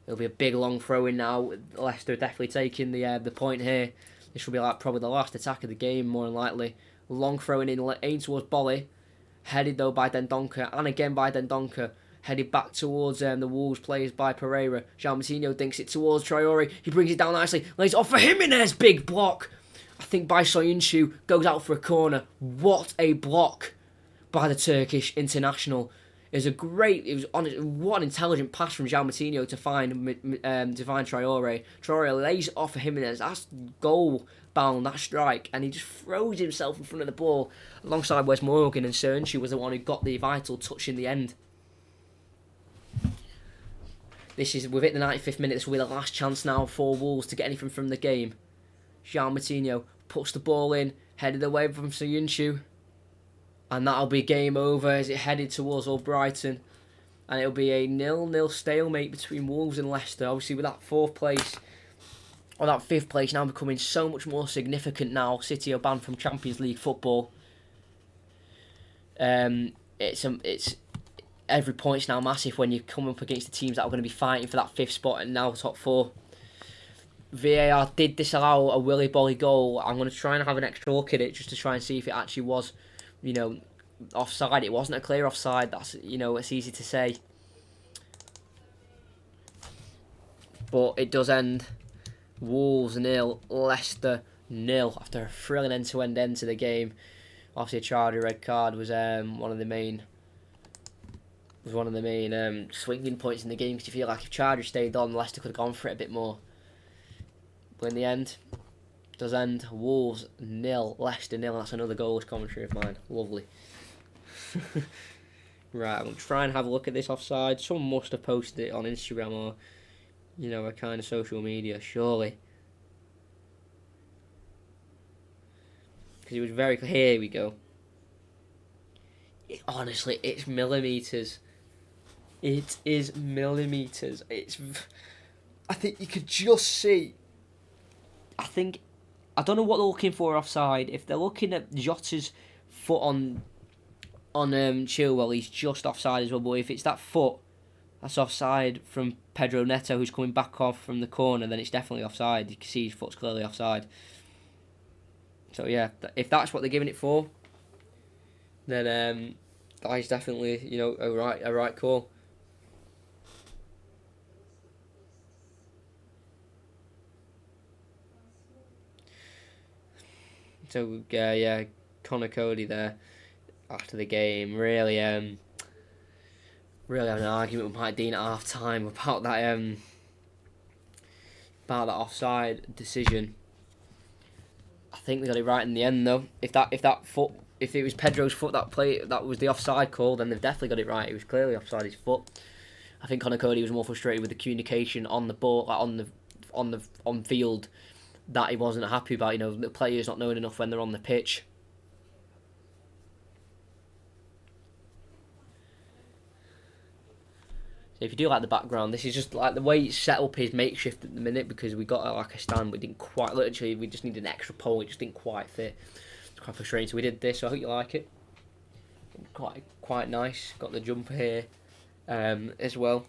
It'll be a big long throw-in now. Leicester definitely taking the point here. This will be probably the last attack of the game, more than likely. Long throw-in aimed towards Bolly. Headed though by Dendoncker, and again by Dendoncker. Headed back towards the Wolves players by Pereira. Jean Moutinho dinks it towards Traore. He brings it down nicely. Lays it off for Jimenez. Big block. I think by Soyuncu. Goes out for a corner. What a block by the Turkish international. What an intelligent pass from Jean Moutinho to find Traore. Traore lays it off for Jimenez. That's goal bound, that strike. And he just throws himself in front of the ball alongside Wes Morgan, and Soyuncu was the one who got the vital touch in the end. We've hit the 95th minute. This will be the last chance now for Wolves to get anything from the game. Jean Moutinho puts the ball in, headed away from Soyuncu. And that'll be game over as it headed towards Brighton. And it'll be a 0-0 stalemate between Wolves and Leicester. Obviously with that that fifth place now becoming so much more significant now. City are banned from Champions League football. It's every point's now massive when you come up against the teams that are going to be fighting for that fifth spot and now top four. VAR did disallow a Willy Bolly goal. I'm going to try and have an extra look at it just to try and see if it actually was, offside. It wasn't a clear offside. That's, it's easy to say. But it does end Wolves 0, Leicester 0 after a thrilling end-to-end end to the game. Obviously, a Charlie red card was one of the main swinging points in the game, because you feel like if Charlie stayed on, Leicester could have gone for it a bit more. But in the end, does end. Wolves 0, Leicester 0. That's another goalless commentary of mine. Lovely. Right, I'm going to try and have a look at this offside. Someone must have posted it on Instagram or, a kind of social media, surely. Because it was very clear. Here we go. Honestly, it's millimetres. It is millimetres. I think you could just see. I don't know what they're looking for offside. If they're looking at Jota's foot on Chilwell, he's just offside as well. But if it's that foot that's offside from Pedro Neto, who's coming back off from the corner, then it's definitely offside. You can see his foot's clearly offside. So yeah, if that's what they're giving it for, then that is definitely a right call. So yeah, Connor Cody there after the game really having an argument with Mike Dean at half time about that offside decision. I think they got it right in the end though. If it was Pedro's foot that was the offside call, then they've definitely got it right. It was clearly offside his foot. I think Connor Cody was more frustrated with the communication on the ball, on field, that he wasn't happy about. The players not knowing enough when they're on the pitch. So if you do like the background, this is just like the way it's set up is makeshift at the minute because we got like a stand, we didn't quite. Literally, we just needed an extra pole. It just didn't quite fit. It's quite frustrating. So we did this. So I hope you like it. Quite nice. Got the jumper here, as well.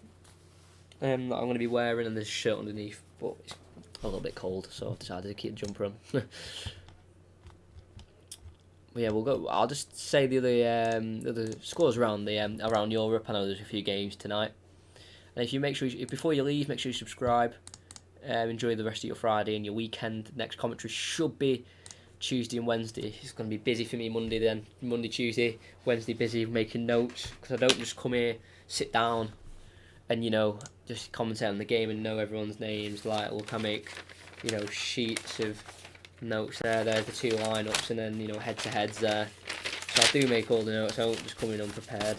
That I'm going to be wearing, and there's a shirt underneath, but it's a little bit cold, so I've decided to keep the jumper on. Yeah, we'll go. I'll just say the other scores around Europe. I know there's a few games tonight, and before you leave, make sure you subscribe. Enjoy the rest of your Friday and your weekend. Next commentary should be Tuesday and Wednesday. It's going to be busy for me Monday, Tuesday, Wednesday busy making notes because I don't just come here, sit down, and just commentate on the game and know everyone's names. Like, look, I make sheets of notes there. There's the two lineups, and then head to heads there. So I do make all the notes. I don't just come in unprepared.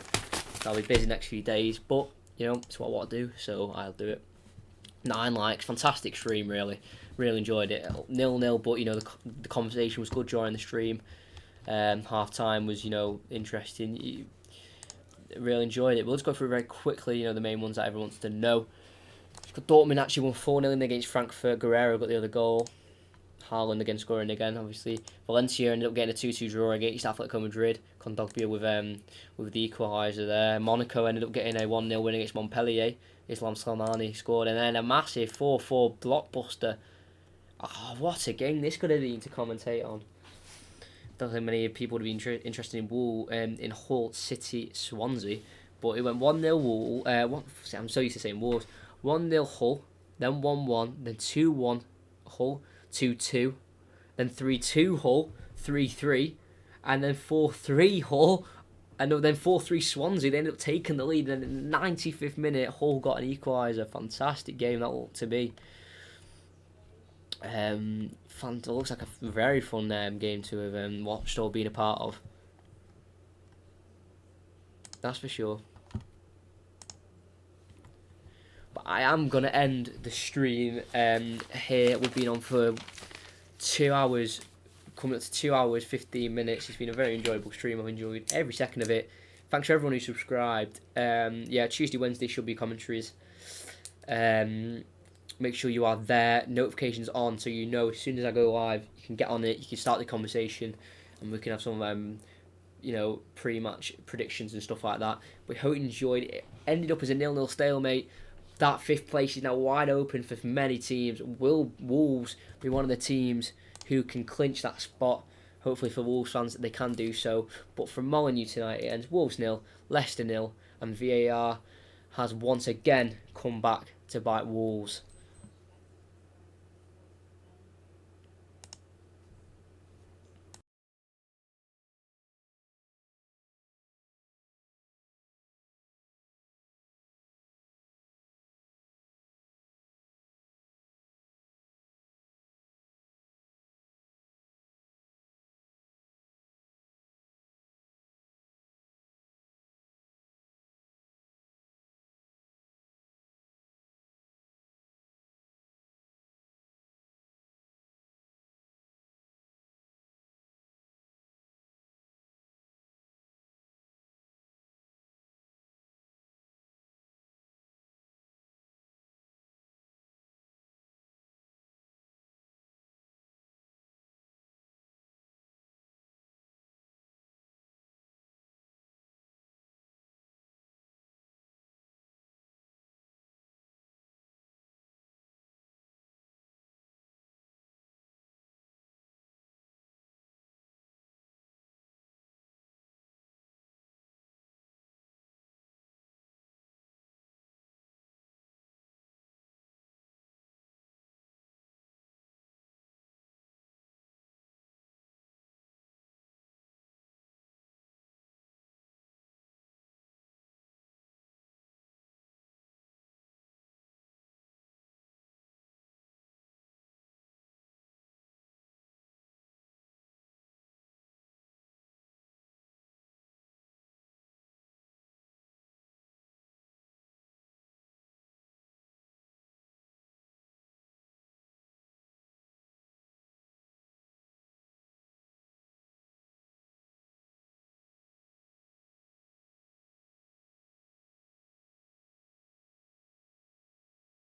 So I'll be busy next few days, but it's what I want to do, so I'll do it. 9 likes, fantastic stream, really enjoyed it. 0-0, but the conversation was good during the stream. Half time was interesting. Really enjoyed it. We'll just go through very quickly, the main ones that everyone wants to know. Dortmund actually won 4-0 against Frankfurt. Guerrero got the other goal. Haaland again scoring again, obviously. Valencia ended up getting a 2-2 draw against Atletico Madrid. Kondogbia with the equaliser there. Monaco ended up getting a 1-0 win against Montpellier. Islam Slimani scored, and then a massive 4-4 blockbuster. Oh, what a game this could have been to commentate on. Don't think many people would be interested in Hull City Swansea, but it went 1-0 Wool. I'm so used to saying Wolves. 1-0 Hull, then 1-1, then 2-1 Hull, 2-2, then 3-2 Hull, 3-3, and then 4-3 Hull, and then 4-3 Swansea. They ended up taking the lead, and in the 95th minute, Hull got an equaliser. Fantastic game that looked to be. It looks like a very fun game to have watched or been a part of. That's for sure. But I am going to end the stream here. We've been on for 2 hours, coming up to 2 hours, 15 minutes. It's been a very enjoyable stream. I've enjoyed every second of it. Thanks to everyone who subscribed. Tuesday, Wednesday should be commentaries. Make sure you are there, notifications on, so as soon as I go live, you can get on it, you can start the conversation, and we can have some pre-match predictions and stuff like that. We hope you enjoyed it. Ended up as a 0-0 stalemate. That 5th place is now wide open for many teams. Will Wolves be one of the teams who can clinch that spot? Hopefully for Wolves fans, they can do so. But for Molineux tonight, it ends Wolves 0, Leicester 0, and VAR has once again come back to bite Wolves.